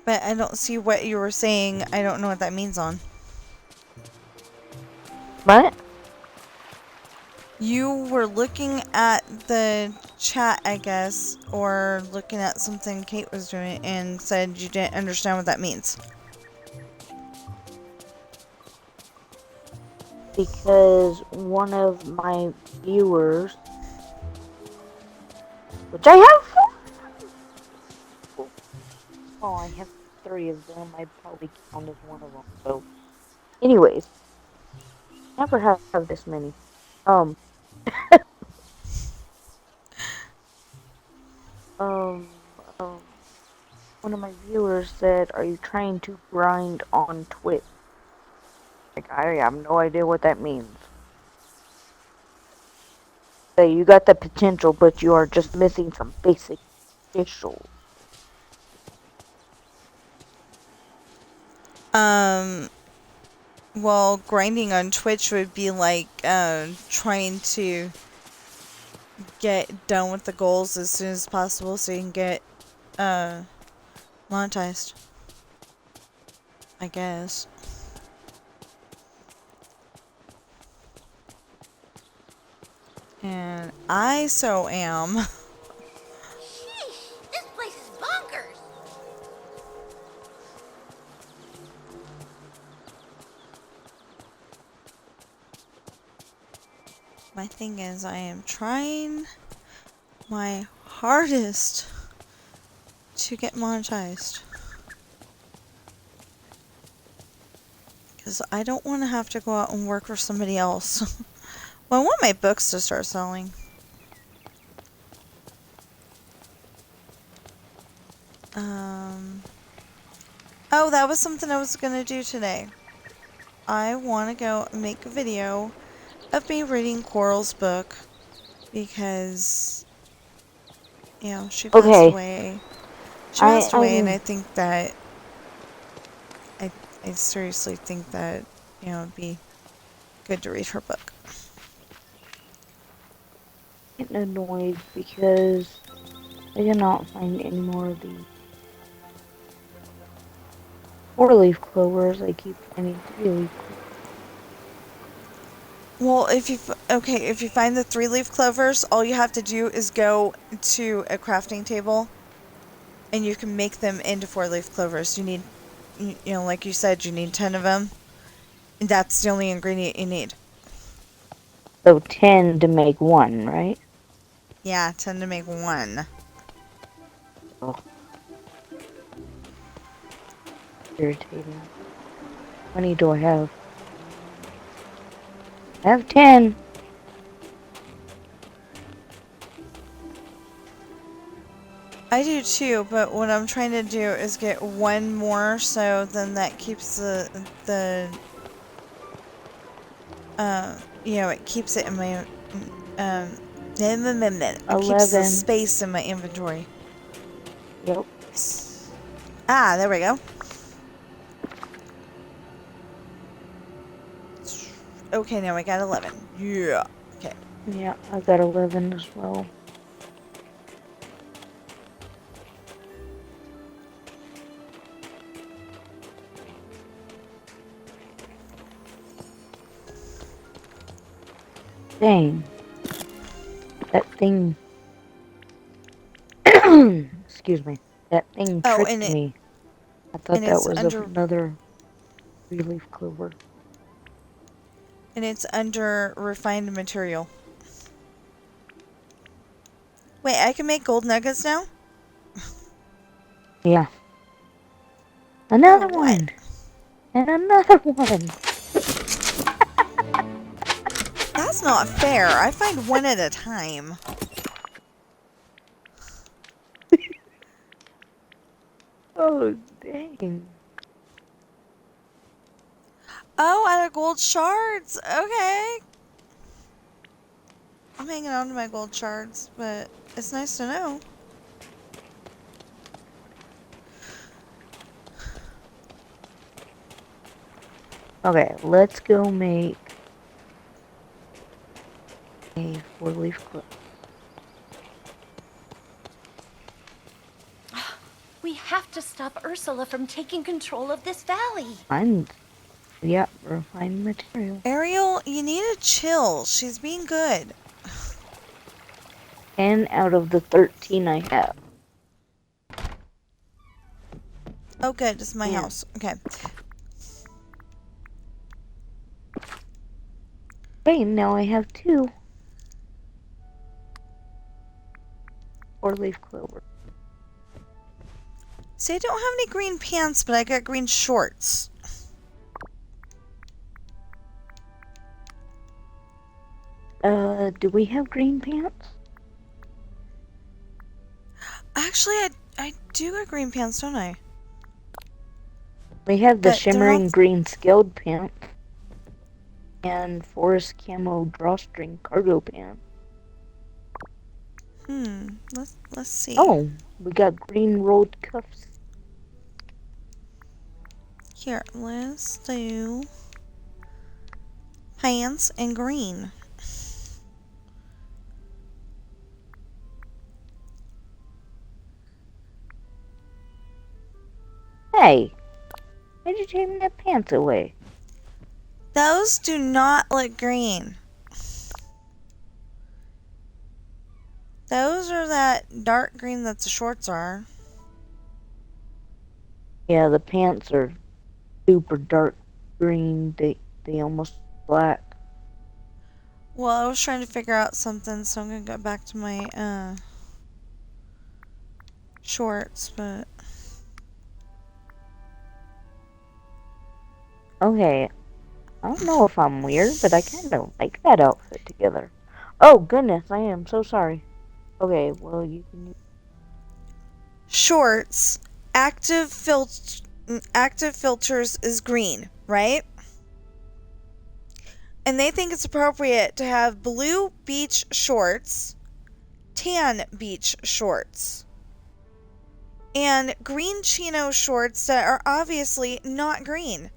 But I don't see what you were saying. I don't know what that means on. What? You were looking at the chat, I guess, or looking at something Kate was doing and said you didn't understand what that means. Because one of my viewers, which I have 4. Oh, I have 3 of them. I probably count as one of them. So, anyways, never have this many. Um, um, one of my viewers said, "Are you trying to grind on Twitch?" Like, I have no idea what that means. Say, you got the potential, but you are just missing some basic official. Well, grinding on Twitch would be like, trying to get done with the goals as soon as possible so you can get, monetized. I guess. And I so am. Sheesh, this place is bonkers. My thing is, I am trying my hardest to get monetized. Because I don't want to have to go out and work for somebody else. Well, I want my books to start selling. Oh, that was something I was going to do today. I want to go and make a video of me reading Coral's book. Because, you know, she passed away. She passed away, and I think that... I seriously think that, you know, it'd be good to read her book. I'm getting annoyed because I cannot find any more of the 4-leaf clovers. I keep finding 3-leaf clovers. Well, if you find the 3-leaf clovers, all you have to do is go to a crafting table, and you can make them into 4-leaf clovers. You need, you know, like you said, you need 10 of them. And that's the only ingredient you need. So 10 to make 1, right? Yeah, 10 to make 1. Oh. Irritating. How many do I have? I have 10. I do too, but what I'm trying to do is get 1 more, so then that keeps you know, it keeps it in my, it keeps the space in my inventory. Yep. Ah, there we go. Okay, now I got 11. Yeah. Okay. Yeah, I got 11 as well. Dang. That thing... Excuse me. That thing Oh, tricked me. I thought and that it's was under another 3-leaf clover. and it's under refined material. Wait, I can make gold nuggets now? Yeah. Another For what? one! And another one! That's not fair. I find one at a time. Oh, dang. Oh, out of gold shards. Okay. I'm hanging on to my gold shards, but it's nice to know. Okay, let's go make a 4-leaf clover. We have to stop Ursula from taking control of this valley. Yeah, refined material. Ariel, you need to chill. She's being good. 10 out of the 13 I have. Oh, good. This is my Yeah. house. Okay. Okay, now I have 2 4-leaf clover. See, I don't have any green pants, but I got green shorts. Do we have green pants? Actually, I do got green pants, don't I? We have the But they're shimmering not... green scaled pants and forest camo drawstring cargo pants. Let's see. Oh, we got green rolled cuffs. Here, let's do pants and green. Hey, why'd you take my pants away? Those do not look green. Those are that dark green that the shorts are. Yeah, the pants are super dark green. They almost black. Well, I was trying to figure out something, so I'm gonna go back to my shorts, but Okay, I don't know if I'm weird, but I kind of like that outfit together. Oh goodness, I am so sorry. Okay, well you can. shorts, active filters is green, right? And they think it's appropriate to have blue beach shorts, tan beach shorts, and green chino shorts that are obviously not green.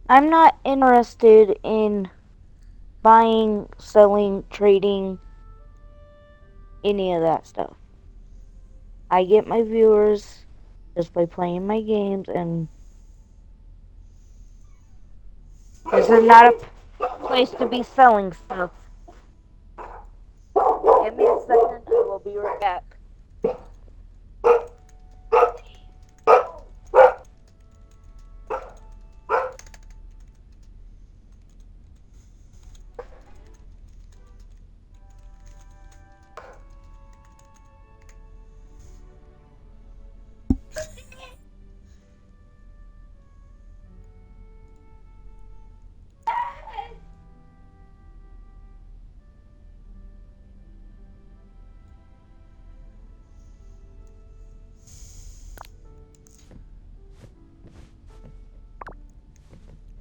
I'm not interested in buying, selling, trading, any of that stuff. I get my viewers just by playing my games, and this is not a place to be selling stuff. Give me a second, I will be right back.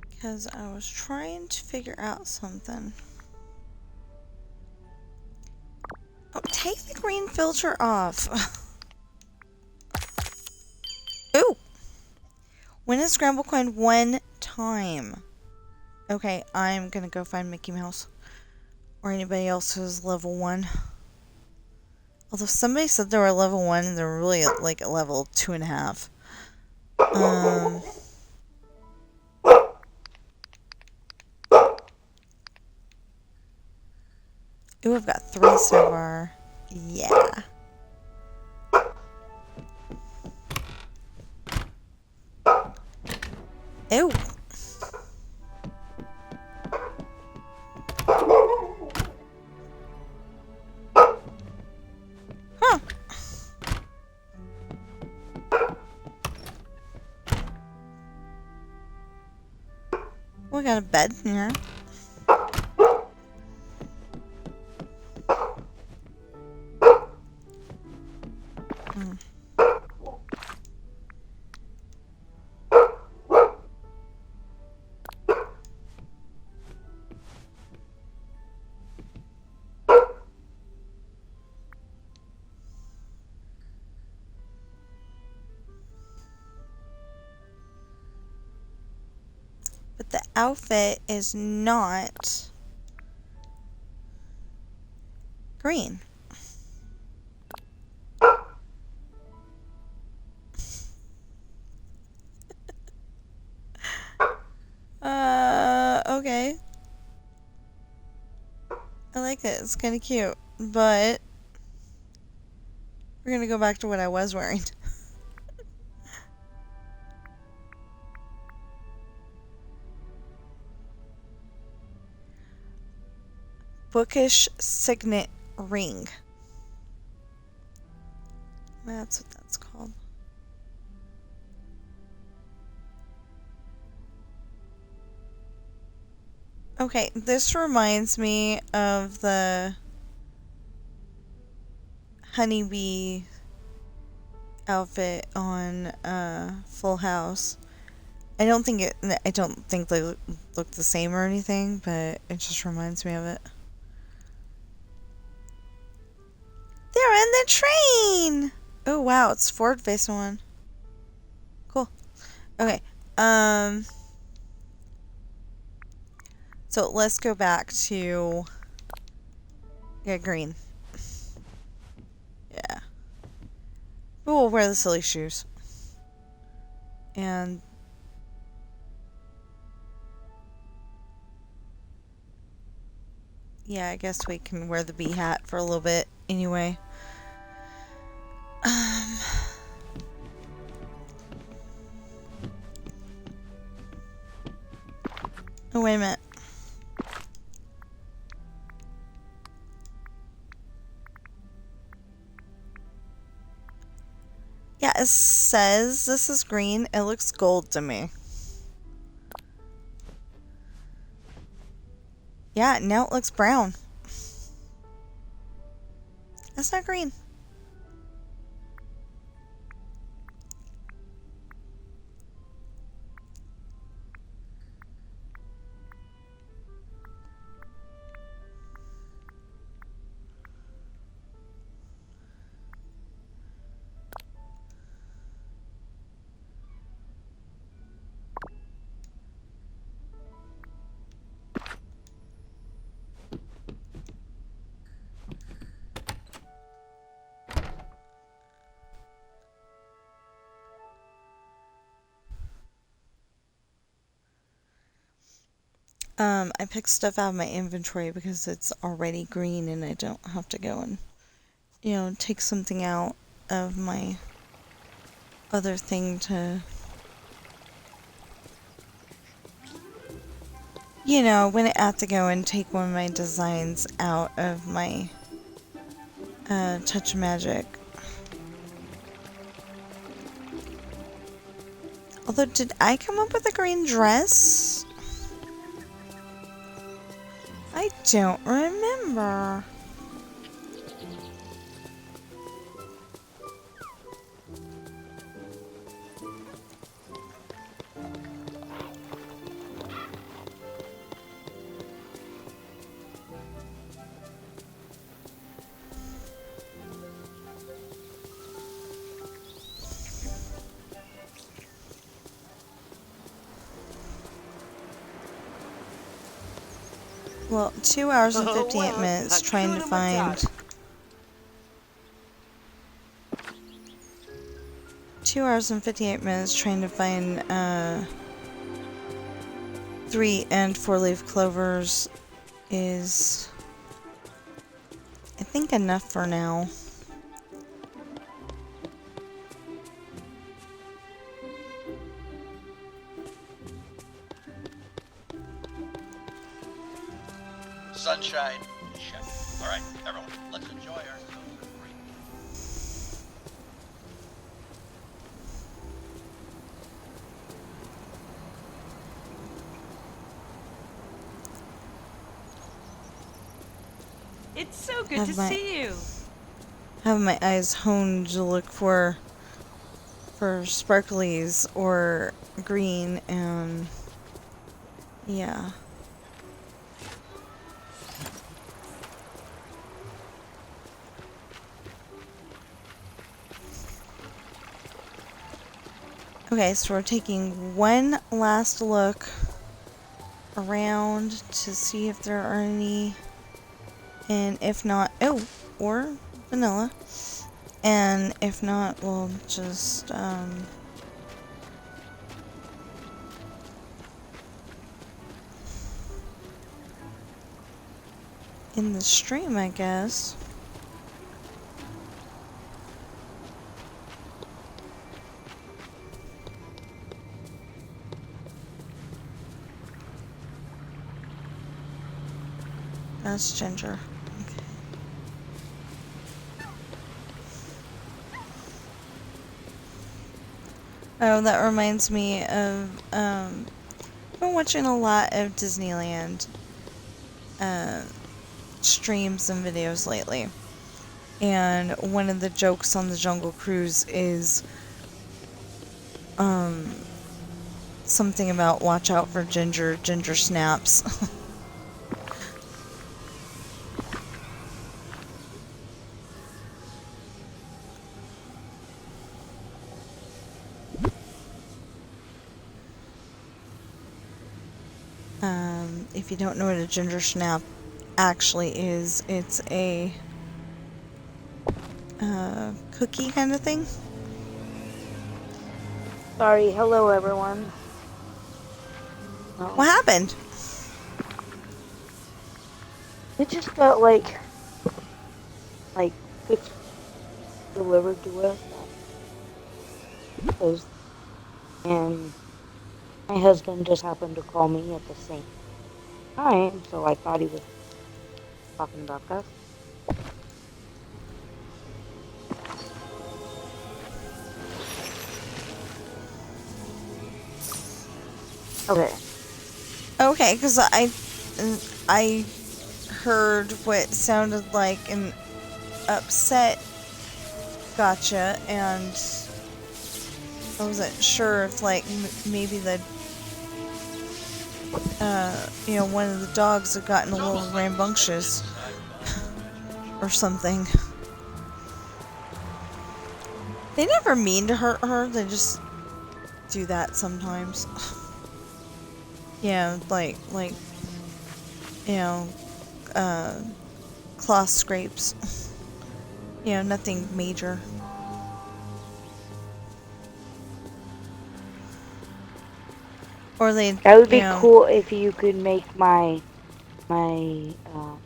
Because I was trying to figure out something. Oh, take the green filter off. Ooh! Win a scramble coin one time. Okay, I'm gonna go find Mickey Mouse. Or anybody else who's level 1. Although somebody said they were level 1 and they're really at like a level 2.5. Ooh, I've got 3 so far. Yeah. Ew. Huh. We got a bed in here. But the outfit is not green. Okay. I like it. It's kind of cute. But we're gonna go back to what I was wearing. Bookish signet ring. That's what that's called. Okay, this reminds me of the honeybee outfit on Full House. I don't think they look the same or anything, but it just reminds me of it. They're in the train! Oh wow, it's forward facing one. Cool. Okay. So let's go back to green. Yeah. We'll wear the silly shoes. And yeah, I guess we can wear the bee hat for a little bit anyway. Oh, wait a minute. Yeah, it says this is green. It looks gold to me. Yeah, now it looks brown. That's not green. I picked stuff out of my inventory because it's already green and I don't have to go and, take something out of my other thing to, when I have to go and take one of my designs out of my, Touch of Magic. Although, did I come up with a green dress? I don't remember. well, 2 hours and Oh, 58 well, minutes trying to Hakuna find... Matata. 2 hours and 58 minutes trying to find 3 and 4 leaf clovers is, I think, enough for now. Sunshine, check. All right, everyone, let's enjoy ourselves. It's so good Have to my- see you. Have my eyes honed to look for sparklies or green, and yeah. Okay, so we're taking one last look around to see if there are any, and if not, oh, or vanilla, and if not, we'll just in the stream, I guess. That's ginger. Okay. Oh, that reminds me of, I've been watching a lot of Disneyland streams and videos lately. And one of the jokes on the Jungle Cruise is something about watch out for ginger snaps. If you don't know what a ginger snap actually is, it's a cookie kind of thing. Sorry, hello everyone. What happened? It just got like it's delivered to us. And my husband just happened to call me at the same time, so I thought he was talking about that. Okay. Okay, because I heard what sounded like an upset gotcha, and I wasn't sure if, like, maybe the one of the dogs had gotten a little rambunctious or something. They never mean to hurt her, they just do that sometimes. Yeah, like, claw scrapes. Nothing major. Or they, That would be cool if you could make my oh.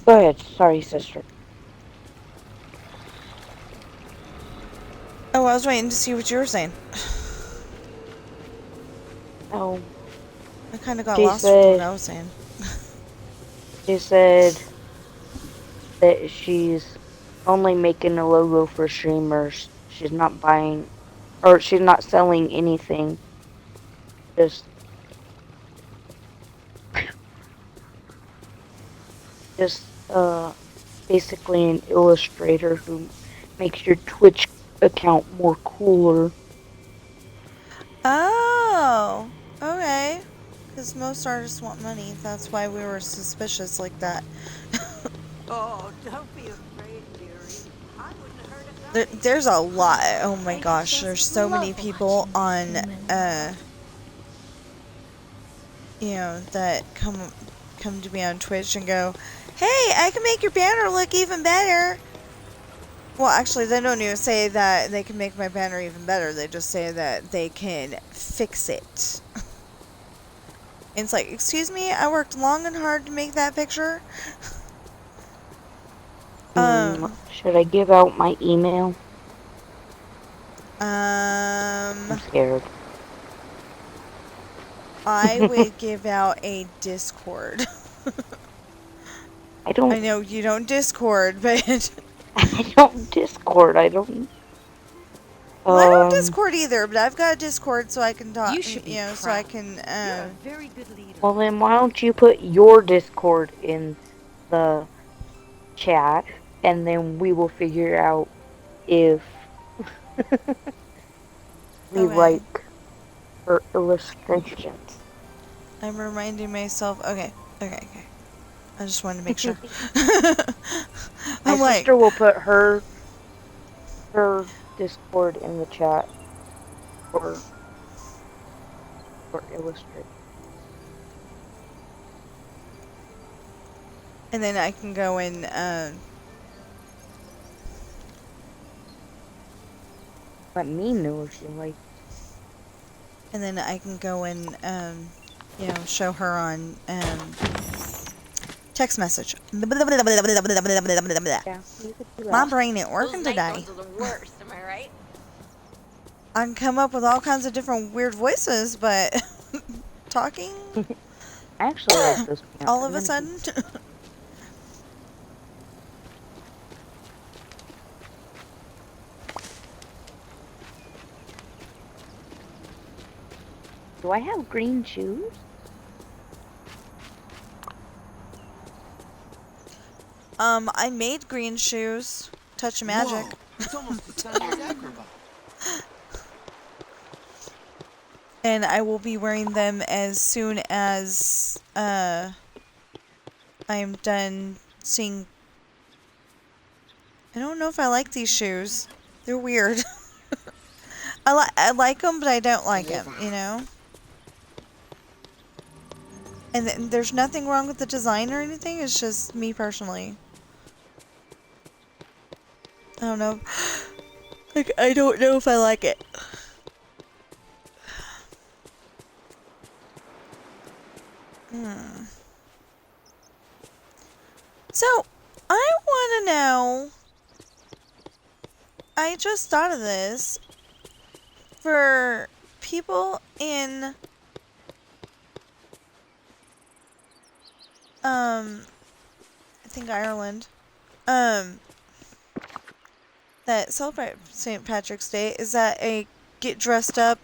Go ahead, sorry sister. Oh, I was waiting to see what you were saying. Oh. I kind of got lost with what I was saying. She said that she's only making a logo for streamers. She's not buying, or she's not selling anything. Just basically an illustrator who makes your Twitch account more cooler. Oh, okay. Because most artists want money. That's why we were suspicious like that. Oh, don't be afraid, dearie. I wouldn't hurt a There's a lot. Oh my I gosh, just there's so many love people watching on, humans. you know, that come to me on Twitch and go, "Hey, I can make your banner look even better." Well, actually, they don't even say that they can make my banner even better. They just say that they can fix it. And it's like, excuse me, I worked long and hard to make that picture. Should I give out my email? Um, I'm scared. I would give out a Discord. I don't. I know you don't Discord, but I don't Discord. I don't. well, I don't Discord either. But I've got a Discord so I can talk. You should be So I proud. can. You're a very good leader. Well, then why don't you put your Discord in the chat, and then we will figure out if we Okay. like her illustrations. I'm reminding myself. Okay. I just wanted to make sure. My I'm like, sister will put her Discord in the chat for illustrate. and then I can go and Let me know if you like. and then I can go and you know, show her on text message. Yeah, you could do My that. brain ain't working Those night today. ones are the worst, am I right? I can come up with all kinds of different weird voices, but talking I actually like this plant. all of a sudden. Do I have green shoes? I made green shoes. Touch of magic. Whoa, it's almost as tiny as Agrabah. And I will be wearing them as soon as I am done seeing. I don't know if I like these shoes. They're weird. I like them, but I don't like them, you know? And there's nothing wrong with the design or anything. It's just me personally. I don't know. Like, I don't know if I like it. So, I want to know. I just thought of this. For people in I think Ireland that celebrate St. Patrick's Day, is that a get dressed up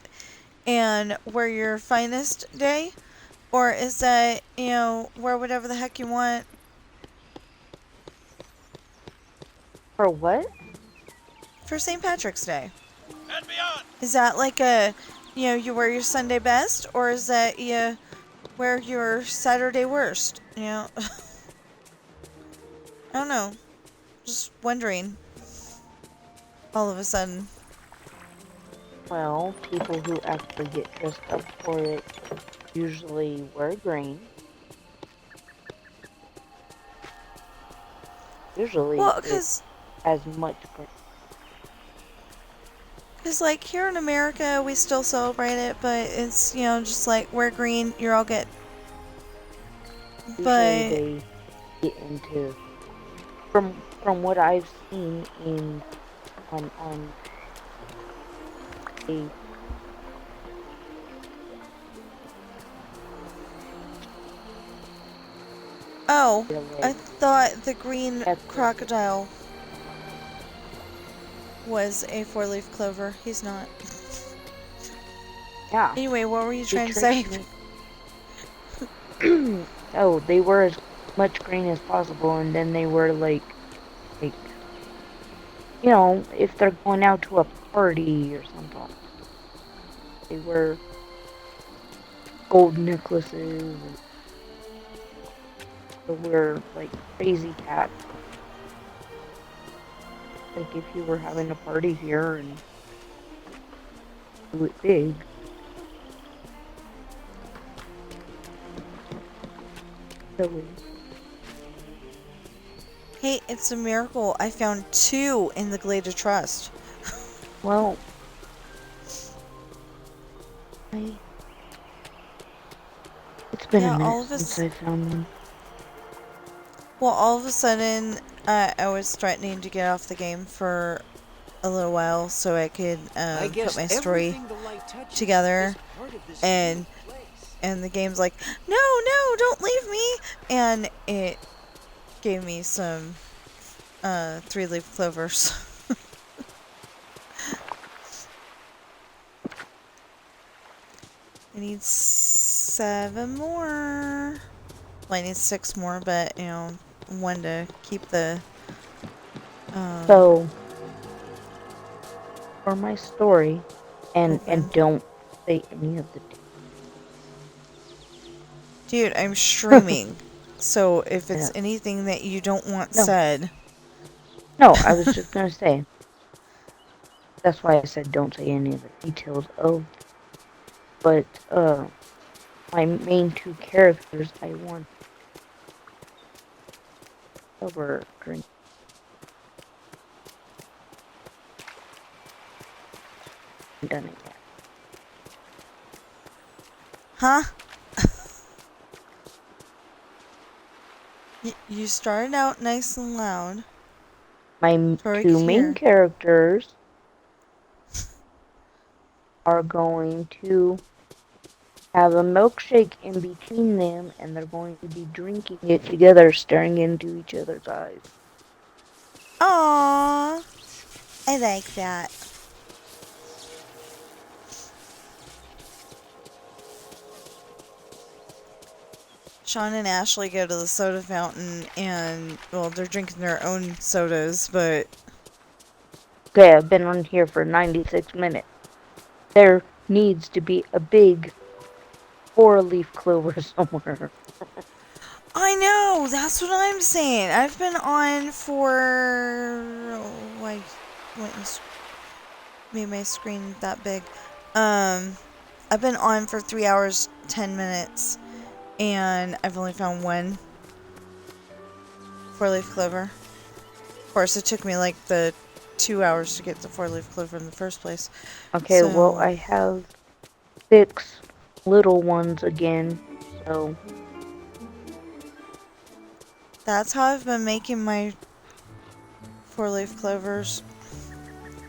and wear your finest day, or is that, you know, wear whatever the heck you want? For what? For St. Patrick's Day. And beyond. Is that like a, you know, you wear your Sunday best, or is that you wear your Saturday worst, you know? I don't know. Just wondering. All of a sudden. Well, people who actually get dressed up for it usually wear green. Usually, Well, it because has much green. like, here in America, we still celebrate it, but it's, you know, just like, wear green, you're all good. Usually But they get into, from what I've seen in on a oh, I thought the green crocodile was a four-leaf clover. He's not. yeah. Anyway, what were you They trying to say? Oh, they were as much green as possible, and then they were like, you know, if they're going out to a party or something, they wear gold necklaces, and they wear like crazy hats. Like if you were having a party here and do it big. Silly. Hey, it's a miracle. I found 2 in the Glade of Trust. Well, it's been a minute since I found one. Well, all of a sudden, I was threatening to get off the game for a little while so I could put my story together, and the game's like, no, don't leave me, and it gave me some 3-leaf clovers. I need 7 more. Well, I need 6 more, but, you know, 1 to keep the... So, for my story, and don't say any of the... Dude, I'm streaming. So, if it's anything that you don't want said... No, I was just gonna say. That's why I said don't say any of the details of... But, my main 2 characters, I want... over drink. Done it yet. Huh? You started out nice and loud. My 2 main characters are going to have a milkshake in between them, and they're going to be drinking it together, staring into each other's eyes. Aww. I like that. Sean and Ashley go to the soda fountain and, well, they're drinking their own sodas, but... Okay, I've been on here for 96 minutes. There needs to be a big 4-leaf clover somewhere. I know! That's what I'm saying. I've been on for... Oh, I went and made my screen that big. I've been on for 3 hours, 10 minutes. And I've only found 1 4-leaf clover. Of course, it took me like the 2 hours to get the 4-leaf clover in the first place. Okay, well, I have 6 little ones again, so... That's how I've been making my 4-leaf clovers.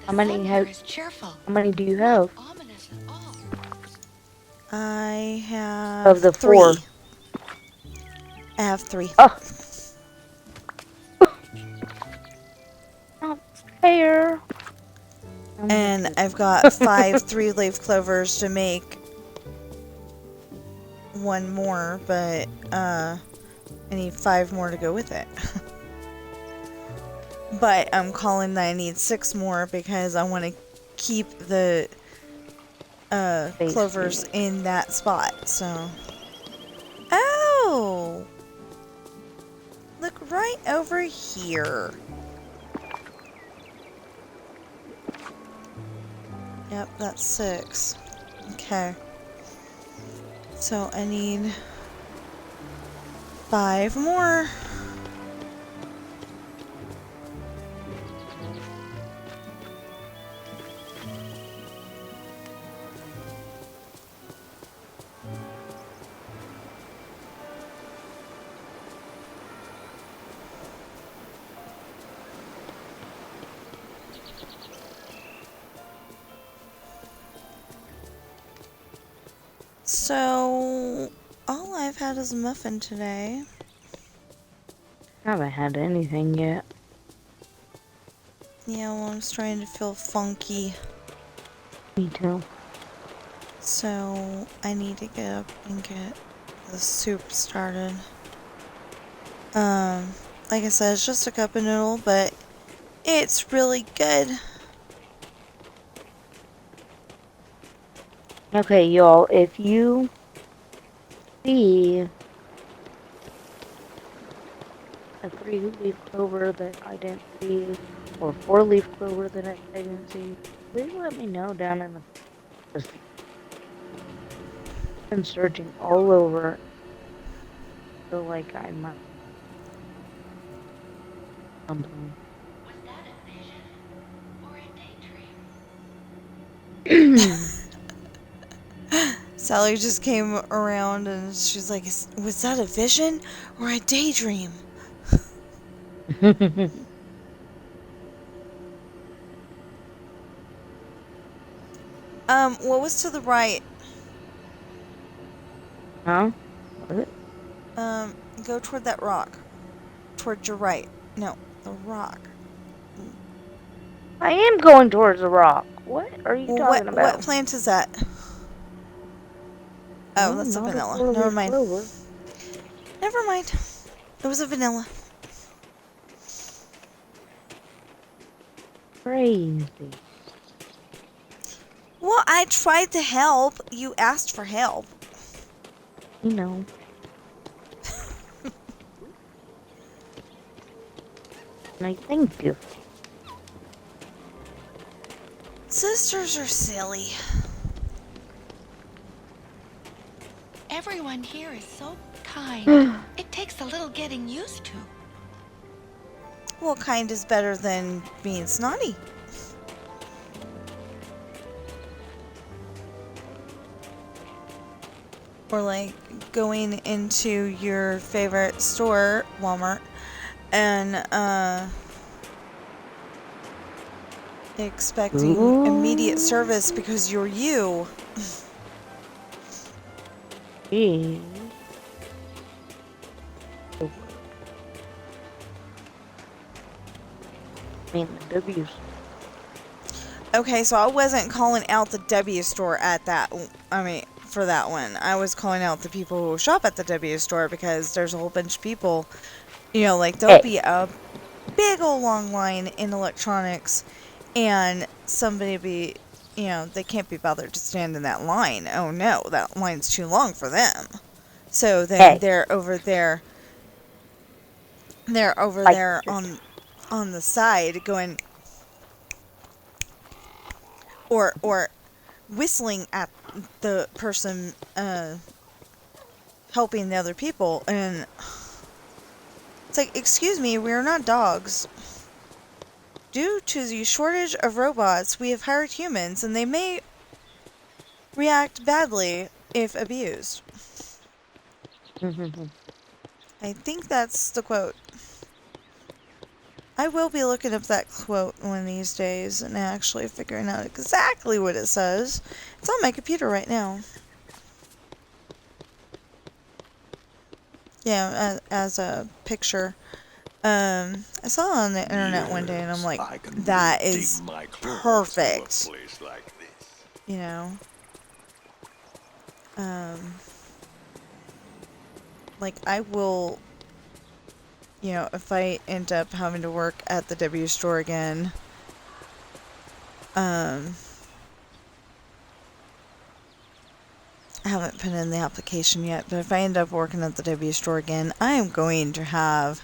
How many do you have? I have of the 3. 4. I have 3. Oh. Not fair. And I've got 5 3-leaf clovers to make 1 more, but I need 5 more to go with it. But I'm calling that I need 6 more because I want to keep the clovers in that spot, so... Oh! Look right over here. Yep, that's 6. Okay. So I need 5 more. So, all I've had is a muffin today. I haven't had anything yet. Yeah, well, I'm starting to feel funky. Me too. So, I need to get up and get the soup started. Like I said, it's just a cup of noodle, but it's really good. Okay, y'all, if you see a 3-leaf clover that I didn't see or four-leaf clover that I didn't see, please let me know down in the. I've been searching all over. Feel like I might something. Was that a vision or a daydream? Sally just came around and she's like, was that a vision or a daydream? What was to the right? Huh? What? Go toward that rock. Toward your right. No, the rock. I am going towards the rock. What are you Well, talking about? what plant is that? Oh, No, that's a not vanilla. four-leaf Never mind. clover. Never mind. It was a vanilla. Crazy. Well, I tried to help. You asked for help. You know. And I thank you. Sisters are silly. Everyone here is so kind. It takes a little getting used to. Well, kind is better than being snotty. Or like going into your favorite store, Walmart, and expecting immediate service because you're you. Jeez. I mean, the W's. Okay, so I wasn't calling out the W store at that. I mean, for that one, I was calling out the people who shop at the W store because there's a whole bunch of people. You know, like there'll be a big old long line in electronics, and somebody be, you know, they can't be bothered to stand in that line. Oh no, that line's too long for them. So then they're over there. They're over there on the side going. Or whistling at the person helping the other people, and it's like, excuse me, we are not dogs. Due to the shortage of robots, we have hired humans, and they may react badly if abused. I think that's the quote. I will be looking up that quote one of these days and actually figuring out exactly what it says. It's on my computer right now. Yeah, as a picture. I saw it on the internet one day and I'm like, that is perfect. You know? Like, I will... You know, if I end up having to work at the W store again, I haven't put in the application yet, but if I end up working at the W store again, I am going to have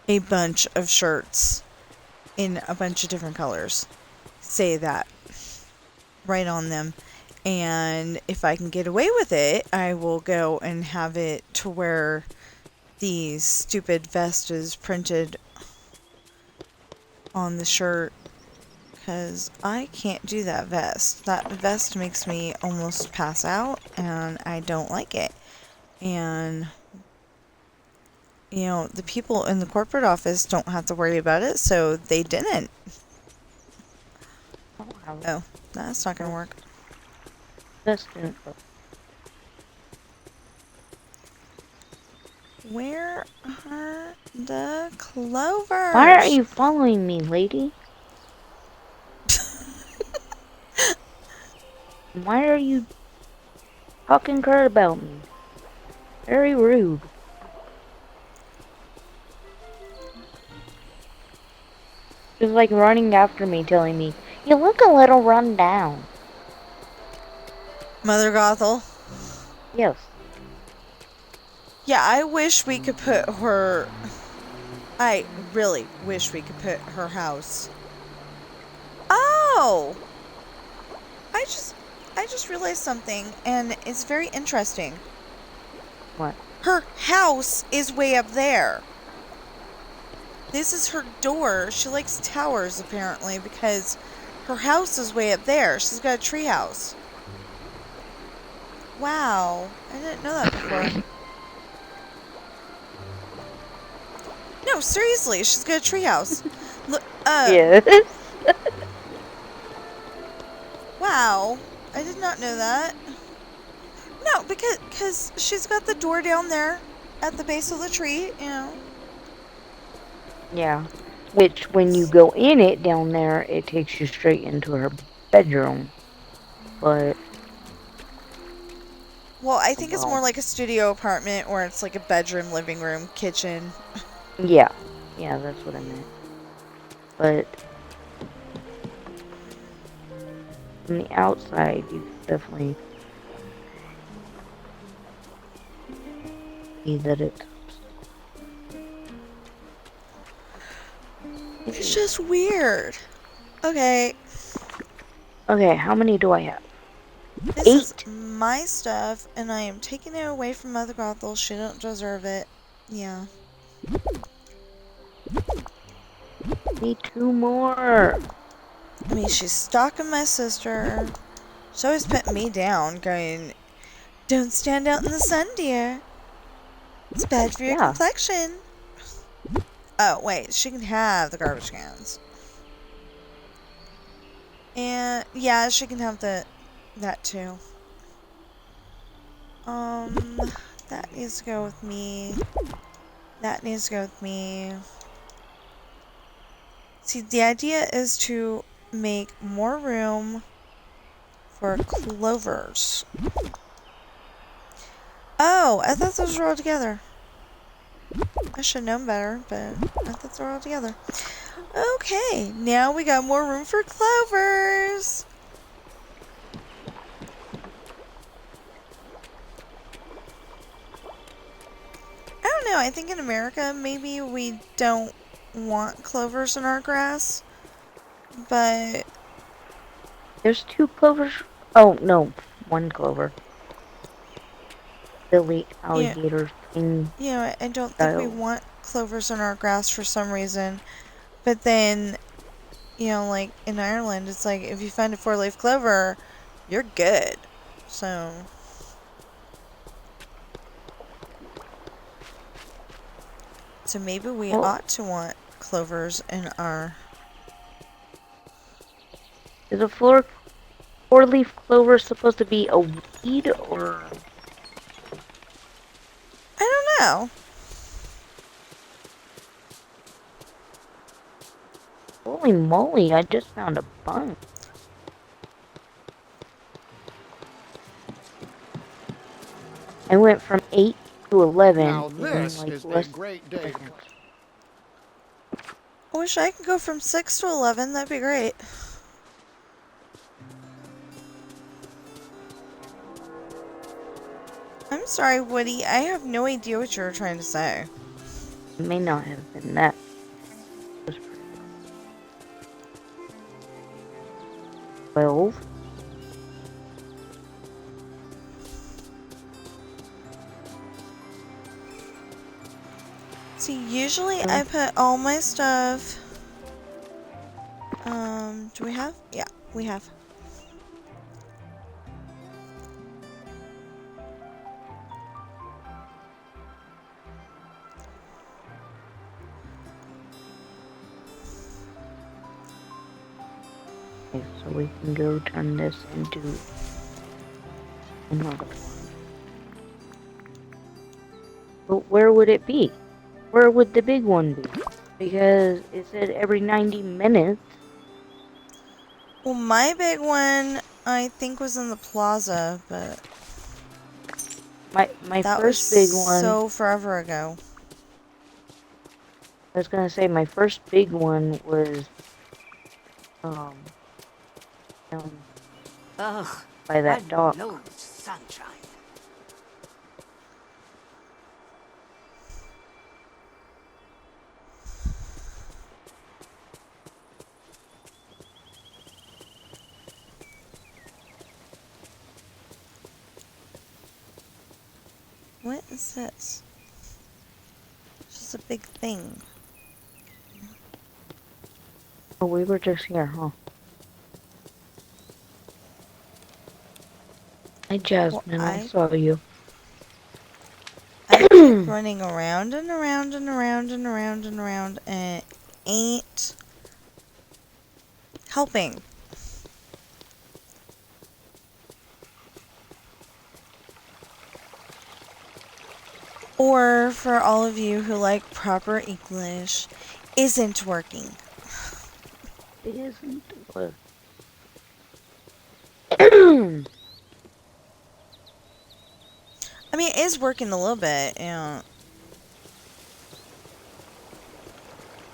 a bunch of shirts in a bunch of different colors. Say that right on them. And if I can get away with it, I will go and have it to where the stupid vest is printed on the shirt, because I can't do that vest. That vest makes me almost pass out, and I don't like it. And, you know, the people in the corporate office don't have to worry about it, so they didn't. Oh, that's not gonna work. That's didn't work. Where are the clovers? Why are you following me, lady? Why are you talking crap about me? Very rude. Just like running after me, telling me, you look a little run down. Mother Gothel? Yes. Yeah, I wish we could put her... I really wish we could put her house. Oh! I just realized something, and it's very interesting. What? Her house is way up there. This is her door. She likes towers, apparently, because her house is way up there. She's got a tree house. Wow. I didn't know that before. No, seriously, she's got a tree house. Look, Yes. wow. I did not know that. No, because she's got the door down there at the base of the tree, you know. Yeah. Which, when you go in it down there, it takes you straight into her bedroom. But... Well, I think it's well, more like a studio apartment, or it's like a bedroom, living room, kitchen. yeah. Yeah, that's what I meant. But... from the outside, you definitely... see that it's... It's just weird. Okay. Okay, how many do I have? This 8? is my stuff, and I am taking it away from Mother Gothel. She don't deserve it. Yeah. Need 2 more. I mean, she's stalking my sister. She's always putting me down, going, "Don't stand out in the sun, dear. It's bad for your complexion." Oh, wait. She can have the garbage cans. And, yeah, she can have that too. That needs to go with me. That needs to go with me. See, the idea is to make more room for clovers. Oh, I thought those were all together. I should have known better, but I thought they were all together. Okay, now we got more room for clovers. I don't know, I think in America, maybe we don't want clovers in our grass, but... There's 2 clovers. Oh, no. 1 clover. Silly alligators. Yeah, I don't think we want clovers in our grass for some reason. But then, you know, like in Ireland, it's like if you find a 4-leaf clover, you're good. So maybe we ought to want clovers in our... Is a 4-leaf clover supposed to be a weed, or... I don't know. Holy moly, I just found a bunk. I went from 8 to 11 Now in this like is a less great day. seconds. I wish I could go from 6 to 11. That'd be great. I'm sorry, Woody. I have no idea what you were trying to say. It may not have been that. 12. See, usually I put all my stuff... do we have? Yeah, we have. Okay, so we can go turn this into another one. But where would it be? Where would the big one be? Because it said every 90 minutes. Well, my big one, I think, was in the plaza, but... My that first was big one... so forever ago. I was gonna say, my first big one was... Ugh, by that dock. loathe sunshine. What is this? It's just a big thing. Oh, we were just here, huh? Hi, Jasmine. Well, I saw you. I keep running around and around and around and around and around, and it ain't helping. Or, for all of you who like proper English, isn't working. It isn't. I mean, it is working a little bit, yeah.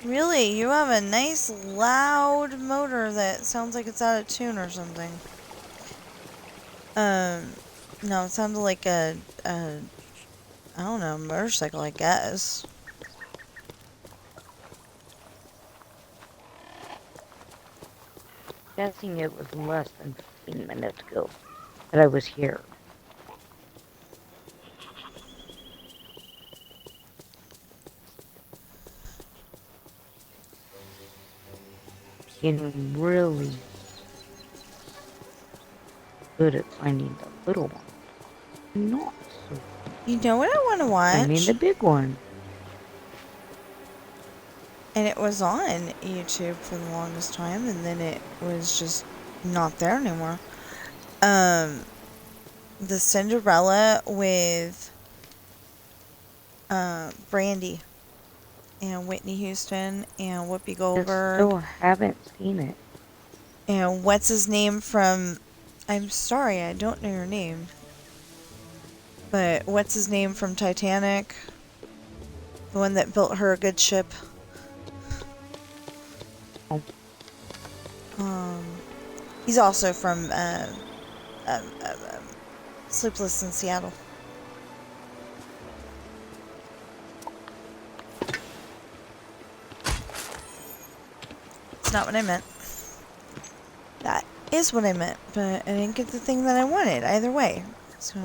Really, you have a nice loud motor that sounds like it's out of tune or something. No, it sounded like a I don't know, motorcycle, I guess. Guessing it was less than 15 minutes ago that I was here. Getting really good at finding the little one. Not so You know what I want to watch? finding the big one. And it was on YouTube for the longest time, and then it was just not there anymore. The Cinderella with Brandy and Whitney Houston and Whoopi I Goldberg. still haven't seen it. And what's his name from... I'm sorry, I don't know your name. But what's his name from Titanic? The one that built her a good ship. Oh. He's also from Sleepless in Seattle. It's not what I meant. That is what I meant, but I didn't get the thing that I wanted either way. So...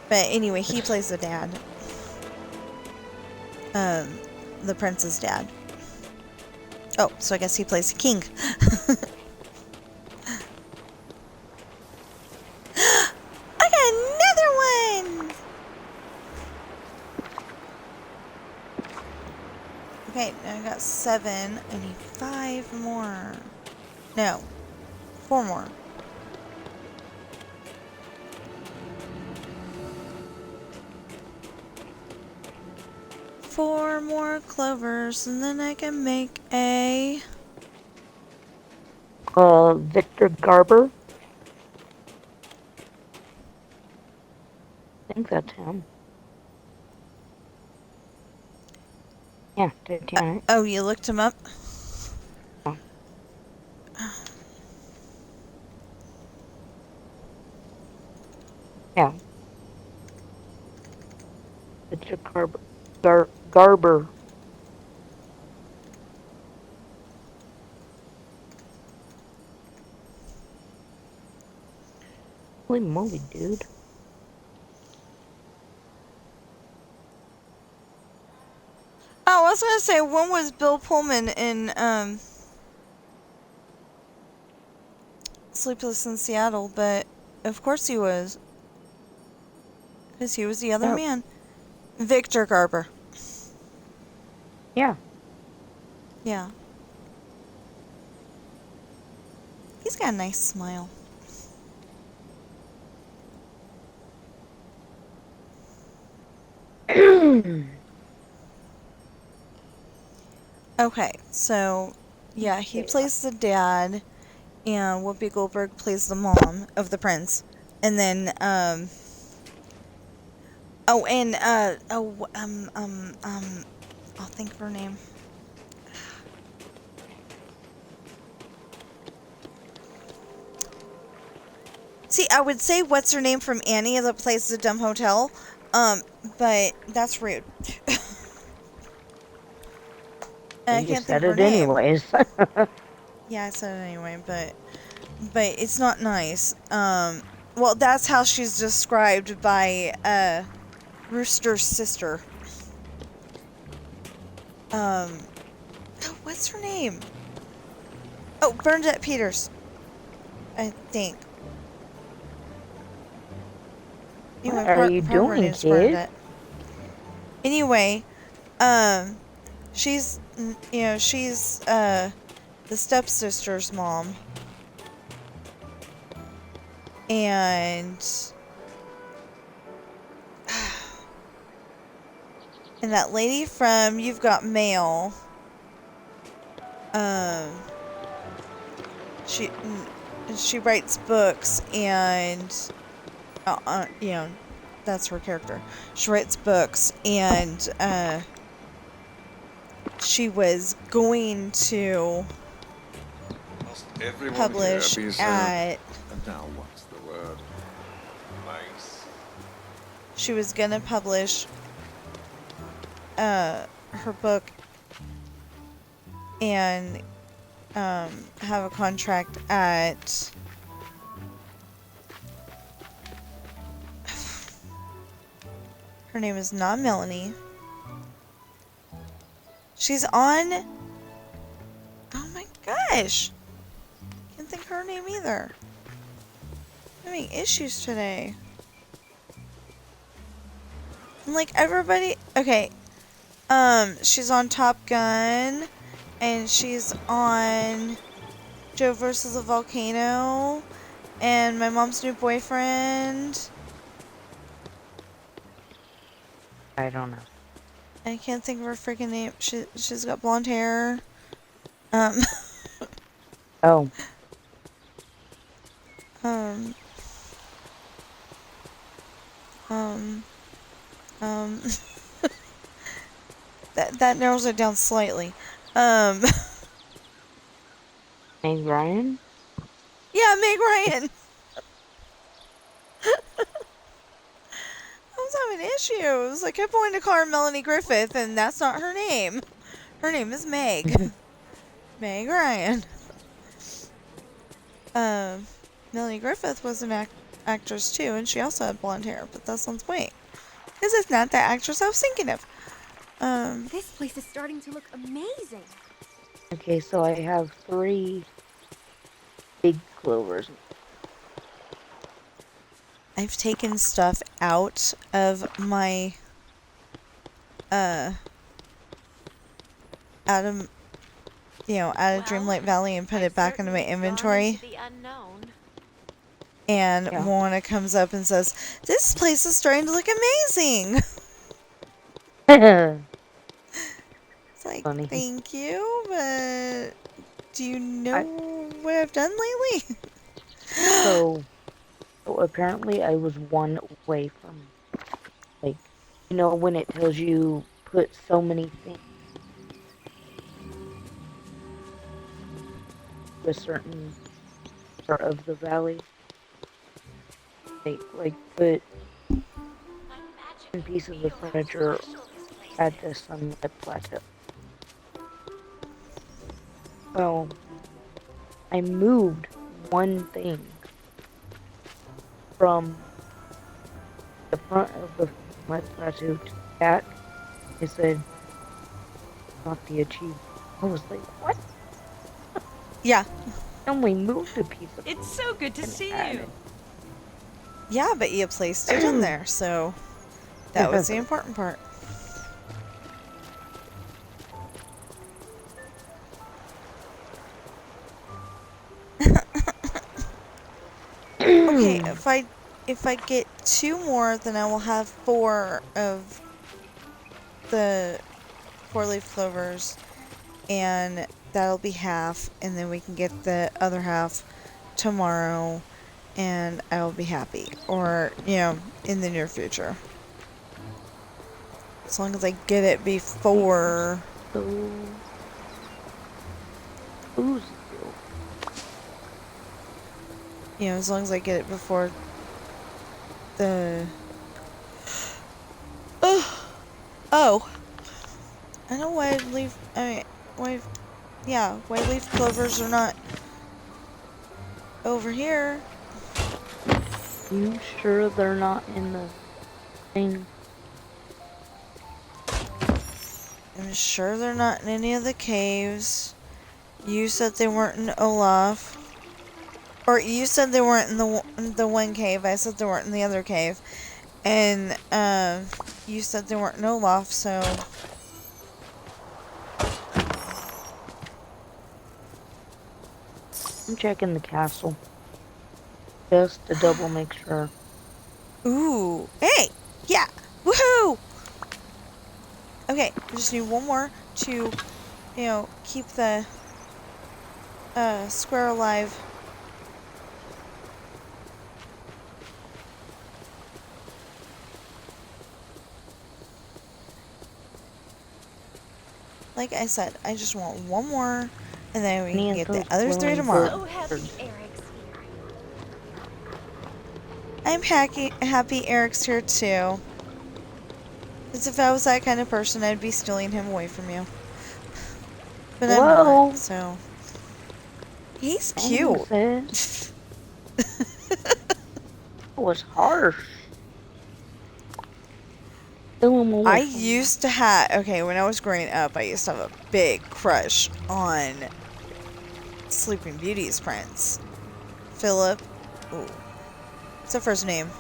But anyway, he plays the dad. The prince's dad. Oh, so I guess he plays the king. I got another one! Okay, now I got 7. I need 5 more. No, 4 more. 4 more clovers, and then I can make a... Victor Garber. I think that's him. Yeah, Titanic. Oh, you looked him up? Oh. Yeah. Victor Garber. Garber. Holy moly, dude. Oh, I was gonna say, when was Bill Pullman in, Sleepless in Seattle, but of course he was. Because he was the other man. Victor Garber. Yeah. Yeah. He's got a nice smile. Okay, so, yeah, he plays the dad, and Whoopi Goldberg plays the mom of the prince. And then, oh, and, I'll think of her name. See, I would say what's her name from Annie that plays the dumb hotel, but that's rude. You I can't said think of her it name. anyways. Yeah, I said it anyway, but it's not nice. Well, that's how she's described by Rooster's sister. Oh, what's her name? Oh, Bernadette Peters, I think. Anyway, What are you part of her doing, name's kid? Bernadette. Anyway, she's, she's, the stepsister's mom. And that lady from You've Got Mail, she writes books, and that's her character. She writes books, and she was going to publish at. Now what's the word? Nice. She was gonna publish her book and have a contract at her name is not Melanie. She's on, oh my gosh, can't think of her name either. I'm having issues today. And like everybody, okay, she's on Top Gun, and she's on Joe versus the Volcano, and My Mom's New Boyfriend. I don't know. I can't think of her freaking name. She's got blonde hair. Oh. That narrows it down slightly. Meg Ryan? Yeah, Meg Ryan. I was having issues. I kept wanting to call her Melanie Griffith, and that's not her name. Her name is Meg. Meg Ryan. Melanie Griffith was an actress too, and she also had blonde hair, but that's on point. Because it's not that actress I was thinking of. This place is starting to look amazing. Okay, so I have 3 big clovers. I've taken stuff out of my, out of Dreamlight Valley and put it back into my inventory. And Moana comes up and says, "This place is starting to look amazing." It's like, Funny. thank you, but do you know what I've done lately? So apparently I was 1 away from, like, when it tells you put so many things to a certain part of the valley. Like put pieces of furniture at the Sunlight Plateau. Well, I moved 1 thing from the front of the Sunlight Plateau to the back. It said, not the achievement. I was like, what? Yeah. I only moved a piece of It's so good to see added. you. Yeah, but you placed it in there, so that was the important part. Okay, if I get 2 more, then I will have 4 of the 4-leaf clovers, and that'll be half, and then we can get the other half tomorrow, and I will be happy, or in the near future, as long as I get it before. Who's As long as I get it before the... Oh! I know why I'd leave... why Yeah, white leaf clovers are not over here. You sure they're not in the thing? I'm sure they're not in any of the caves. You said they weren't in Olaf. Or you said they weren't in the one cave. I said they weren't in the other cave. And, you said they weren't in Olaf, so... I'm checking the castle. Just to double make sure. Ooh. Hey! Yeah! Woohoo! Okay, I just need one more to, you know, keep the, square alive. Like I said, I just want one more, and then we Any can of get those the other 3 glowing tomorrow. So happy birds? Eric's here. I'm happy Eric's here too. Because if I was that kind of person, I'd be stealing him away from you. But I'm Whoa! not, so... He's Hang on a cute. sec. That was harsh. Steal him I away from me. used to have... Okay, when I was growing up, I used to have a big crush on Sleeping Beauty's prince. Philip. Ooh. What's the first name?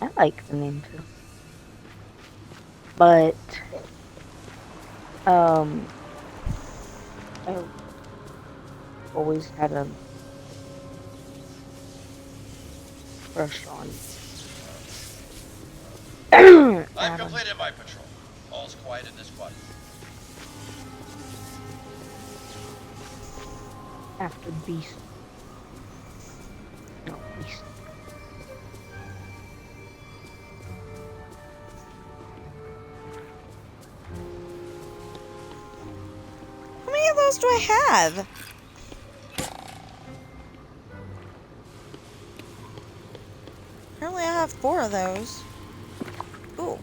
I like the name too. But, I always had a crush on I've Adam. completed my patrol. All's quiet in this quad. After Beast. No, Beast. How many of those do I have? Apparently I have 4 of those. Ooh.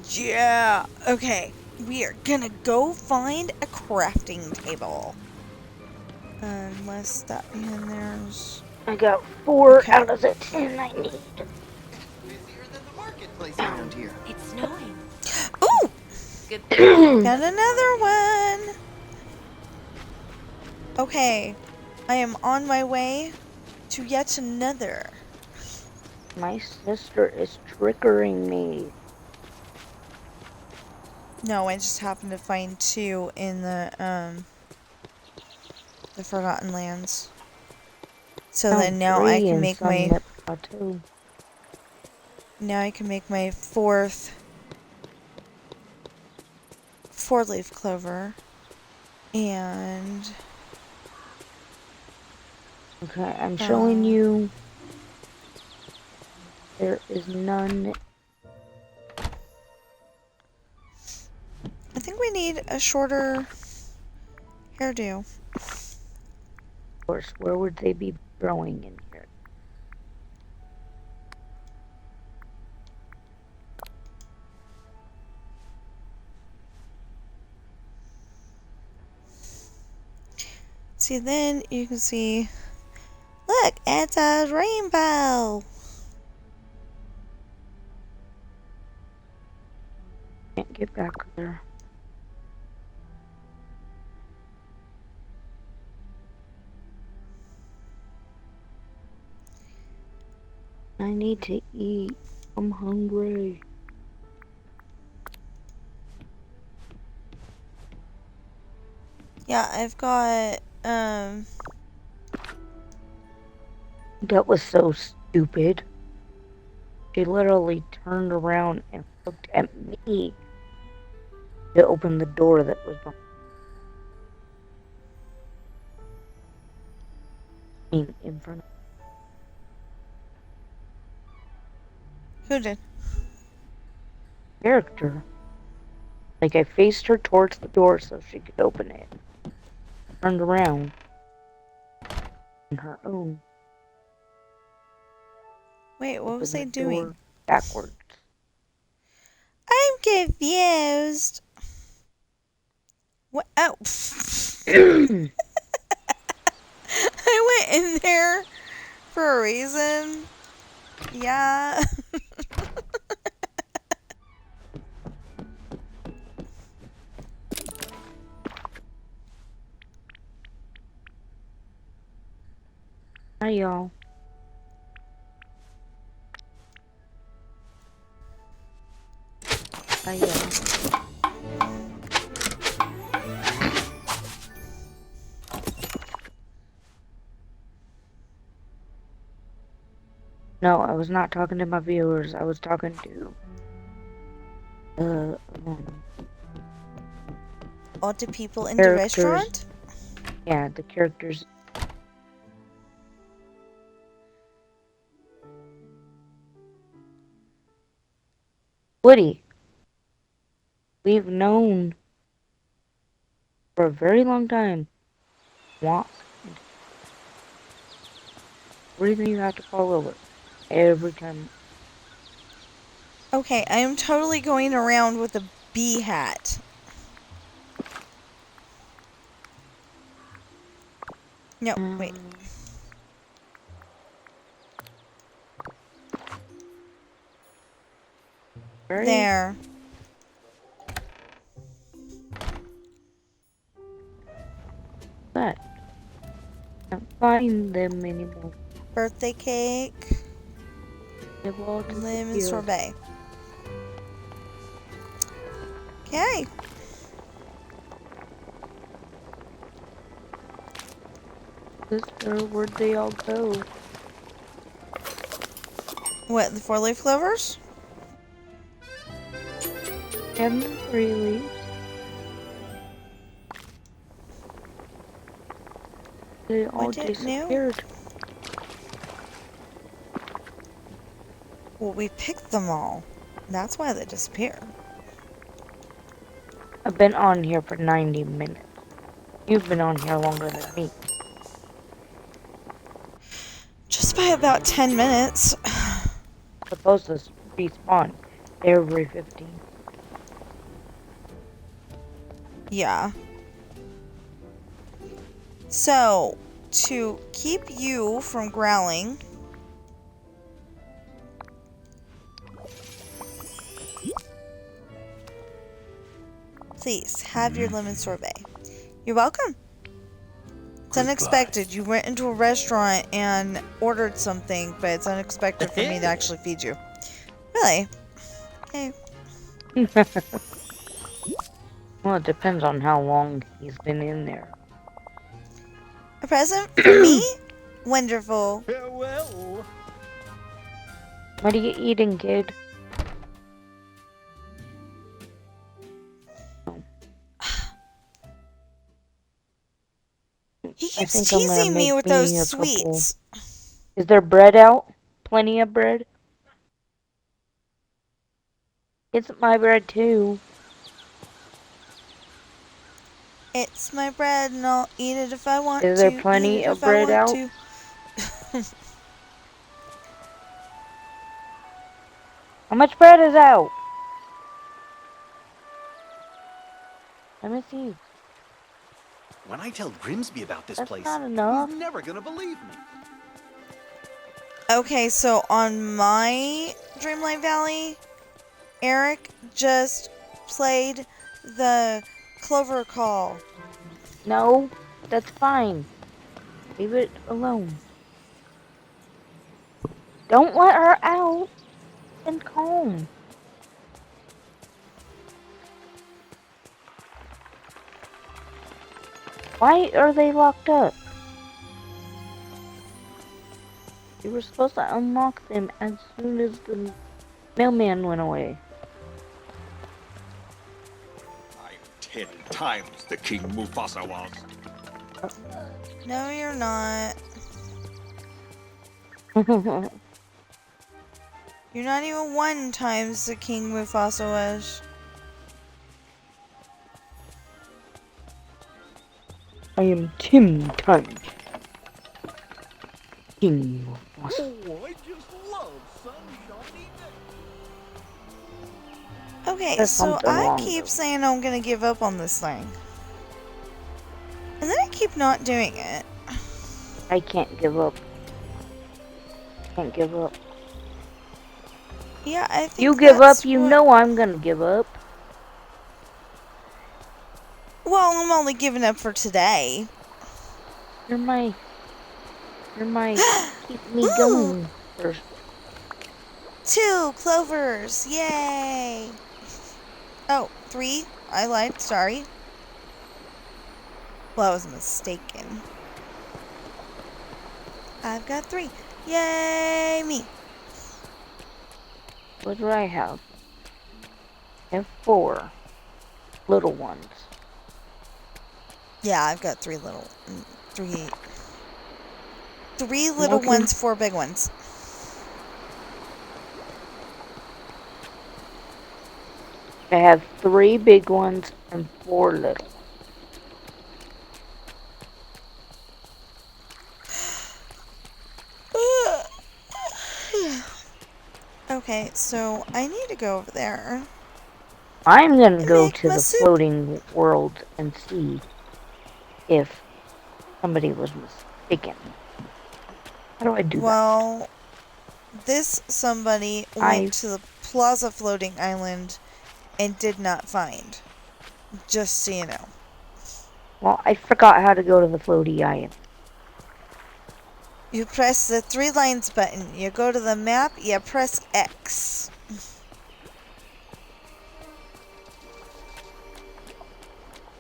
Yeah. Okay. We are gonna go find a crafting table. Unless that in there's... I got 4 Okay. out of the 10 I need. Busier than the marketplace around here. It's snowing. Ooh! Good. Got another one! Okay. I am on my way to yet another. My sister is triggering me. No, I just happened to find 2 in the Forgotten Lands. So then now I 3 can in make my... Sunlit Plateau. Now I can make my 4th 4-leaf clover. And... Okay, I'm showing you. There is none. I think we need a shorter hairdo. Of course, where would they be growing in here? See, then you can see... Look, it's a rainbow! Can't get back there. I need to eat. I'm hungry. Yeah, I've got, That was so stupid. She literally turned around and looked at me to open the door that was in front of Who did? the character. Like, I faced her towards the door so she could open it. Turned around on her own. Wait, what was I Opened the doing? door backwards. I'm confused. What? Oh. I went in there for a reason. Yeah. Hi, y'all. Hi, y'all. No, I was not talking to my viewers. I was talking to All the people in the characters. restaurant? Yeah, the characters. Woody, we've known for a very long time. Walk. Everything you have to fall over. Every time. Okay, I am totally going around with a bee hat. No, wait. There. But can't find them anymore. Birthday cake. They've all Lemon disappeared. sorbet. Okay. Sister, where'd they all go? What, the 4-leaf clovers? And the 3 leaves. They all disappeared. Well, we picked them all. That's why they disappeared. I've been on here for 90 minutes. You've been on here longer than me. Just by about 10 minutes. Supposed to respawn every 15. Yeah. So, to keep you from growling, please have your lemon sorbet. You're welcome. It's unexpected. You went into a restaurant and ordered something, but it's unexpected for me to actually feed you. Really? Okay. Well, it depends on how long he's been in there. A present for me? Wonderful. Farewell. What are you eating, kid? He I keeps think I'm gonna teasing me make with me those a sweets. Is there bread out? Plenty of bread? It's my bread too. It's my bread and I'll eat it if I want Is to. there plenty Eat it of if I bread want out? to. How much bread is out? Let me see. When I tell Grimsby about this That's place, not enough. he's never gonna believe me. Okay, so on my Dreamlight Valley, Eric just played the Clover Call. No, that's fine. Leave it alone. Don't let her out and calm. Why are they locked up? You were supposed to unlock them as soon as the mailman went away. I'm 10 times the King Mufasa was. No, you're not. You're not even 1 times the King Mufasa was. I am 10 times King Mufasa. Oh, I just love sunshiny days. Okay, There's so something I wrong keep though. saying I'm gonna give up on this thing. And then I keep not doing it. I can't give up. Can't give up. Yeah, I think You give that's up, you what... know I'm gonna give up. Well, I'm only giving up for today. You're my keep me Ooh, going person. 2 clovers. Yay. Oh, 3. I lied. Sorry. Well, I was mistaken. I've got 3. Yay, me. What do I have? I have 4 little ones. Yeah, I've got 3 little... 3 little Looking. ones, 4 big ones. I have 3 big ones and 4 little. Okay, so I need to go over there I'm gonna and go make to my the soup. floating world and see if somebody was mistaken. How do I do that? Well, this somebody went to the Plaza Floating Island and did not find. Just so you know. Well, I forgot how to go to the floaty island. You press the 3 lines button. You go to the map, you press X.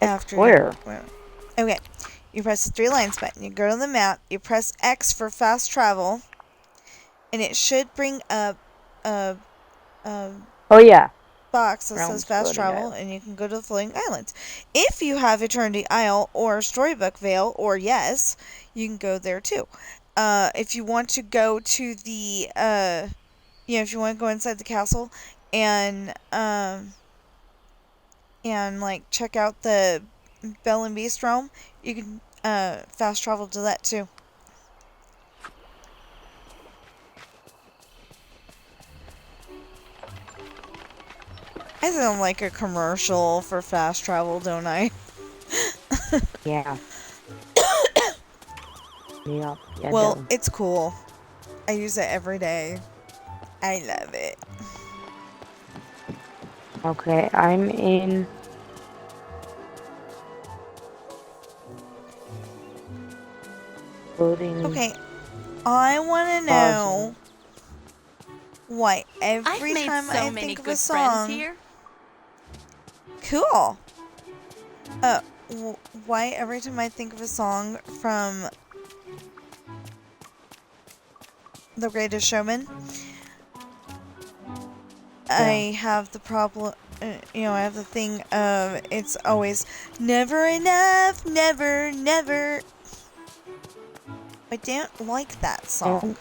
After Where? Okay. You press the 3 lines button. You go to the map, you press X for fast travel, and it should bring up a Oh yeah. box that says Realms fast Floating travel, Island. and you can go to the floating islands. If you have Eternity Isle or Storybook Vale or Yes, you can go there too. If you want to go to the if you want to go inside the castle and like check out the Belle and Beast realm, you can fast travel to that too. I sound like a commercial for fast travel, don't I? Yeah. Yeah. Well, Don't. it's cool. I use it every day. I love it. Okay, I'm in. Floating. Okay, I want to know why every I've made time so I many think of a good friends song... here. Cool. Why every time I think of a song from The Greatest Showman, I have the problem, I have the thing of it's always never enough, never, never. I don't like that song.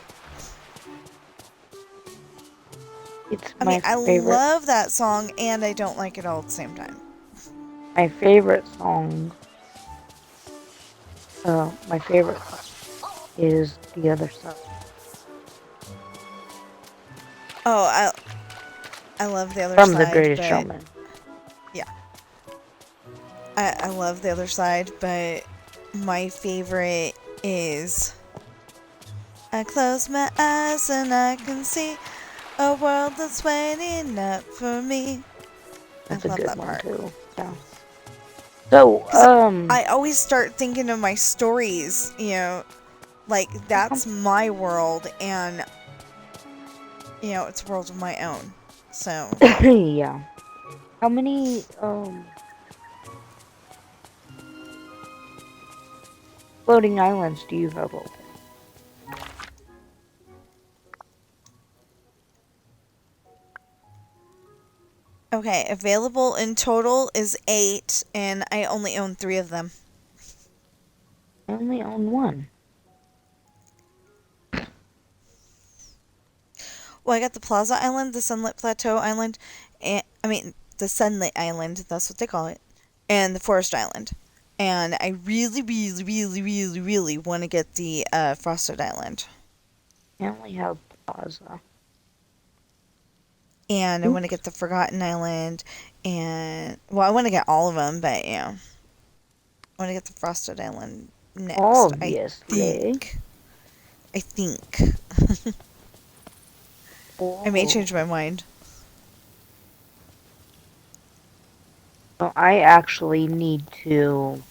It's I my mean, I favorite. love that song and I don't like it all at the same time. My favorite song. My favorite is The Other Side. Oh, I love The Other From Side. The Greatest but, Showman. Yeah. I love The Other Side, but my favorite is I close my eyes and I can see a world that's waiting up for me. That's I a love good that one part. too. Yeah. So, I always start thinking of my stories, like that's my world and it's a world of my own. So yeah. How many floating islands do you have open? okay, available in total is 8 and I only own 3 of them. I only own 1. Well, I got the Plaza Island, the Sunlit Plateau Island, and the Sunlit Island, that's what they call it, and the Forest Island. And I really, really, really, really, really want to get the Frosted Island. I only have Plaza. And I want to get the Forgotten Island, and, well, I want to get all of them, but, I want to get the Frosted Island next. Obviously. I think. Oh. I may change my mind. So I actually need to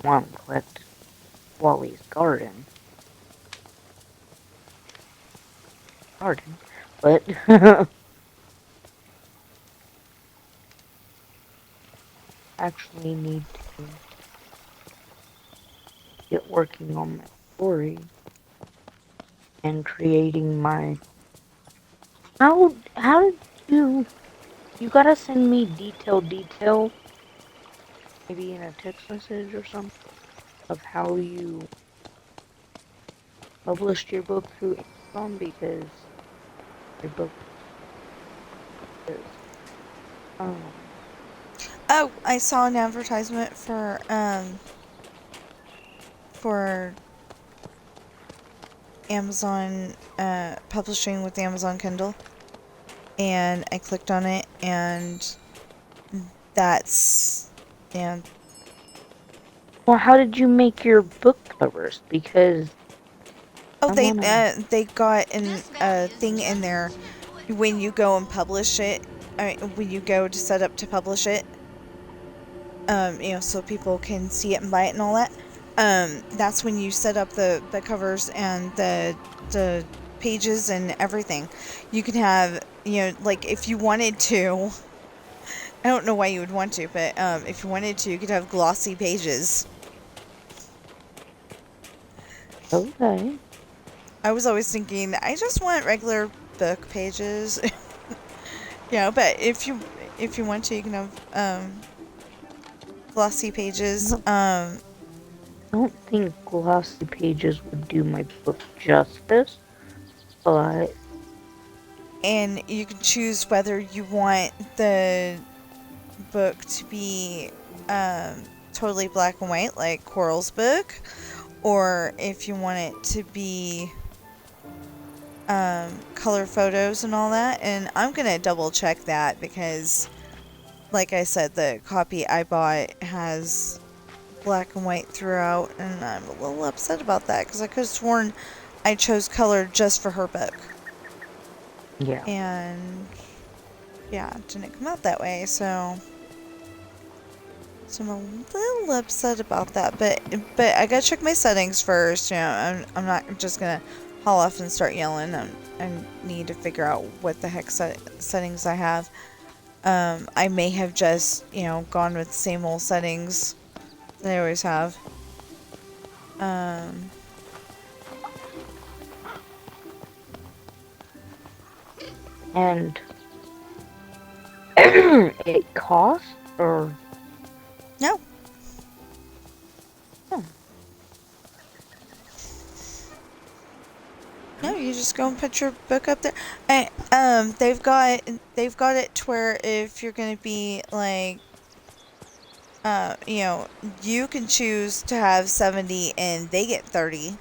collect Wally's garden. But actually need to get working on my story and creating my. How did you gotta send me detail, maybe in a text message or something, of how you published your book through Amazon, because your book is Oh, I saw an advertisement for Amazon publishing with Amazon Kindle, and I clicked on it, and that's and well, how did you make your book covers? Because they got a thing in there when you go and publish it. When you go to set up to publish it, so people can see it and buy it and all that. That's when you set up the covers and the pages and everything. You can have, like if you wanted to, I don't know why you would want to, but if you wanted to, you could have glossy pages. Okay. I was always thinking, I just want regular book pages. But if you want to, you can have glossy pages. I don't think glossy pages would do my book justice, but and you can choose whether you want the book to be totally black and white, like Coral's book, or if you want it to be color photos and all that. And I'm gonna double check that because, like I said, the copy I bought has black and white throughout, and I'm a little upset about that because I could have sworn I chose color just for her book. yeah. And yeah, it didn't come out that way, so I'm a little upset about that. But I gotta check my settings first. I'm not just gonna haul off and start yelling. I need to figure out what the heck settings I have. I may have just gone with the same old settings that I always have. And it costs, or No. Oh. No, you just go and put your book up there. And, they've got it to where if you're gonna be like, you can choose to have 70 and they get 30,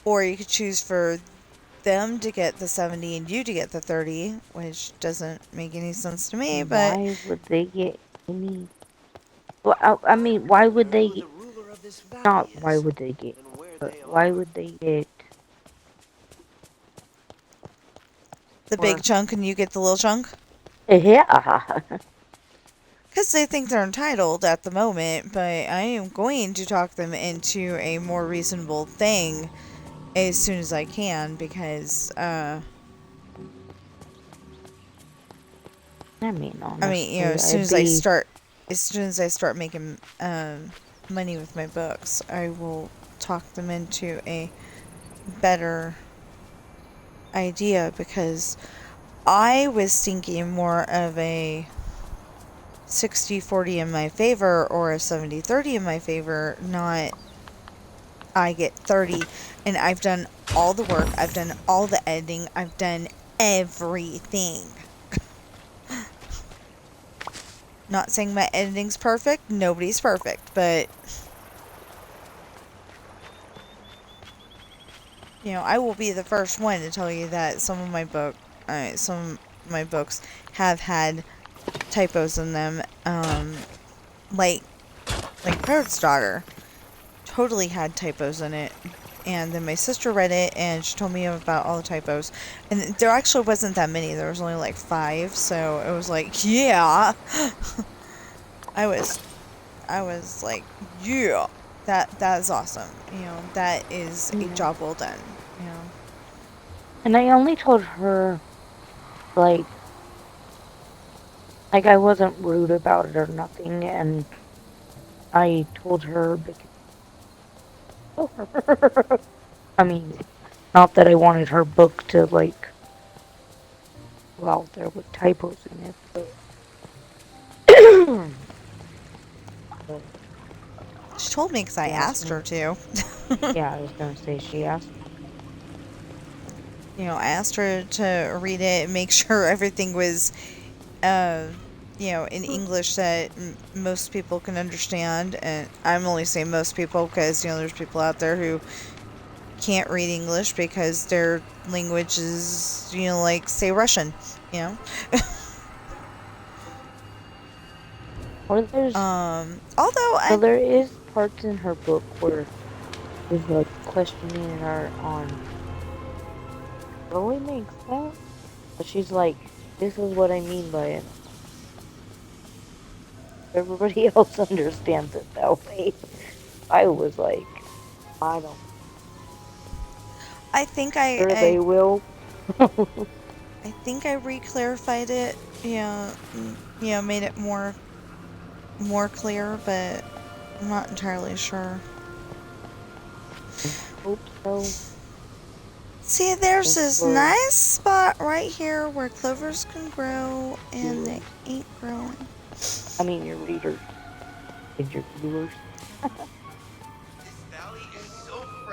or you could choose for them to get the 70 and you to get the 30, which doesn't make any sense to me. But why would they get any? Well, I mean, why would they get? Not why would they get? But why would they get the big chunk and you get the little chunk? Yeah. Because they think they're entitled at the moment, but I am going to talk them into a more reasonable thing as soon as I can, because I mean, honestly, as soon as I start making money with my books, I will talk them into a better idea, because I was thinking more of a 60-40 in my favor or a 70-30 in my favor, not I get 30 and I've done all the work, I've done all the editing, I've done everything. Not saying my editing's perfect, nobody's perfect, but I will be the first one to tell you that some of my books have had typos in them, like like Parrot's Daughter, totally had typos in it. And then my sister read it, and she told me about all the typos. And there actually wasn't that many. There was only like 5, so it was like, yeah. I was like, yeah, that is awesome. You know, that is a job well done. You know. And I only told her, like I wasn't rude about it or nothing, and I told her because I mean, not that I wanted her book to like go out there with typos in it, but She told me because I asked her to. Yeah, I was gonna say she asked. You know, I asked her to read it and make sure everything was, you know, in English that most people can understand. And I'm only saying most people because, you know, there's people out there who can't read English because their language is, you know, like, say, Russian, you know? Or there's Although so there is parts in her book where there's like questioning her on really makes sense. But she's like, this is what I mean by it. Everybody else understands it that way. I was like, I don't. I think Sure they will. I think I re-clarified it, made it more clear, but I'm not entirely sure. Hope so. See, there's this nice spot right here where clovers can grow, and they ain't growing. I mean, your readers and your viewers.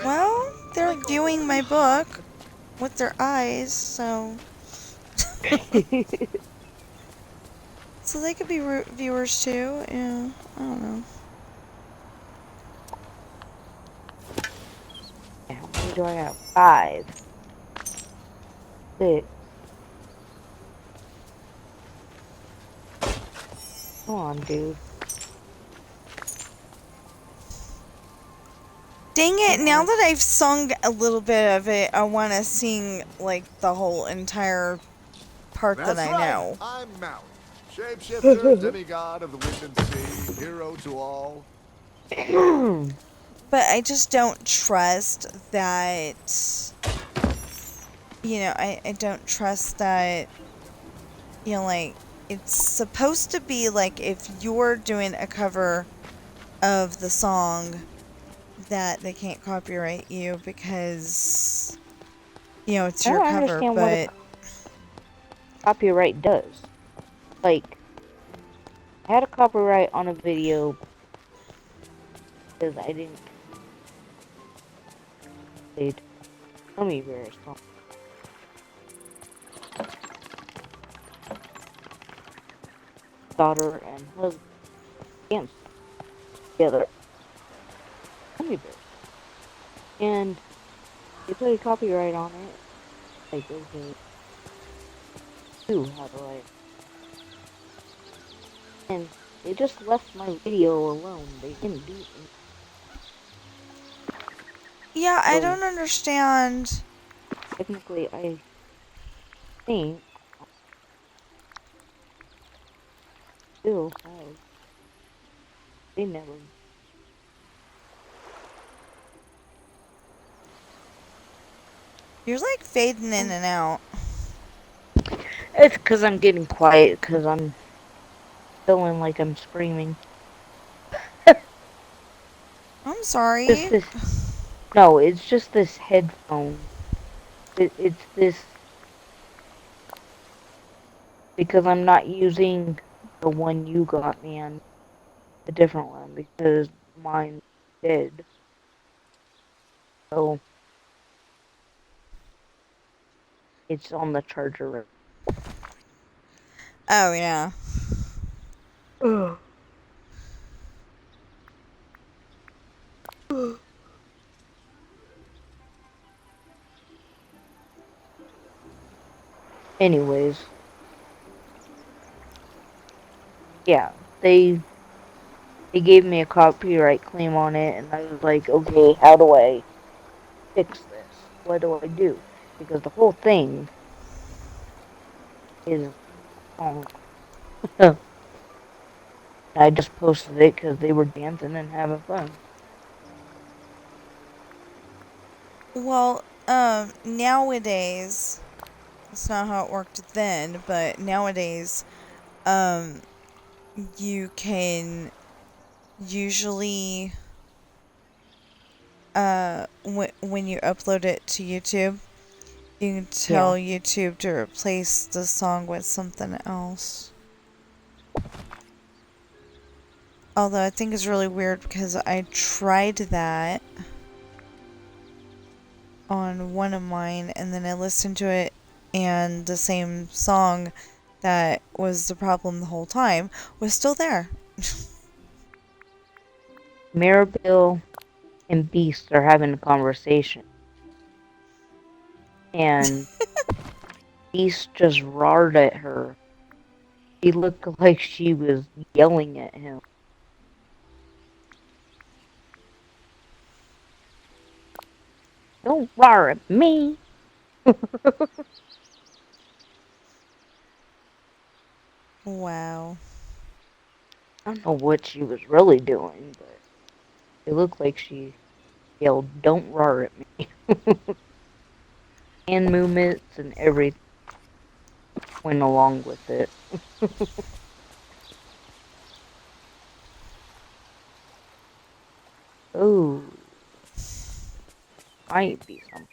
Well, they're viewing my book with their eyes, so... So they could be viewers too, yeah, I don't know. How many do I have? 5. 6. Come on, dude. Dang it, now that I've sung a little bit of it, I want to sing, like, the whole entire part that I know. I'm Maui, shapeshifter, demigod of the wind and sea, hero to all. But I just don't trust that, you know, I don't trust that, you know, like, it's supposed to be, like, if you're doing a cover of the song, that they can't copyright you because, you know, it's your cover, but... Copyright does. Like, I had a copyright on a video because I didn't played gummy bears. Daughter and husband danced together. Gummy bears. And they put a copyright on it. Like, okay, you how do I? And they just left my video alone. They didn't do it. Yeah, I don't understand. Technically, I think still have. They never. You're like fading in and out. It's because I'm getting quiet because I'm feeling like I'm screaming. I'm sorry. No, it's just this headphone. It's this because I'm not using the one you got me on, a different one because mine's dead. So it's on the charger. Oh yeah. Ugh. Anyways, yeah, they they gave me a copyright claim on it, and I was like, okay, how do I fix this? What do I do? Because the whole thing is wrong. I just posted it because they were dancing and having fun. Well, nowadays, it's not how it worked then, but nowadays, you can usually, when you upload it to YouTube, you can tell YouTube to replace the song with something else. Although I think it's really weird because I tried that on one of mine and then I listened to it and the same song that was the problem the whole time was still there. Mirabelle and Beast are having a conversation. And Beast just roared at her. She looked like she was yelling at him. Don't roar at me! Wow. I don't know what she was really doing, but it looked like she yelled, "Don't roar at me." Hand movements and everything went along with it. Oh, might be something.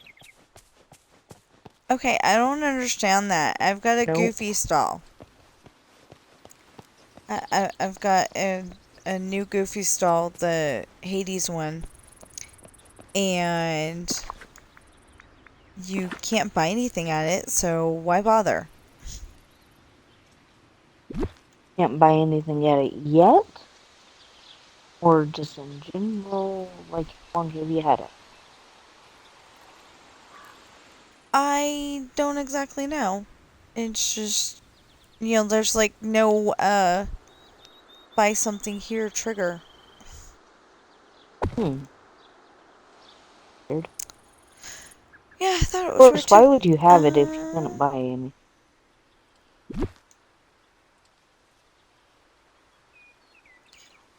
Okay, I don't understand that. I've got a Nope. Goofy stall. I've got a new Goofy stall, the Hades one. And you can't buy anything at it, so why bother? Can't buy anything at it yet? Or just in general? Like, how long have you had it? I don't exactly know. It's just, there's like no, buy something here trigger. Weird. Yeah, I thought it Of was weird course, why too. would you have it if you couldn't buy any?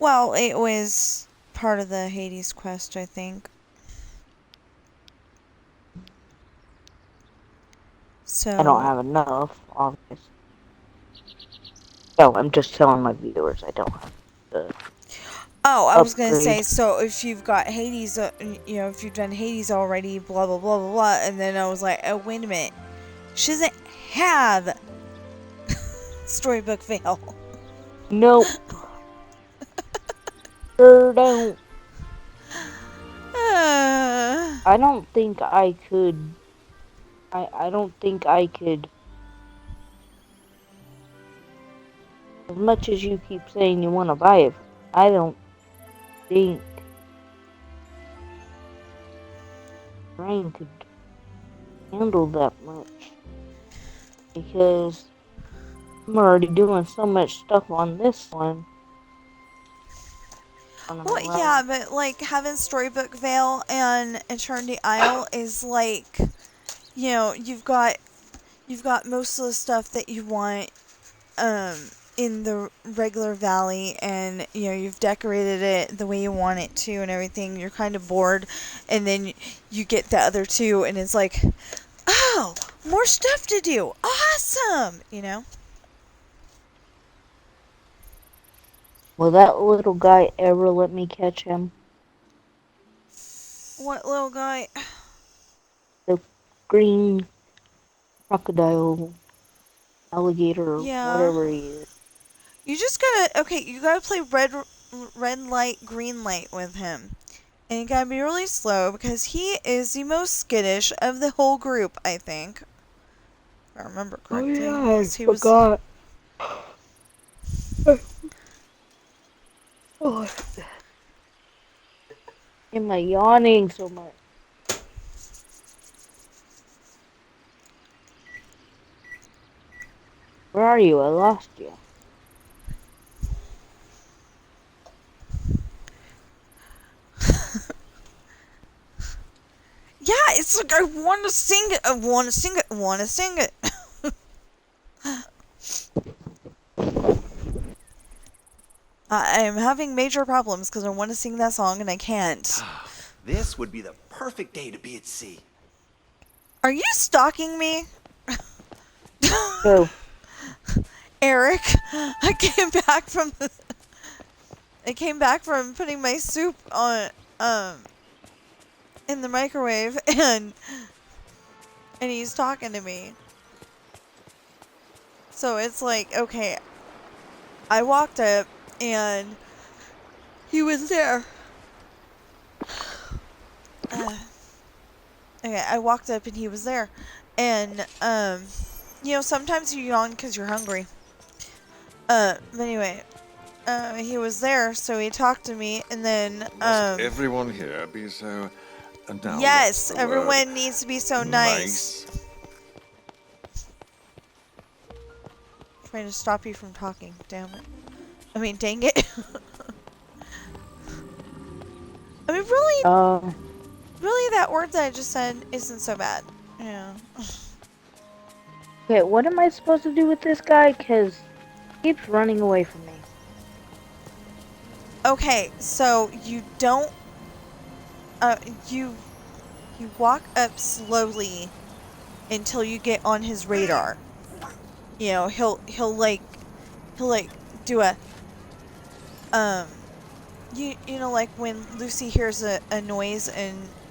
Well, it was part of the Hades quest, I think. So. I don't have enough, obviously. No, I'm just telling my viewers I don't have the Oh, I was gonna say, upgrade. so if you've got Hades, if you've done Hades already, blah blah blah blah blah, and then I was like, oh wait a minute, she doesn't have Storybook Veil. Nope. Sure don't. I don't think I could. I don't think I could. As much as you keep saying you want to buy it, I don't think brain could handle that much. Because I'm already doing so much stuff on this one. Well, yeah, but like having Storybook Veil and Eternity Isle is like, you've got most of the stuff that you want in the regular valley, and you've decorated it the way you want it to and everything. You're kind of bored, and then you get the other two and it's like, oh, more stuff to do, awesome. Will that little guy ever let me catch him? What little guy? The green crocodile, alligator, Yeah, whatever he is. you gotta play red light, green light with him. And you gotta be really slow because he is the most skittish of the whole group, I think. If I remember correctly. Oh yeah, I forgot. Oh, am I yawning so much? Where are you? I lost you. it's like I want to sing it. I want to sing it. I want to sing it. I am having major problems because I want to sing that song and I can't. This would be the perfect day to be at sea. Are you stalking me? Who? Eric, I came back from putting my soup on in the microwave and he's talking to me. So it's like, okay, I walked up and he was there. Okay, I walked up and he was there. And you know, sometimes you yawn because you're hungry. But anyway, he was there, so he talked to me, and then Must everyone here be so... now yes, what's the everyone word? needs to be so nice. Trying to stop you from talking, damn it. I mean, dang it. I mean, really, that word that I just said isn't so bad. Yeah. Okay, what am I supposed to do with this guy? Because he keeps running away from me. Okay, so you don't, you walk up slowly until you get on his radar. You know, he'll like do a, you know, like when Lucy hears a noise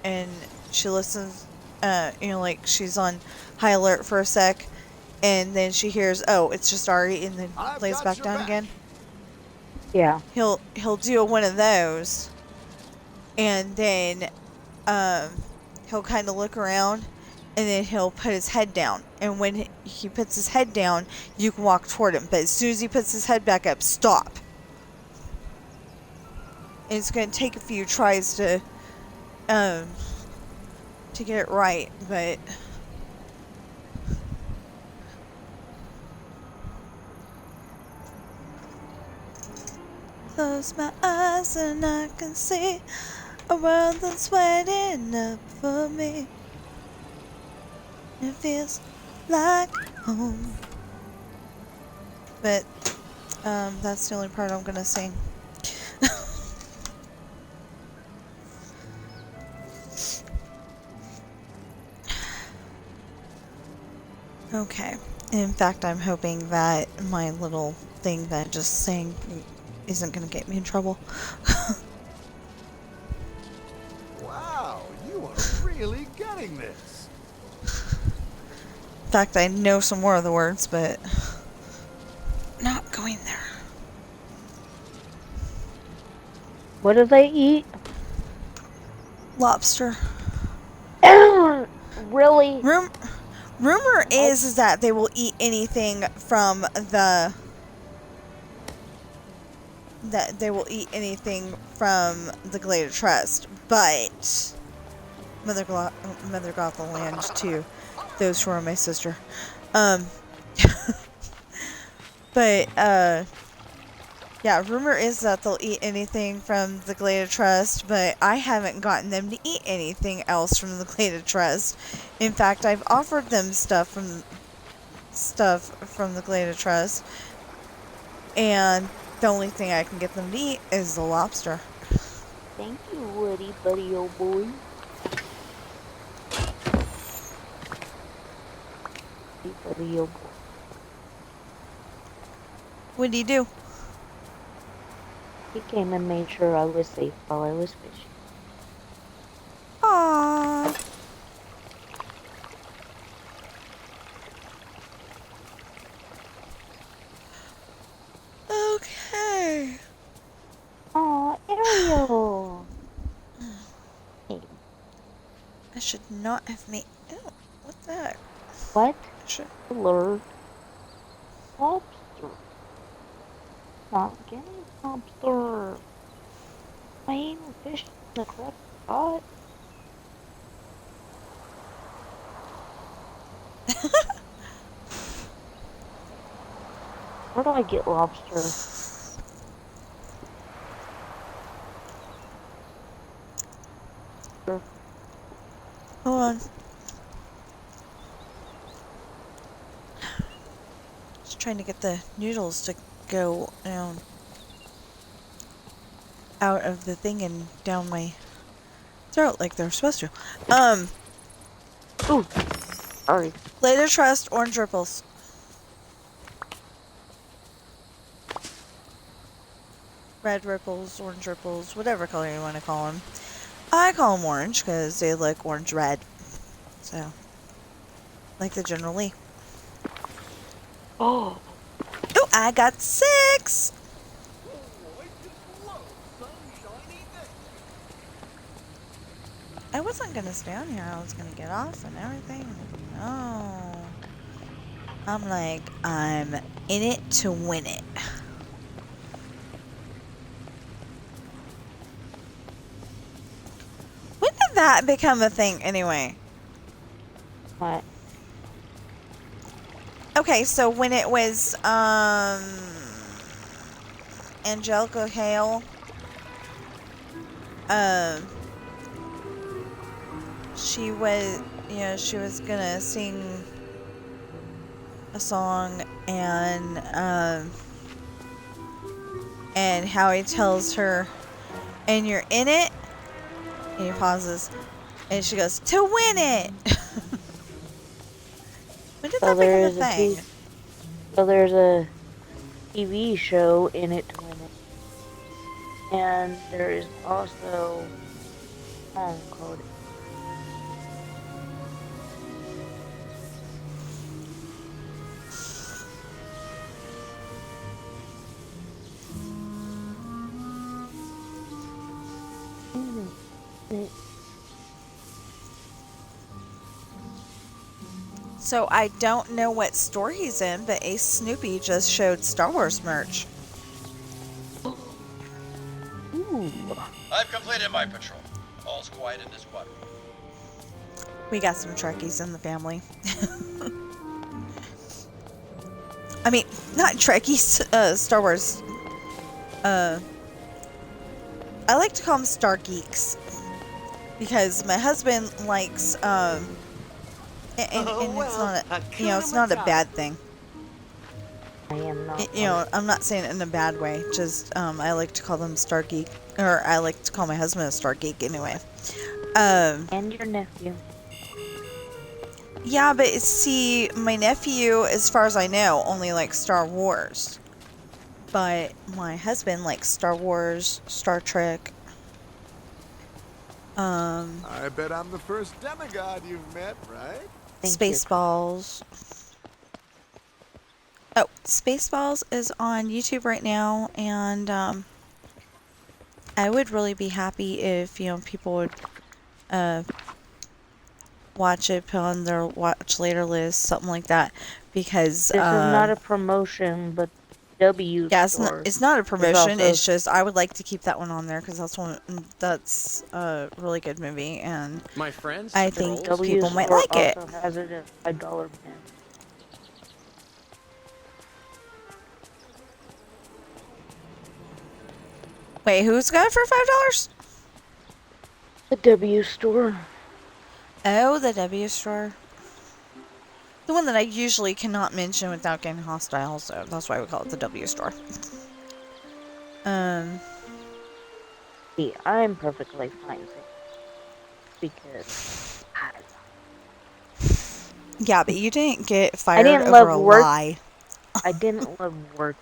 and she listens, you know, like she's on high alert for a sec, and then she hears, oh, it's just Ari, and then lays back down again. Yeah. He'll do one of those, and then he'll kind of look around, and then he'll put his head down. And when he puts his head down, you can walk toward him. But as soon as he puts his head back up, stop. And it's going to take a few tries to get it right, but close my eyes and I can see a world that's waiting up for me. It feels like home. But that's the only part I'm gonna sing. Okay. In fact, I'm hoping that my little thing that I just sang isn't gonna get me in trouble. Wow, you are really getting this. In fact, I know some more of the words, but not going there. What do they eat? Lobster. Really? Rumor is that they will eat anything from the Glade of Trust, but Mother got the land to those who are my sister. But yeah, rumor is that they'll eat anything from the Glade of Trust, but I haven't gotten them to eat anything else from the Glade of Trust. In fact, I've offered them stuff from the Glade of Trust, and the only thing I can get them to eat is the lobster. Thank you, Woody, buddy, old boy. Buddy, old boy. What do you do? He came and made sure I was safe while I was fishing. Aww. Okay. Aw, Ariel. Hey. I should not have made. Ew, what the heck? What? I should. Lord. Lobster. Not getting lobster. I ain't fishing the crap pot. Where do I get lobster? Hold on. Just trying to get the noodles to go out of the thing and down my throat like they're supposed to. Ooh, sorry. Later trust, orange ripples. Red ripples, orange ripples, whatever color you want to call them. I call them orange because they look orange-red. So, like the General Lee. Oh, Oh, I got 6! I wasn't going to stay on here. I was going to get off and everything. Oh. I'm like, I'm in it to win it. When did that become a thing anyway? what? Okay, so when it was, Angelica Hale, she was, she was gonna sing a song, and Howie tells her, and you're in it, and he pauses, and she goes, to win it! When did that become a thing? So there's a TV show in it to win it. And there is also a song called So I don't know what store he's in, but Ace Snoopy just showed Star Wars merch. Ooh. I've completed my patrol. All's quiet in this quadrant. We got some Trekkies in the family. I mean, not Trekkies, Star Wars. I like to call them Star Geeks. Because my husband likes, and it's not a, it's not a bad thing. I am not. I'm not saying it in a bad way. Just, I like to call them Star Geek, or I like to call my husband a Star Geek anyway. And your nephew. Yeah, but see, my nephew, as far as I know, only likes Star Wars. But my husband likes Star Wars, Star Trek. I bet I'm the first demigod you've met, right? Spaceballs. Oh, Spaceballs is on YouTube right now, and I would really be happy if people would watch it, put on their watch later list, something like that, because This is not a promotion, but W. yeah, store it's not a promotion. also- It's just I would like to keep that one on there because that's a really good movie, and My friends, I think trolls, W people might store like it. also has it at $5 bin. Wait, who's got it for $5? The W store. Oh, the W store. The one that I usually cannot mention without getting hostile, so that's why we call it the W store. See, I'm perfectly fine with it. Because Yeah, but you didn't get fired didn't over love a work. lie. I didn't love work,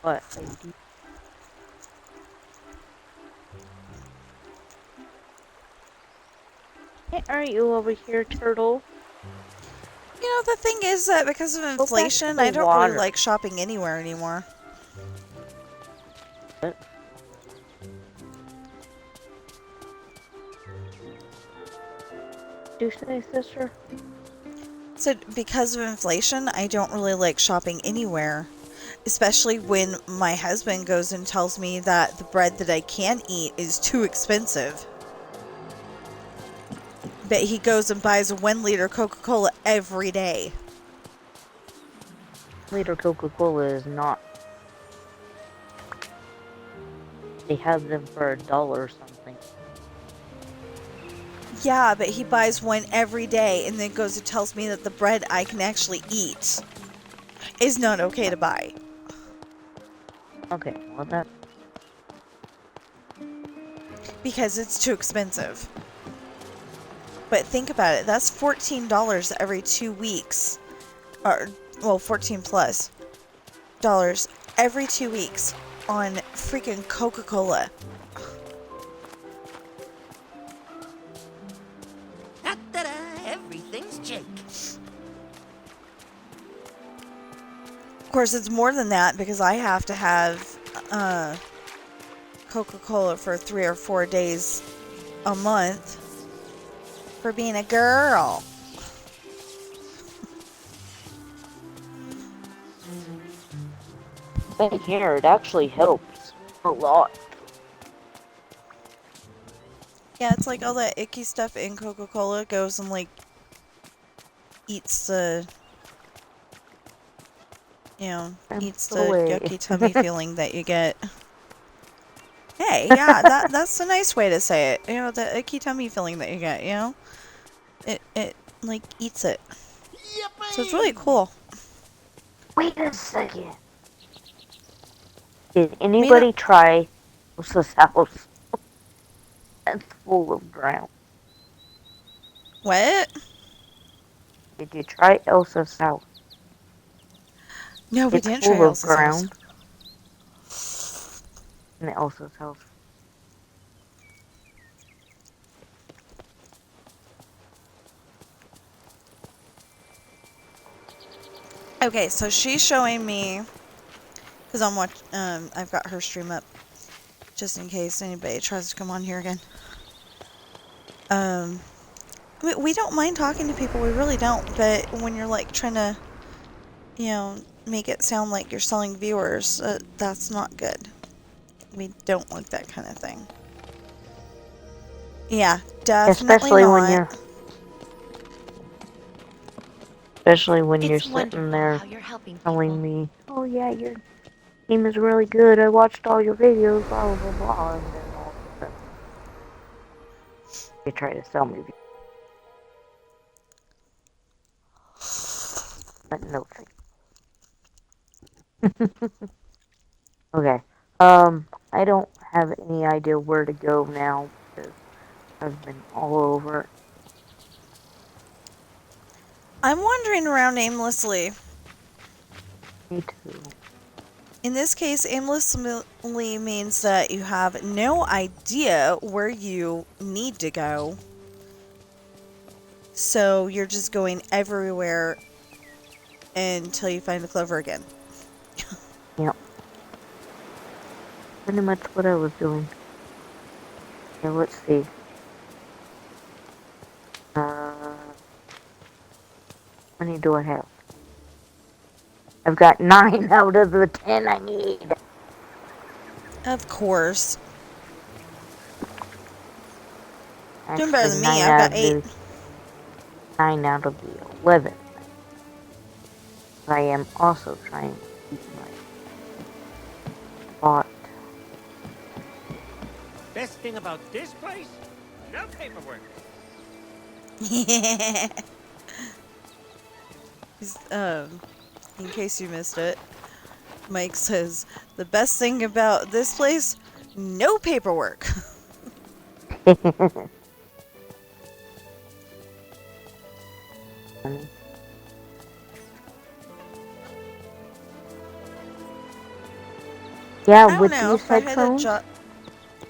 but I do. Hey, aren't you over here, turtle? The thing is that because of back to inflation, the I don't water. really like shopping anywhere anymore. What? Do you say, sister? So because of inflation, I don't really like shopping anywhere. Especially when my husband goes and tells me that the bread that I can eat is too expensive. But he goes and buys a 1 liter Coca-Cola every day. Liter Coca-Cola is not. They have them for $1 or something. Yeah, but he buys one every day and then goes and tells me that the bread I can actually eat is not okay to buy. Okay, well that. Because it's too expensive. But think about it, that's $14 every 2 weeks. Or, well, 14 plus dollars every 2 weeks on freaking Coca-Cola. Ta-da! Everything's Jake. Of course, it's more than that because I have to have Coca-Cola for 3 or 4 days a month for being a girl. But here, it actually helps a lot. Yeah, it's like all that icky stuff in Coca-Cola goes and like eats the, you know, eats the yucky tummy feeling that you get. Hey, yeah, that's a nice way to say it. You know, the icky tummy feeling that you get, you know? It like eats it. So it's really cool. Wait a second. Did anybody try Elsa's house? That's full of ground. What? Did you try Elsa's house? No, we It's didn't full try of Elsa's house. ground. In Elsa's house. Okay, so she's showing me, because I've got her stream up, just in case anybody tries to come on here again. I mean, we don't mind talking to people, we really don't, but when you're like trying to, you know, make it sound like you're selling viewers, that's not good. We don't like that kind of thing. Yeah, definitely not. Especially when you're sitting there telling me, oh yeah, your game is really good, I watched all your videos, blah blah blah, and then all of a sudden you try to sell me. But no thanks. Okay. I don't have any idea where to go now because I've been all over. I'm wandering around aimlessly. Me too. In this case, aimlessly means that you have no idea where you need to go. So you're just going everywhere until you find the clover again. Yep. Pretty much what I was doing. Okay, let's see. How many do I have? I've got 9 out of the 10 I need. Of course. Actually, Doing better than me, I've got 8. 9 out of the 11. I am also trying to keep my spot. Best thing about this place? No paperwork. Yeah. In case you missed it, Mike says, the best thing about this place, no paperwork. Yeah, with these headphones.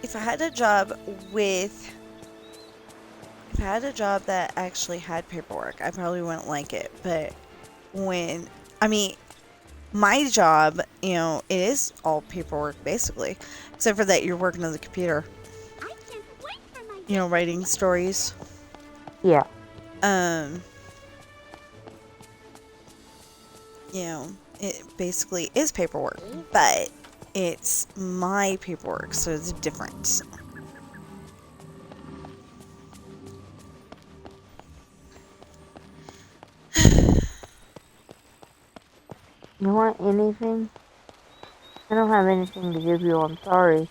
If I had a job that actually had paperwork, I probably wouldn't like it. But my job, you know, it is all paperwork basically, except for that you're working on the computer. You know, writing stories. Yeah. You know, it basically is paperwork, but it's my paperwork, so it's different. You want anything? I don't have anything to give you, I'm sorry.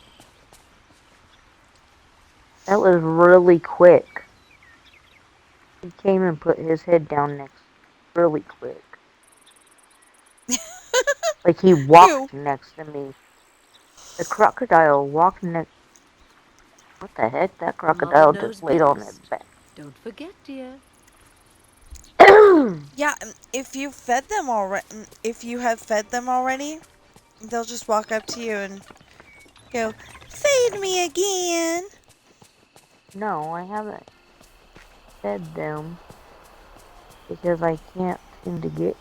That was really quick. He came and put his head down next really quick. Like he walked Ew. next to me. The crocodile walked next. What the heck? That Mother crocodile knows just laid on his best. back. Don't forget, dear. Yeah, if you fed them already, if you have fed them already, they'll just walk up to you and go, "Feed me again." No, I haven't fed them because I can't seem to get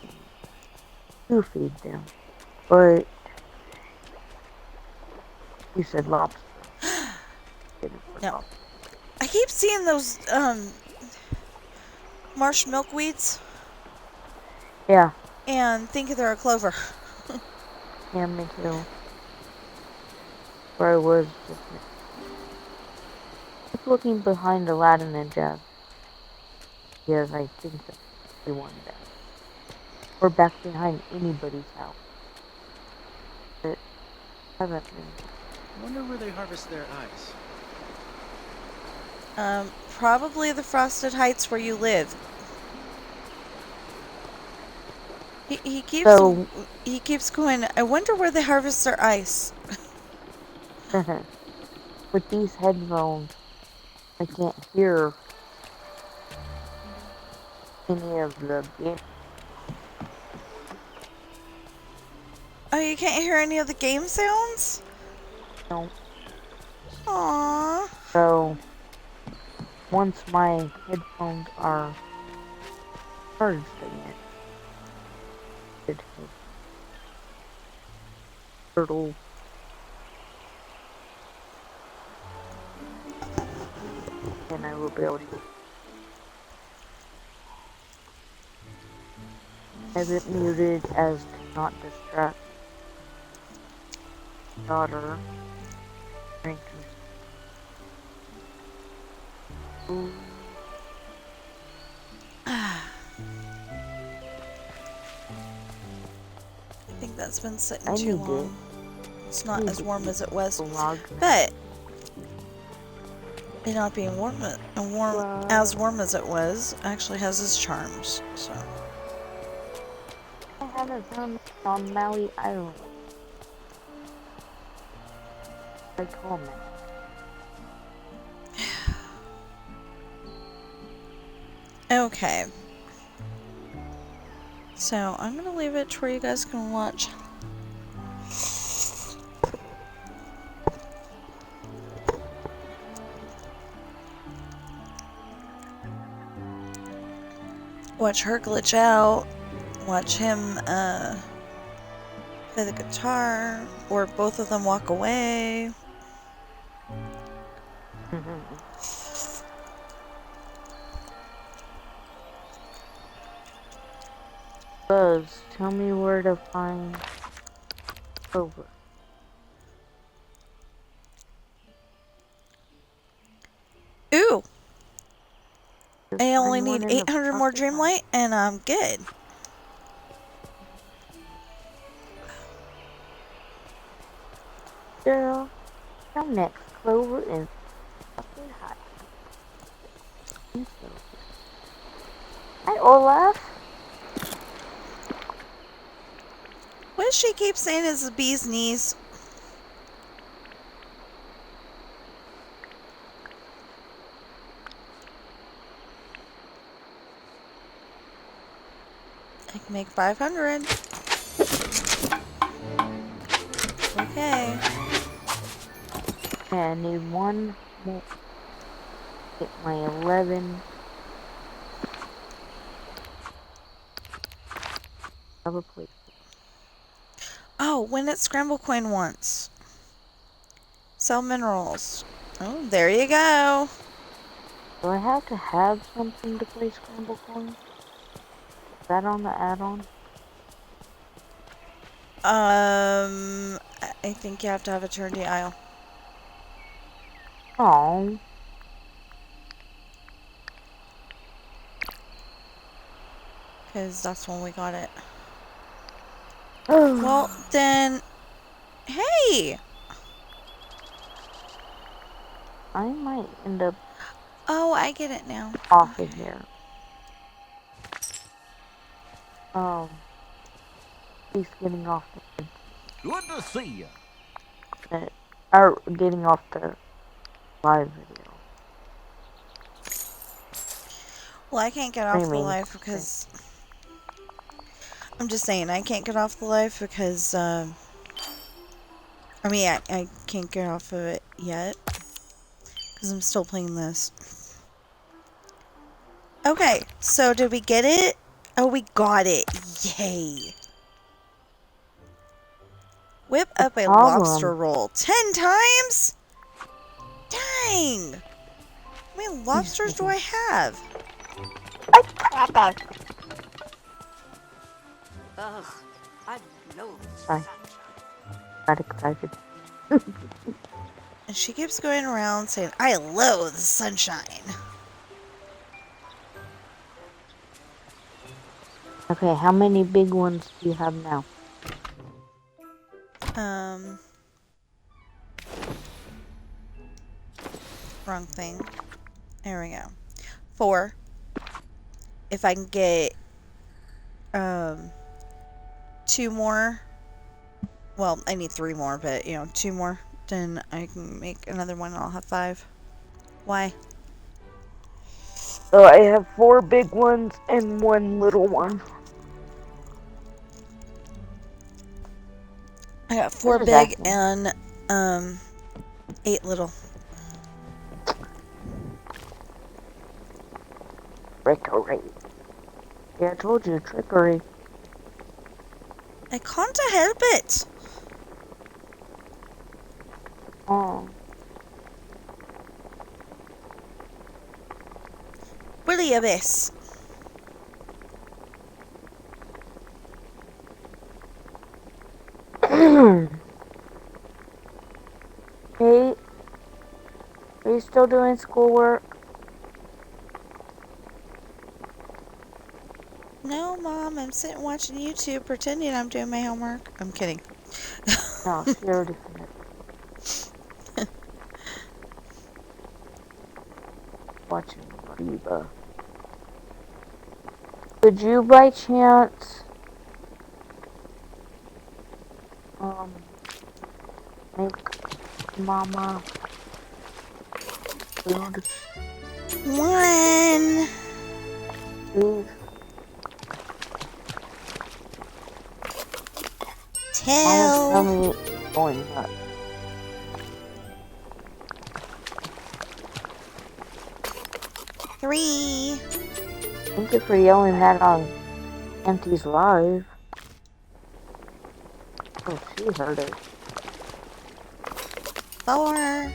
to feed them. But you said lobster. No. I keep seeing those marsh milkweeds Yeah, and thinking they're a clover. yeah, me too. Where I was just keep looking behind Aladdin and Jasmine because I think that's the one there. Or back behind anybody's house. But haven't been. I wonder where they harvest their ice. Probably the Frosted Heights where you live. He keeps going, "I wonder where they harvest their ice." With these headphones, I can't hear any of the game. Oh, you can't hear any of the game sounds? No. Aww. So once my headphones are charged again, it has turtle. And I will be able to have it muted as to not distract daughter. I think that's been sitting too long. It's not as warm as it was. Blog. But it not being as warm as it was actually has its charms. So I haven't found on Maui Island. I call it. okay. So I'm gonna leave it to where you guys can watch. Watch her glitch out. Watch him play the guitar, or both of them walk away. Buzz, tell me where to find Clover. Ooh! Just I only find one need in the 800 more pocket Dreamlight, and I'm good. Girl, your next Clover is fucking hot. Hi, Olaf. What does she keep saying is the bee's knees? I can make 500. Okay. Yeah, I need one more. Get my 11. Have a place. Oh, win at Scramble Coin once. Sell minerals. Oh, there you go. Do I have to have something to play Scramble Coin? Is that on the add-on? I think you have to have a Eternity Isle. Oh. Because that's when we got it. Well, then... Hey! I might end up Oh, I get it now. off of here. um, he's getting off Good to see you. or getting off the live video. Well, I can't get off the Streaming. live because... I'm just saying, I can't get off the live because, I can't get off of it yet. Because I'm still playing this. Okay, so did we get it? Oh, we got it. Yay. Whip up a lobster roll 10 times? Dang. How many lobsters do I have? Ugh, I loathe Sorry. Got excited. And she keeps going around saying, I loathe sunshine. Okay, how many big ones do you have now? Wrong thing. There we go. 4. If I can get 2 more. Well, I need 3 more, but 2 more. Then I can make another one and I'll have 5. Why? So I have 4 big ones and 1 little one. I got 4 big and 8 little. Trickery. Yeah, I told you, trickery. I can't help it. Oh. Willie Abyss. Hey, are you still doing schoolwork? No, Mom, I'm sitting watching YouTube pretending I'm doing my homework. I'm kidding. No, she already finished. Watching Reba. Could you by chance make Mama food? 1. Please. 2. Mama's tummy going nuts. 3. Thank you for yelling that on Auntie's live. Oh, she heard it. 4.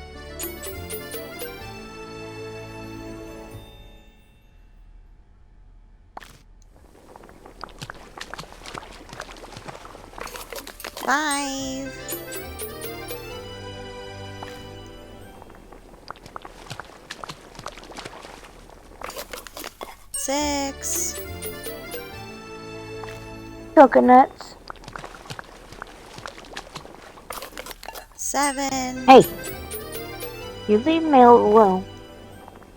5. 6. Coconuts. 7. Hey! You leave mail alone.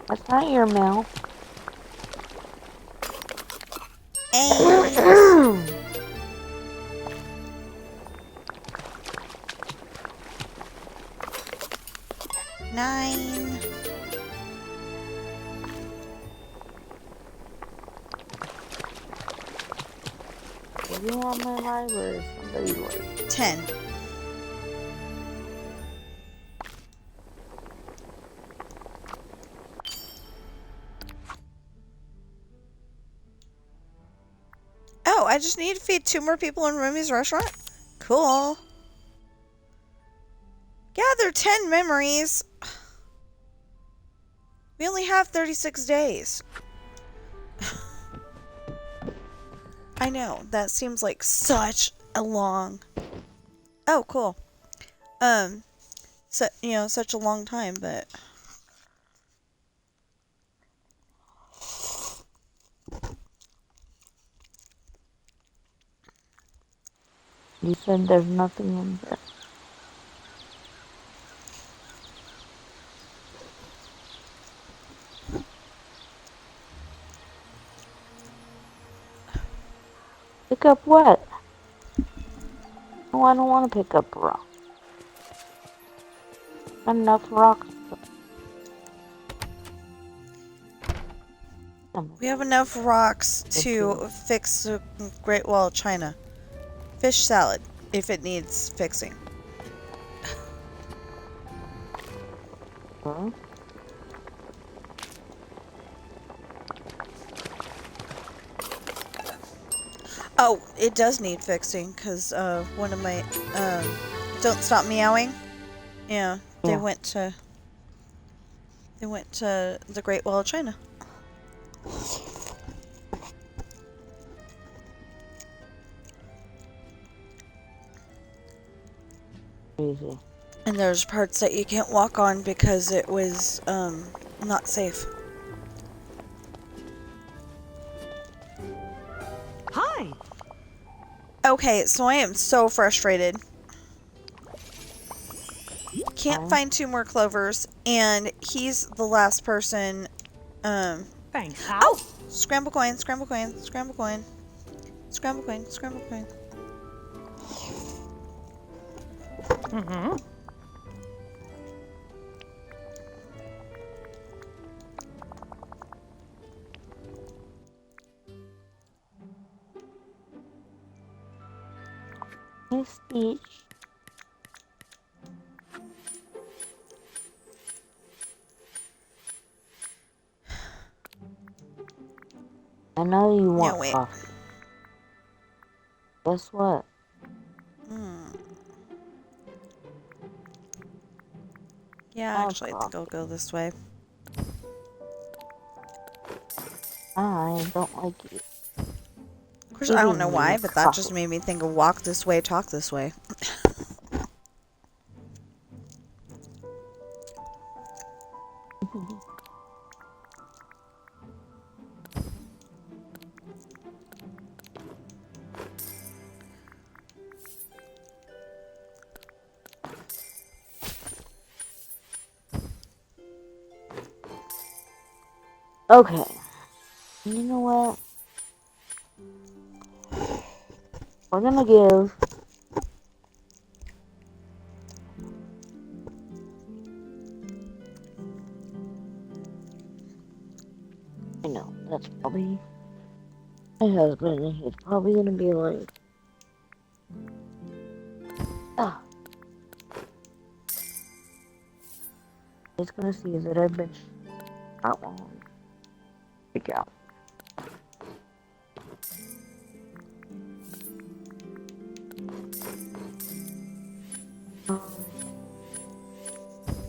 That's not your mail. 8. 9. Are you on my live or is somebody live? 10. Oh, I just need to feed 2 more people in Rumi's restaurant? Cool. Gather 10 memories. We only have 36 days. I know, that seems like such a long... Oh, cool. So, such a long time, but... You said there's nothing in there. pick up what? Oh, I don't want to pick up rock. Enough rocks. We have enough rocks to fix the Great Wall of China. Fish salad, if it needs fixing. Huh? Oh, it does need fixing, because one of my, Don't Stop Meowing. Yeah, they went to the Great Wall of China. Easy. And there's parts that you can't walk on because it was, not safe. Hi. Okay, so I am so frustrated. Can't find 2 more clovers, and he's the last person, Thanks, Oh! Scramble coin, scramble coin, scramble coin. Scramble coin, scramble coin. Mm-hmm. Miss Peach. I know you want coffee. Guess what? Yeah, actually, I think I'll go this way. I don't like it. Of course, I don't know why, but that just made me think of walk this way, talk this way. Okay. You know what? We're gonna give I know, that's probably my husband, and he's probably gonna be like, ah. He's gonna see that I've been that long. Freak out.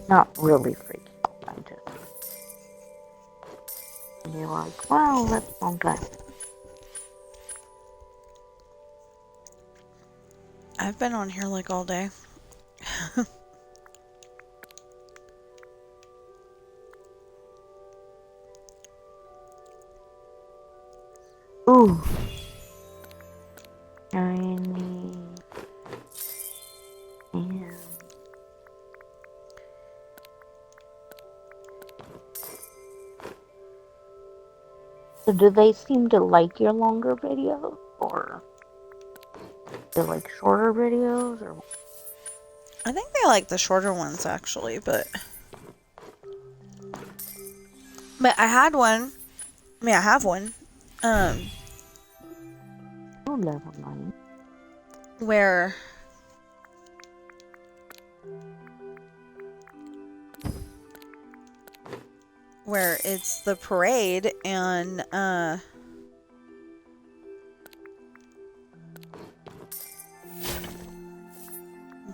Not really freak out, I'm just. And you're like, wow, that's a long time. I've been on here like all day. Ooh. Shiny. And so do they seem to like your longer videos, or they like shorter videos, or? I think they like the shorter ones, actually, but I had one. I mean, I have one. Oh, never mind. Where it's the parade, and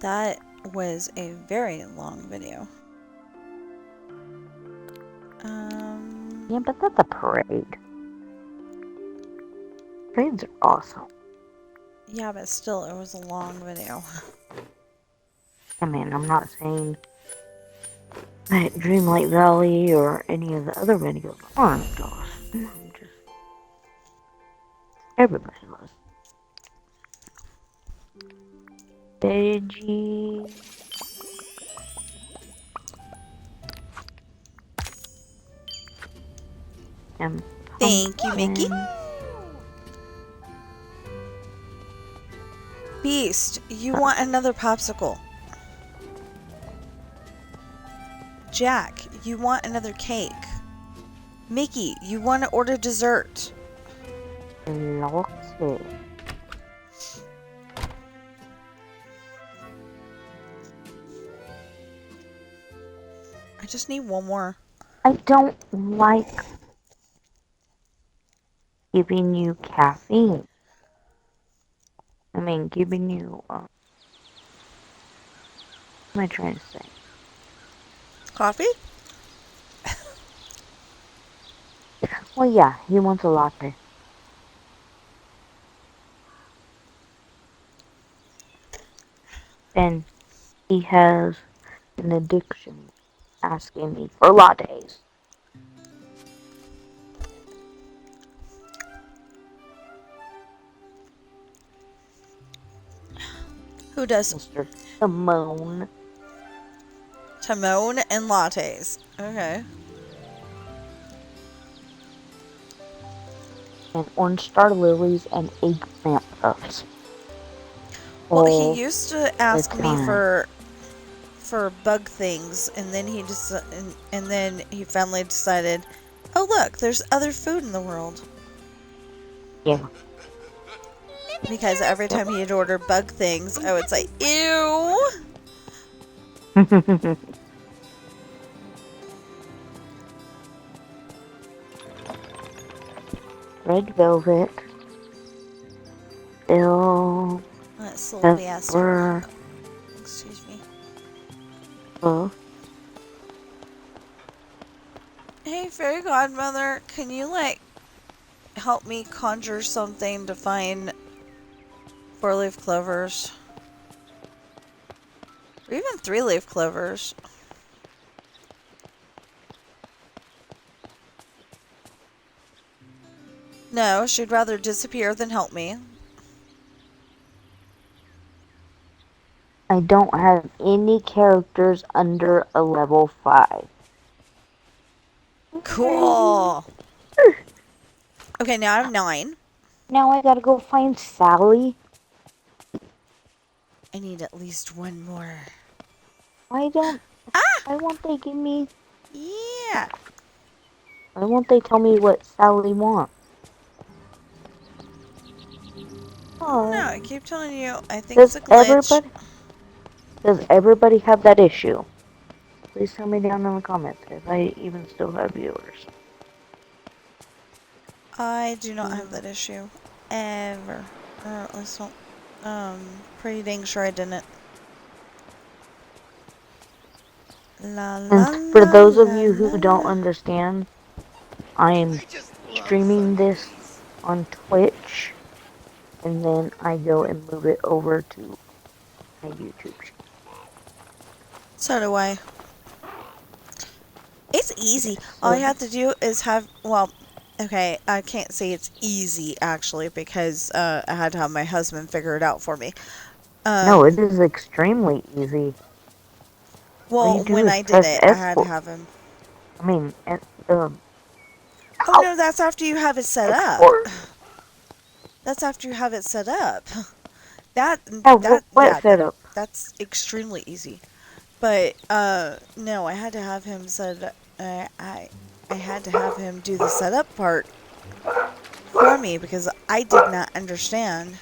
that was a very long video. Yeah, but that's a parade. Parades are awesome. Yeah, but still, it was a long video. I mean, I'm not saying that Dreamlight Valley or any of the other videos aren't awesome. I'm just... Everybody loves Veggie. And Thank you, Mickey. Beast, you want another popsicle. Jack, you want another cake. Mickey, you want to order dessert. Lottie. I just need one more. I don't like giving you caffeine. I mean, giving you, what am I trying to say? Coffee? Well, yeah, he wants a latte. And he has an addiction asking me for lattes. Who does? Mr. Simone. Timon and lattes. Okay. And orange star lilies and eggplant puffs. Well, All he used to ask the me time. for bug things, and then he just and then he finally decided, oh look, there's other food in the world. Yeah. Because every time he'd order bug things, I would say, ew. Red velvet. Bill. That Sylvie asked for. Excuse me. Hey, fairy godmother, can you like help me conjure something to find 4-leaf clovers? Or even 3-leaf clovers. No, she'd rather disappear than help me. I don't have any characters under a level 5. Cool. Okay, now I have 9. Now I gotta go find Sally. I need at least one more. Why won't they give me... Yeah. Why won't they tell me what Sally wants? Oh. No, I keep telling you, I think it's a glitch. Does everybody have that issue? Please tell me down in the comments if I even still have viewers. I do not have that issue. Ever. Or at least not, pretty dang sure I didn't. And for those of you who don't understand, I am streaming this on Twitch, and then I go and move it over to my YouTube channel. So do I. It's easy. All I have to do is have, well, okay, I can't say it's easy, actually, because I had to have my husband figure it out for me. No, it is extremely easy. Well, when I did it, I had to have him. I mean, oh no, that's after you have it set up. That's after you have it set up. Setup? That's extremely easy. But no, I had to have him set. I had to have him do the setup part for me because I did not understand.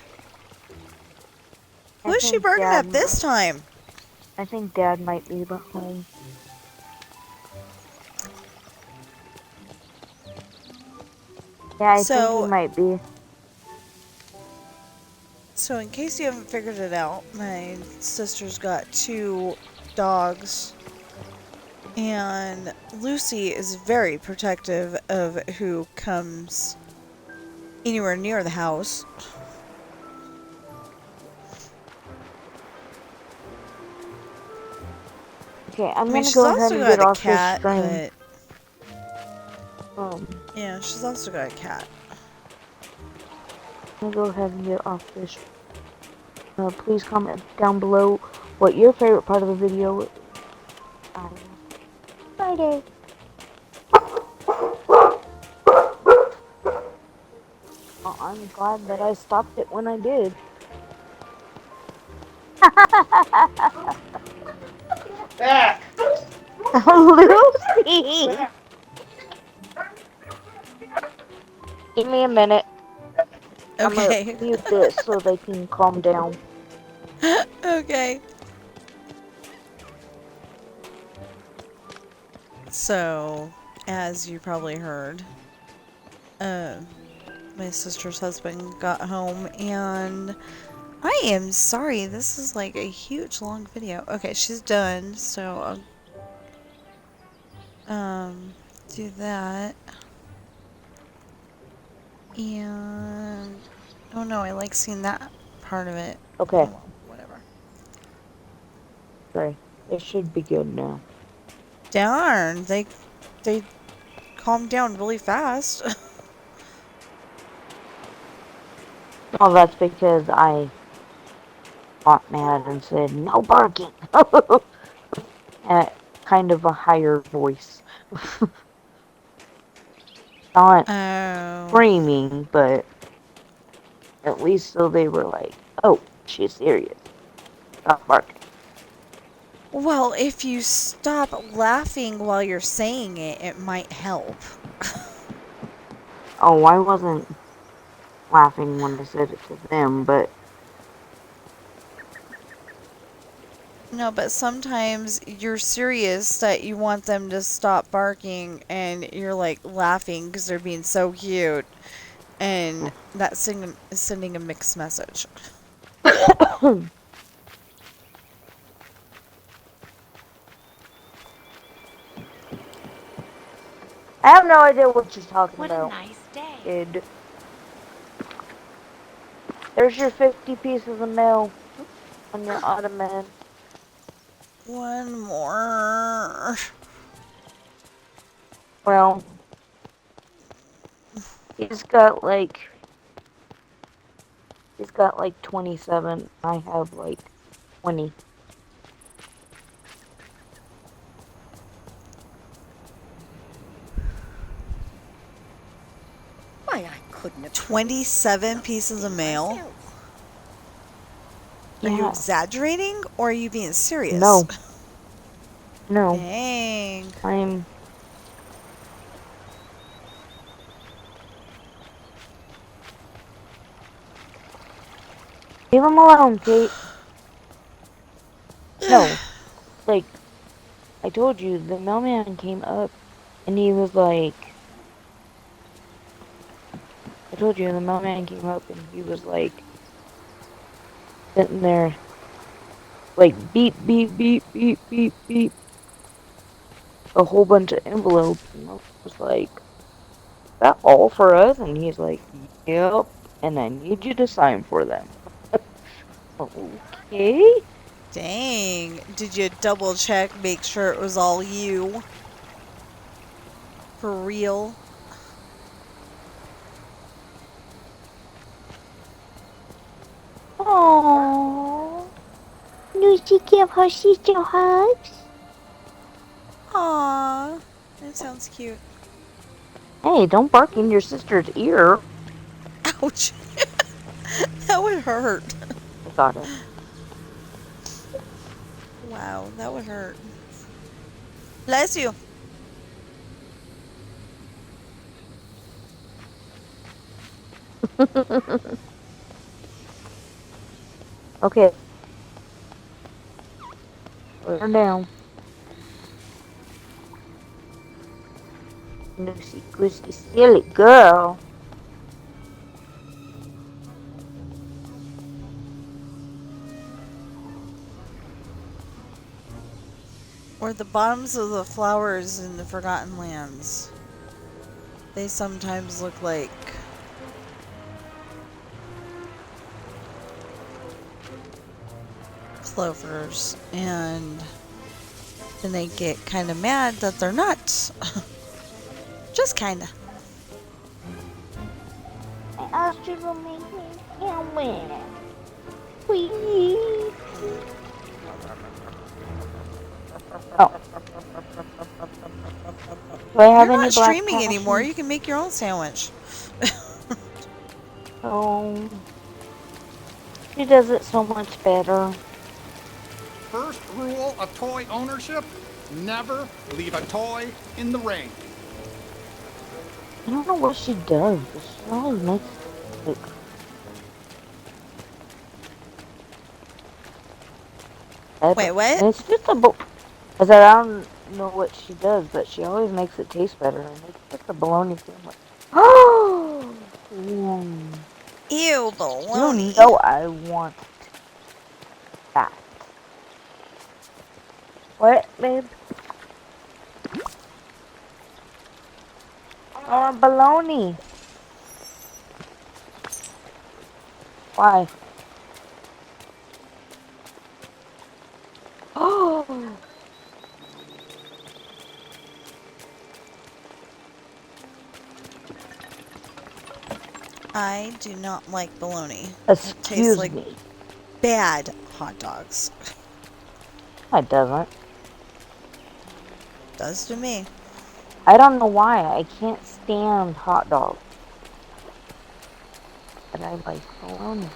Who is she burning up this time? I think Dad might be home. Yeah, I think he might be. So in case you haven't figured it out, my sister's got 2 dogs. And Lucy is very protective of who comes anywhere near the house. Okay, I'm gonna go ahead and get off this stream. Yeah, she's also got a cat. I'm gonna go ahead and get off this. Please comment down below what your favorite part of the video is. Friday. Well, I'm glad that I stopped it when I did. Lucy! Give me a minute. I'm gonna Okay. mute this so they can calm down. Okay. So, as you probably heard, my sister's husband got home, and I am sorry, this is like a huge long video. Okay, she's done, so I'll do that. And oh no, I like seeing that part of it. Okay. Oh, well, whatever. Sorry. It should be good now. Darn, they calmed down really fast. Oh, that's because I got mad and said, no barking! At kind of a higher voice. Not screaming, but at least so they were like, oh, she's serious. Stop barking. Well, if you stop laughing while you're saying it, it might help. Oh, I wasn't laughing when I said it to them, but... No, but sometimes you're serious that you want them to stop barking and you're like laughing because they're being so cute. And that's sending a mixed message. I have no idea what she's talking about. What a nice day. Kid. There's your 50 pieces of mail on your ottoman. One more. Well, he's got like 27. I have like 20. Why, I couldn't have 27 pieces of mail? Are you exaggerating or are you being serious? No. No. Dang. Leave him alone, Kate. No. Like, I told you, the mailman came up and he was like... I told you, the mailman came up and he was like... sitting there... like, beep, beep, beep, beep, beep, beep. A whole bunch of envelopes. And I was like... is that all for us? And he's like, yep. And I need you to sign for them. Okay. Dang. Did you double check, make sure it was all you? For real? Aww. Lucy give her sister hugs. Aww. That sounds cute. Hey, don't bark in your sister's ear. Ouch. That would hurt. I got it. Wow, that would hurt. Bless you. Okay. Put her down. Lucy Goosey, silly girl. Or the bottoms of the flowers in the Forgotten Lands. They sometimes look like clovers, and then they get kind of mad that they're not. Just kind of. I asked you to make me human. Please. Oh. Do I have You're any not black streaming anymore. passion? You can make your own sandwich. Oh. She does it so much better. first rule of toy ownership: never leave a toy in the rain. I don't know what she does, but she always makes like. Wait, what? It's just a. I said I don't know what she does, but she always makes it taste better, and it's just a bologna sandwich. Oh, Ew, you baloney. know I want that. What, babe? I want bologna. Why? Oh. I do not like bologna. It tastes Excuse like me. bad hot dogs. It doesn't. Does to me. I don't know why. I can't stand hot dogs. But I like bologna.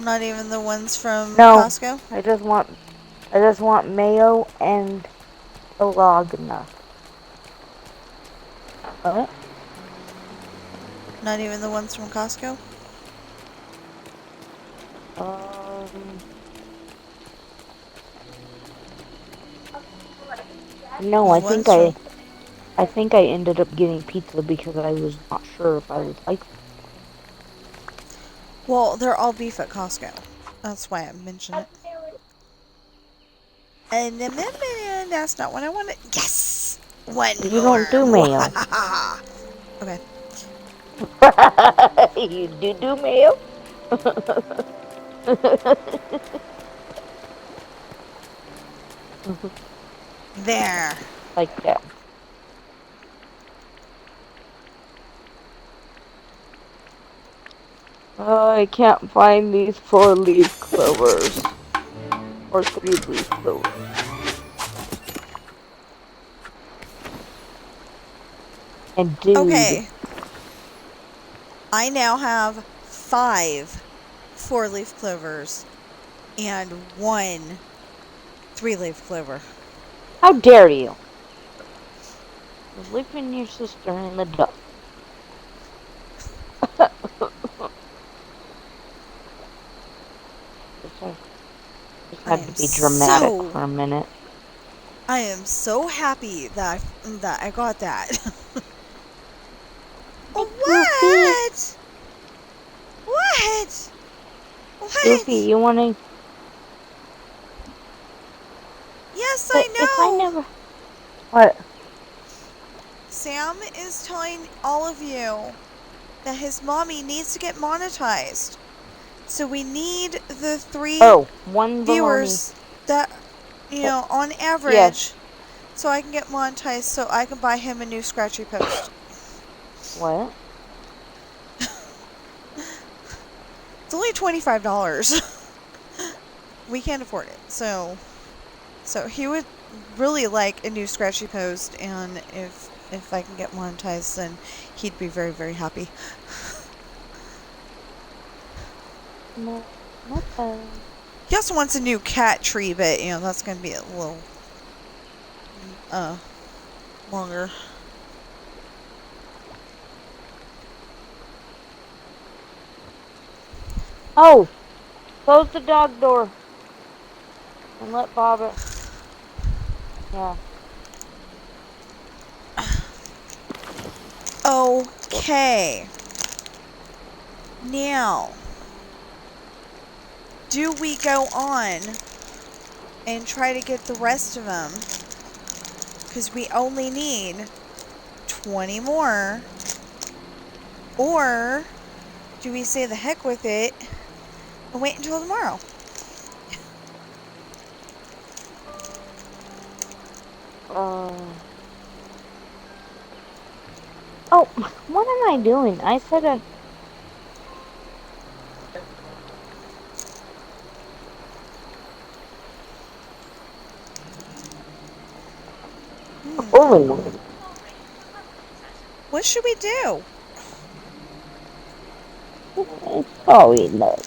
Not even the ones from No, Costco? I just want mayo and bologna. What? Not even the ones from Costco? No, The ones from... I think I ended up getting pizza because I was not sure if I would like it. Well, they're all beef at Costco. That's why I mentioned it. And then that's not what I wanted. Yes! One You don't more. do mayo. Okay. You do mayo? There. Like that. Oh, I can't find these 4-leaf clovers. Or 3-leaf clovers. And dude. Okay. I now have 5 4-leaf clovers and 1 3-leaf clover. How dare you? You're leaving your sister in the dust. Just had to be dramatic for a minute. I am so happy that I got that. What? What? What? Goofy, you wanna... Yes, but I know. If I never... What? Sam is telling all of you that his mommy needs to get monetized. So we need the 3 one viewers that, you know, on average, so I can get monetized so I can buy him a new scratchy post. What? It's only $25. We can't afford it. So he would really like a new scratchy post, and if I can get monetized, then he'd be very, very happy. No, not bad. He also wants a new cat tree, but you know that's gonna be a little longer. Oh! Close the dog door. And let Bob it. Yeah. Okay. Now, do we go on and try to get the rest of them? Because we only need 20 more. Or do we say the heck with it and wait until tomorrow? Oh, what am I doing? I said a... Oh. What should we do? Sorry, love.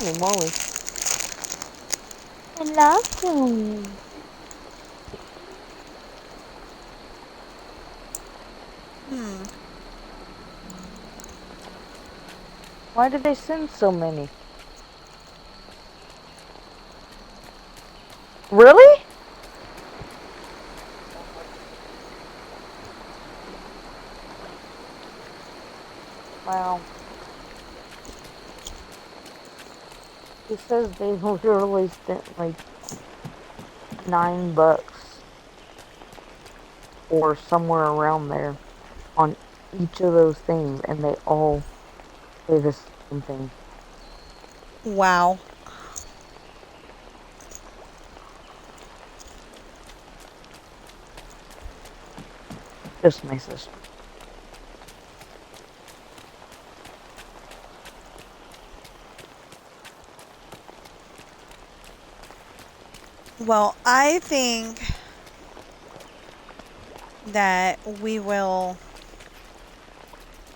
Holy moly. I love you. Why did they send so many? Really? Wow. He says they literally spent like $9 or somewhere around there on each of those things, and they all say the same thing. Wow. Just my sister. Well, I think that we will,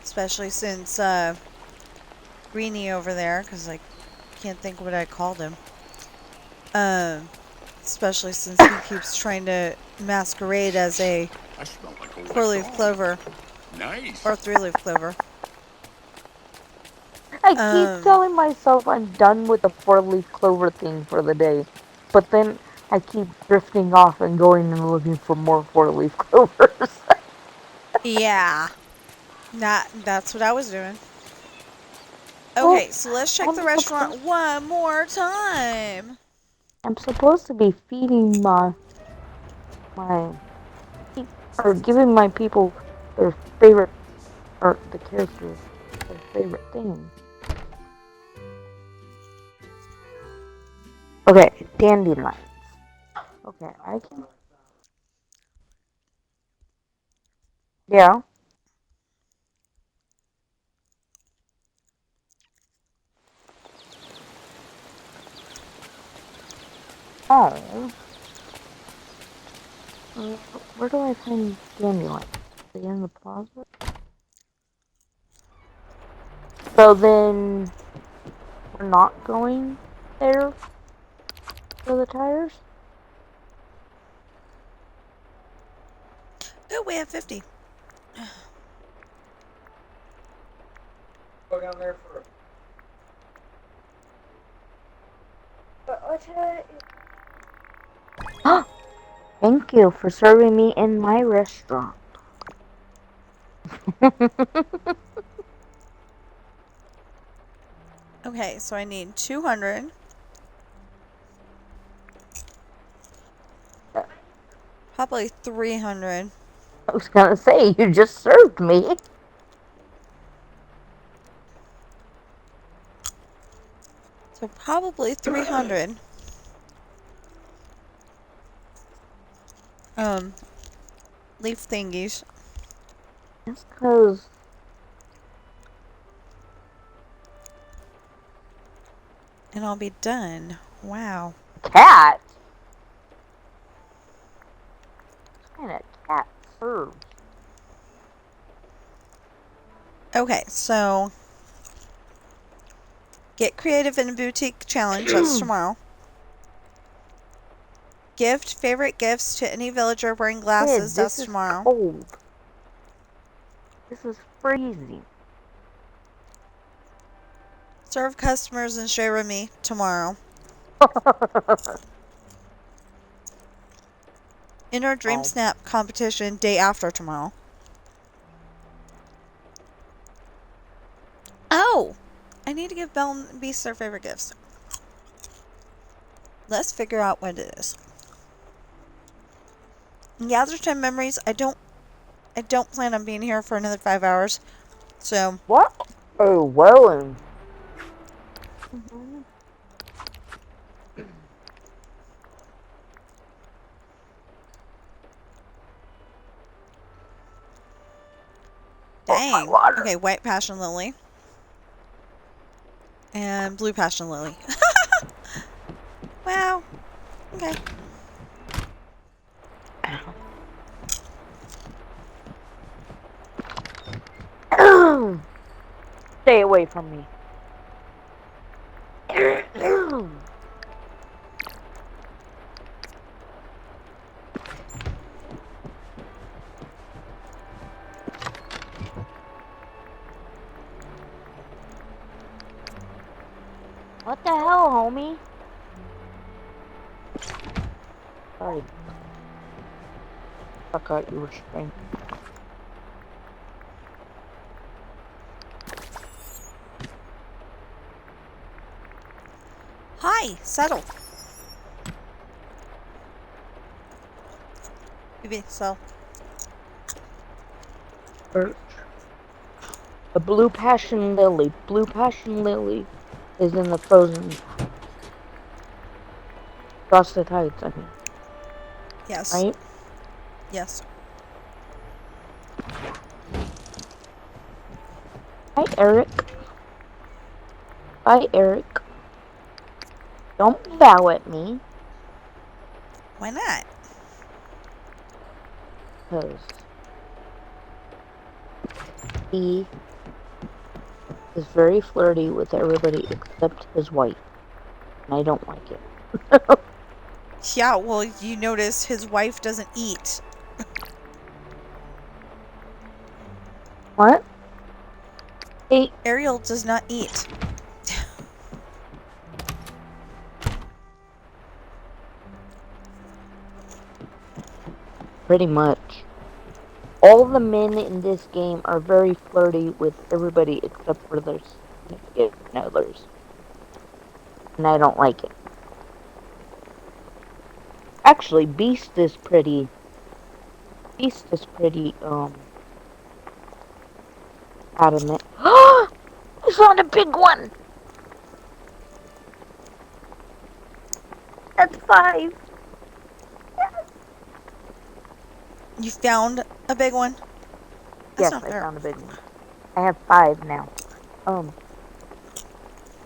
especially since Greenie over there, because I can't think what I called him. Especially since he keeps trying to masquerade as a I smell like a wet 4-leaf dog. clover Nice. or 3-leaf clover. I keep telling myself I'm done with the 4-leaf clover thing for the day, but then I keep drifting off and going and looking for more 4-leaf clovers. Yeah. That's what I was doing. Well, Okay, so let's check I'm the restaurant one more time. I'm supposed to be feeding my or giving my people their favorite, or the characters their favorite thing. Okay, dandelions. Okay, I can. Yeah. Oh. Where do I find dandelions? Are they in the closet? So then we're not going there for the tires? Oh, we have 50. Go down there for Thank you for serving me in my restaurant. Okay, so I need 200. Probably 300. I was gonna say, you just served me. So probably 300. Leaf thingies. That's because And I'll be done. Wow. cat. What kind of cat serves? Okay, so get creative in a boutique challenge. That's tomorrow. Gift favorite gifts to any villager wearing glasses. Kid, That's this is tomorrow. cold. This is freezing. Serve customers and share with me tomorrow. Enter Dream Snap competition day after tomorrow. Oh! I need to give Belle and Beast their favorite gifts. Let's figure out what it is. Gather 10 memories. I don't plan on being here for another 5 hours. So What? Oh, well. dang. Okay, white passion lily. And blue passion lily. Wow. Okay. Stay away from me. The hell, homie? Sorry. Forgot you were streaming. Hi, settle. Baby, so. Birch. The blue passion lily. Blue passion lily is in the frozen frosted heights, I mean. Yes. Right? Yes. Hi, Eric. Hi, Eric. Don't bow at me. Why not? Because he is very flirty with everybody except his wife. And I don't like it. Yeah, well, you notice his wife doesn't eat. What? Hey. Ariel does not eat. Pretty much. All the men in this game are very flirty with everybody except for their significant others. And I don't like it. Actually, Beast is pretty, adamant. I found a big one! That's 5. You found a big one? That's Yes, not I fair. found a big one. I have 5 now.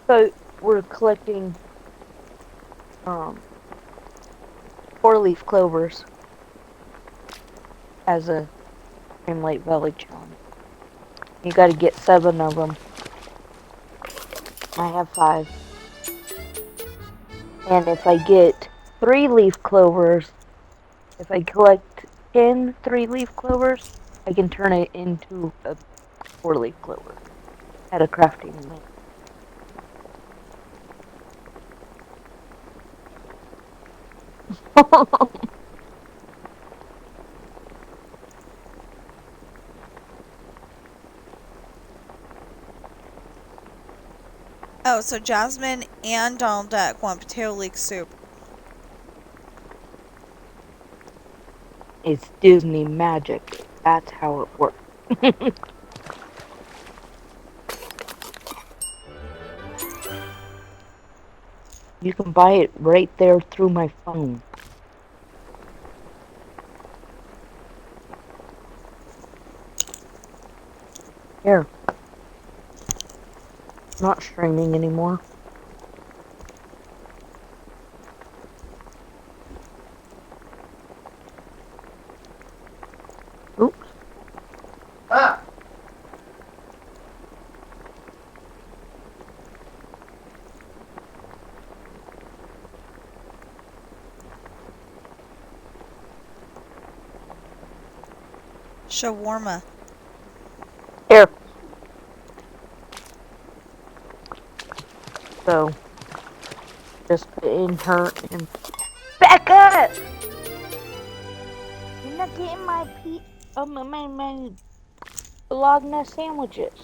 So we're collecting, 4-leaf clovers as a Dreamlight Valley challenge. You gotta get 7 of them. I have 5. And if I get 3-leaf clovers, if I collect 10 3-leaf clovers, I can turn it into a 4-leaf clover at a crafting event. Oh, so Jasmine and Donald Duck want potato leek soup. It's Disney magic. That's how it works. You can buy it right there through my phone. Here. Not streaming anymore. Oops. Ah! Shawarma. Here. So, just put in her and back up! You're not getting my my bologna sandwiches.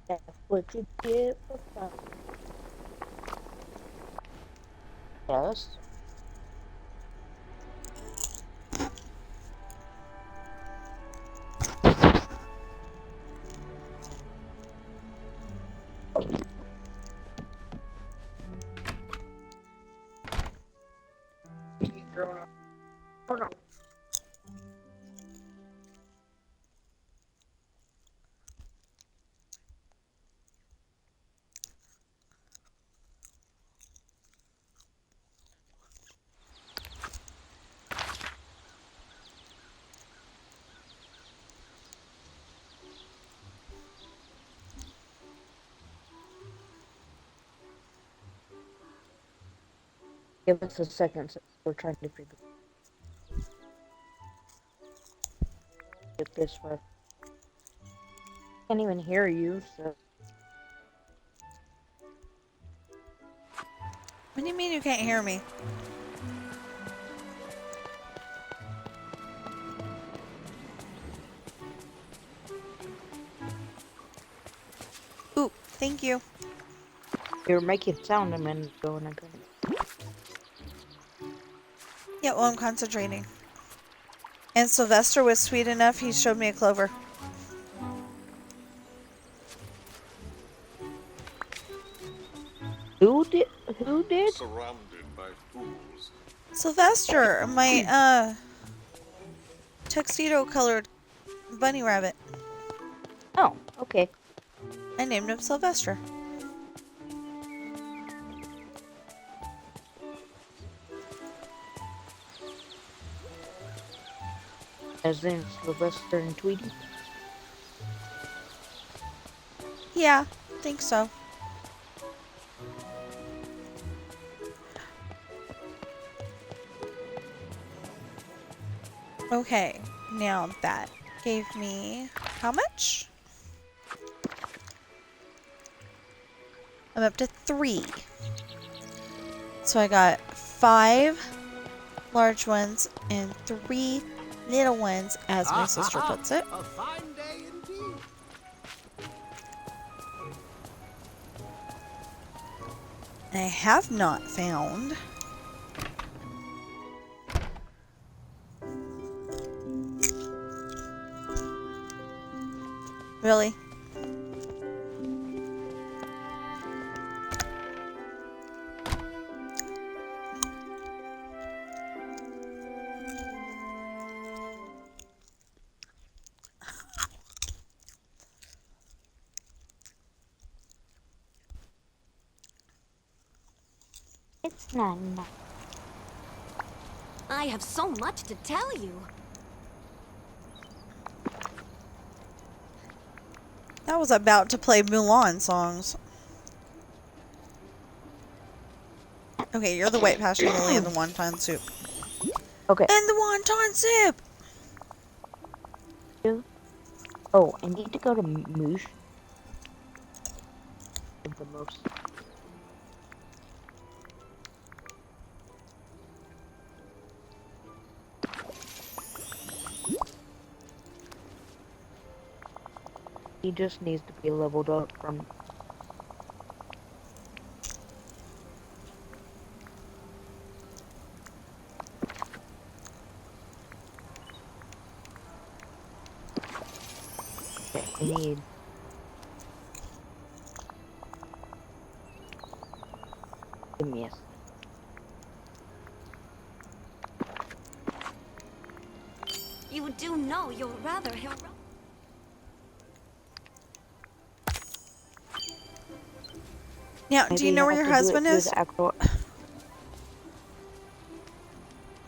That's what you get for fun. Yes. Hold on. Give us a second. We're trying to figure get this right. Can't even hear you, so. What do you mean you can't hear me? Ooh, thank you. You're making sound a minute ago and I couldn't. Yeah, well, I'm concentrating. And Sylvester was sweet enough, he showed me a clover. Who did? Who did? Surrounded by fools. Sylvester, my, tuxedo-colored bunny rabbit. Oh, okay. I named him Sylvester. As in Sylvester and Tweety? Yeah, think so. Okay, now that gave me how much? I'm up to 3. So I got 5 large ones and 3 little ones, as my sister puts it. A fine day indeed. I have not found really. It's not enough. I have so much to tell you. I was about to play Mulan songs. Okay, you're the white passion lily and the wonton soup. Okay. And the wonton soup! Oh, I need to go to Moosh. The most. He just needs to be leveled up from. Okay, I need. Give me a second. You do know you're rather heroic. Now, do you know where your husband is?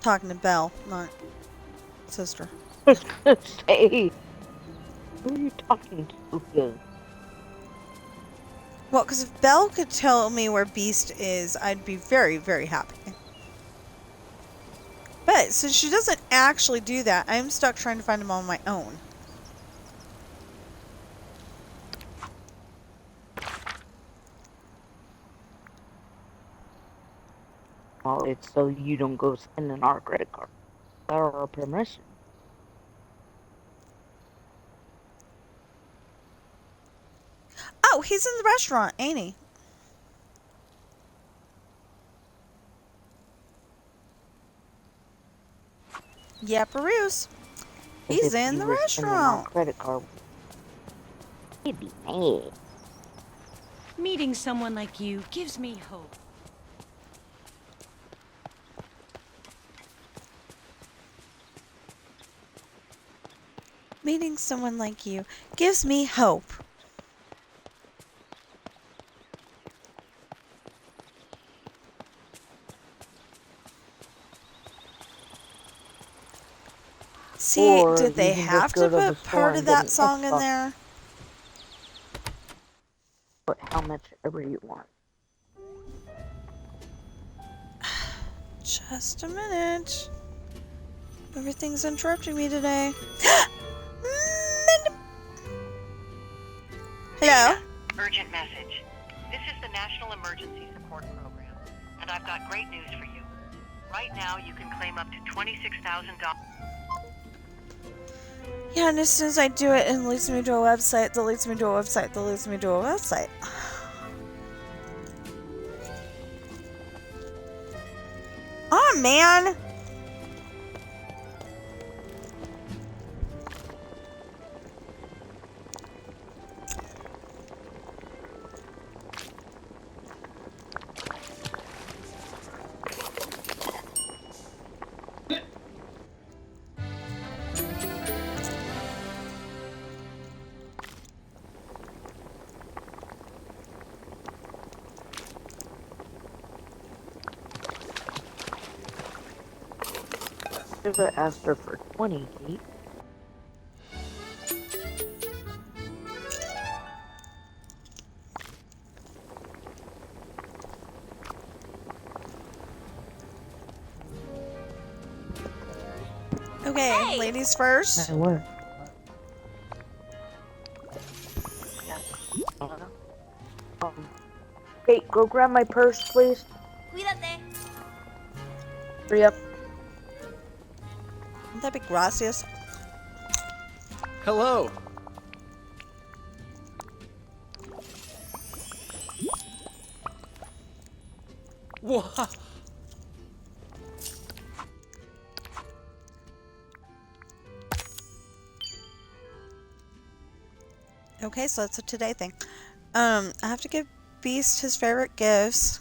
Talking to Belle, not sister. I was gonna say, who are you talking to here? Well, because if Belle could tell me where Beast is, I'd be very, very happy. But since she doesn't actually do that, I'm stuck trying to find him on my own. Well, it's so you don't go spending our credit card or our permission. Oh, he's in the restaurant, ain't he? Yeah, Peruse. He's in the restaurant. Credit card. He'd be mad. Meeting someone like you gives me hope. Meeting someone like you gives me hope. See, Or did they you can have just go to to the put store part and of get that an song in Xbox. there? Put how much ever you want. Just a minute. Everything's interrupting me today. Hello? Urgent message. This is the National Emergency Support Program, and I've got great news for you. Right now, you can claim up to $26,000. Yeah, and as soon as I do it, it leads me to a website, that leads me to a website, that leads me to a website. Oh, man! I asked her for 20, Kate. Okay, Hey! ladies first. I was. Kate, go grab my purse, please. Cuídate. Hurry up. Wouldn't that be gracias? Hello. What? Okay, so that's a today thing. I have to give Beast his favorite gifts.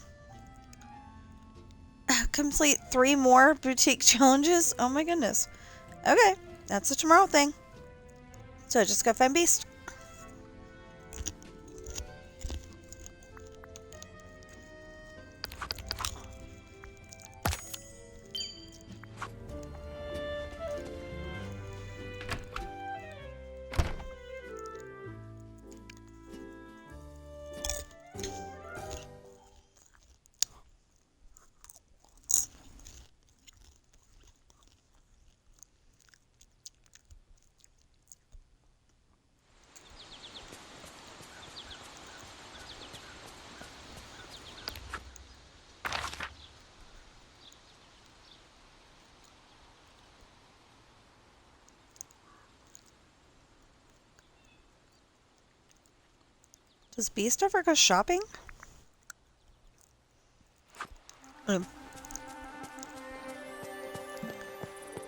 Complete 3 more boutique challenges. Oh my goodness. Okay, that's a tomorrow thing. So just go find Beast. Does Beast ever go shopping?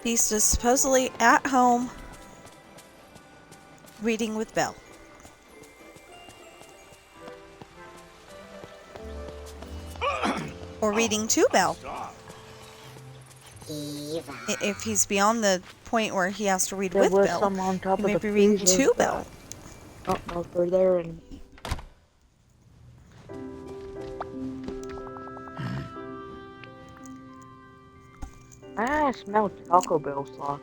Beast is supposedly at home reading with Belle. Or reading to Belle. If he's beyond the point where he has to read There with was Belle, some on top he of may the be reading freezer. to Belle. I don't know if they're there anymore. I smell Taco Bell sauce.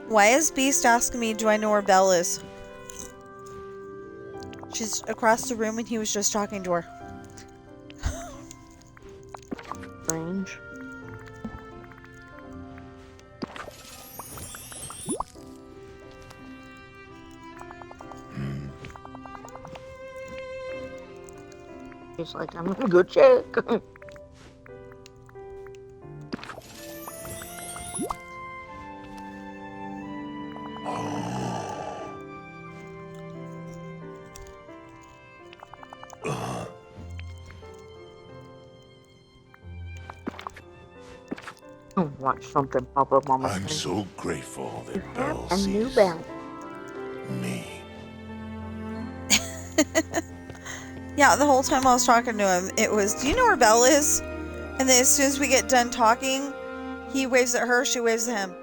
Why is Beast asking me, do I know where Belle is? She's across the room and he was just talking to her. Strange. It's like, I'm gonna go check. Watch something pop up on my I'm screen. so grateful that You have Belle a new sees bell. me. Yeah, the whole time I was talking to him, it was, do you know where Belle is? And then as soon as we get done talking, he waves at her, she waves at him.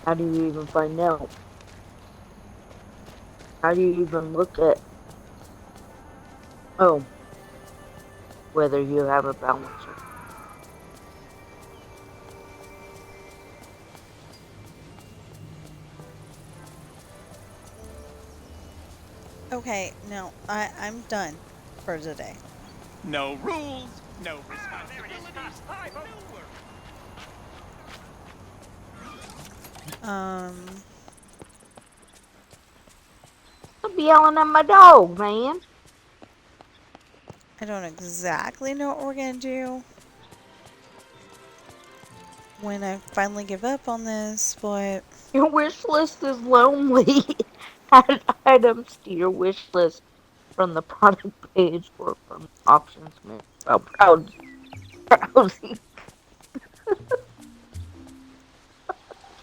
How do you even find out? How do you even look at Oh, whether you have a balancer. Okay, no, I'm done for today. No rules, no responsibilities. Stop yelling at my dog, man. I don't exactly know what we're gonna do when I finally give up on this, but Your wish list is lonely. Add items to your wish list from the product page or from the options menu. Oh, browsing.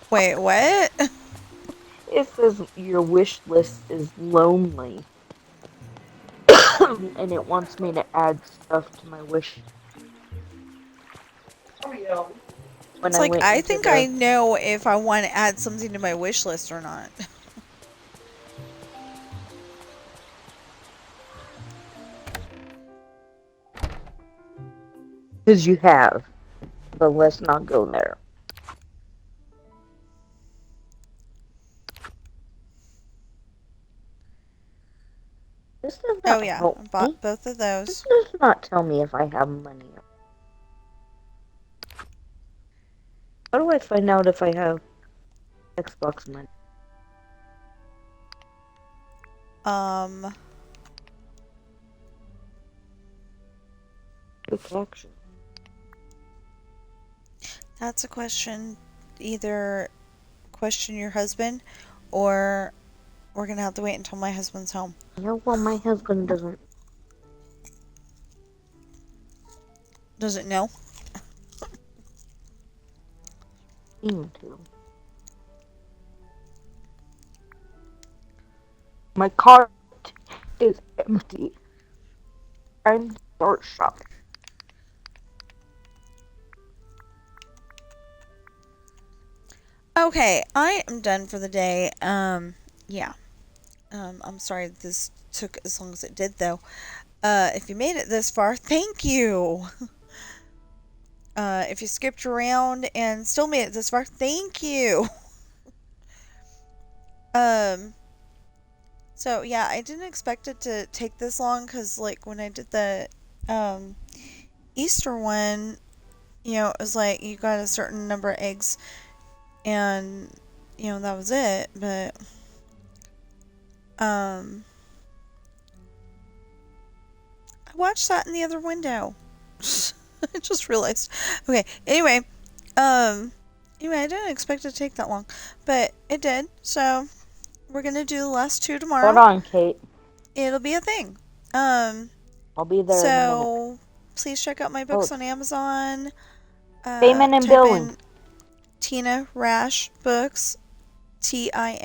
wait, what? It says your wish list is lonely. And it wants me to add stuff to my wish. When It's I like, went I into think I the know if I want to add something to my wish list or not. because you have, but let's not go there. This does Oh not yeah, help I me. bought both of This those. does not tell me if I have money. How do I find out if I have Xbox money? Quick action. That's a question. Either question your husband, or we're gonna have to wait until my husband's home. Yeah, well, my husband doesn't know. seem to. My cart is empty. I'm start shopping. Okay, I am done for the day. Yeah. I'm sorry this took as long as it did, though. If you made it this far, thank you. If you skipped around and still made it this far, thank you. So yeah, I didn't expect it to take this long, because like when I did the Easter one, it was like you got a certain number of eggs and that was it. But I watched that in the other window. I just realized. Okay, anyway, I didn't expect it to take that long, but it did. So we're gonna do the last two tomorrow. Hold on, Kate. It'll be a thing. I'll be there in a minute. Please check out my books on Amazon. Payment and Type billing. in Tina Rash Books. TINARASH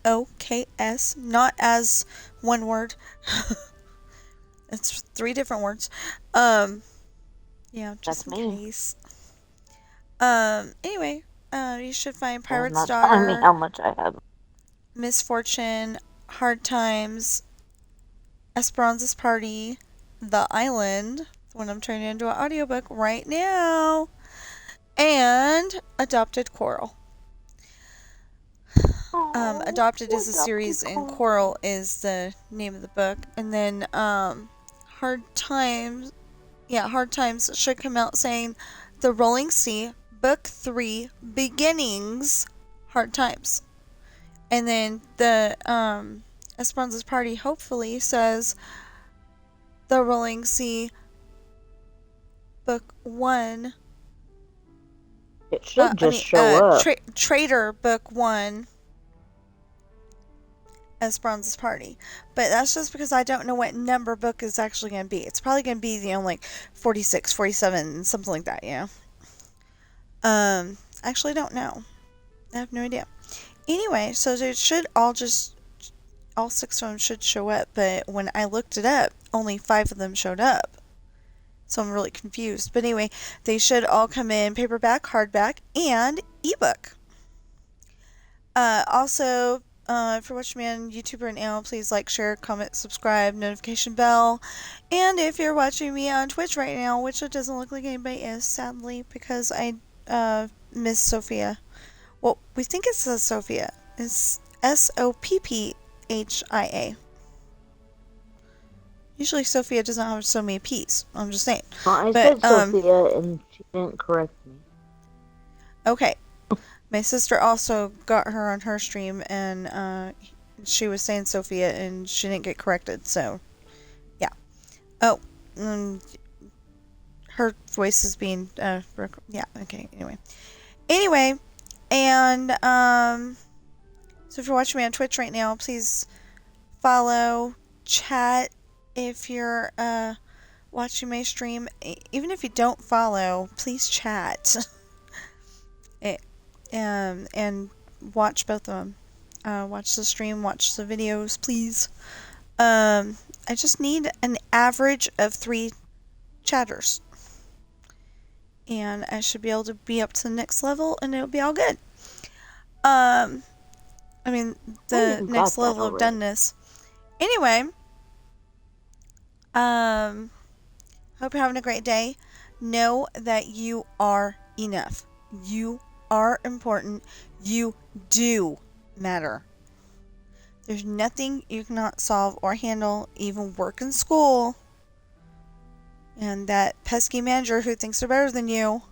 BOOKS. Not as one word. It's 3 different words. Yeah, just in case. Anyway, you should find Pirate's not Daughter. telling me how much I have. Misfortune, Hard Times, Esperanza's Party, The Island, the one I'm turning into an audiobook right now, and Adopted Coral. Adopted is a series and Coral is the name of the book. And then Hard Times should come out saying The Rolling Sea, Book 3, Beginnings, Hard Times. And then the Esperanza's Party hopefully says The Rolling Sea, Book 1. It should just show up. Trader Book 1, Esperanza's Party. But that's just because I don't know what number book is actually going to be. It's probably going to be, like 46, 47, something like that, Actually, I don't know. I have no idea. Anyway, so it should all 6 of them should show up, but when I looked it up, only 5 of them showed up. So I'm really confused. But anyway, they should all come in paperback, hardback, and ebook. Also, if you're watching me on YouTube right now, please like, share, comment, subscribe, notification bell. And if you're watching me on Twitch right now, which it doesn't look like anybody is, sadly, because I miss Sophia. Well, we think it says Sophia. It's Sophia. Usually Sophia does not have so many P's. I'm just saying. I said Sophia, and she didn't correct me. Okay. My sister also got her on her stream, and she was saying Sophia, and she didn't get corrected, so yeah. Oh, her voice is being, yeah, okay, Anyway, and, so if you're watching me on Twitch right now, please follow, chat if you're, watching my stream. Even if you don't follow, please chat. And watch both of them. Watch the stream, watch the videos, please. I just need an average of 3 chatters. And I should be able to be up to the next level, and it'll be all good. I mean, the next level of doneness. Anyway, hope you're having a great day. Know that you are enough. You are important. You do matter. There's nothing you cannot solve or handle, even work in school. And that pesky manager who thinks they're better than you.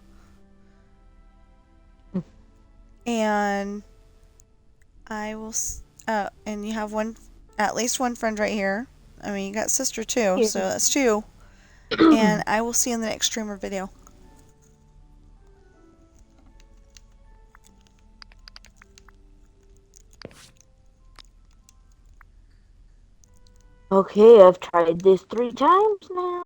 And I will, and you have at least one friend right here. I mean, you got sister too, so that's 2. And I will see you in the next streamer video. Okay, I've tried this 3 times now.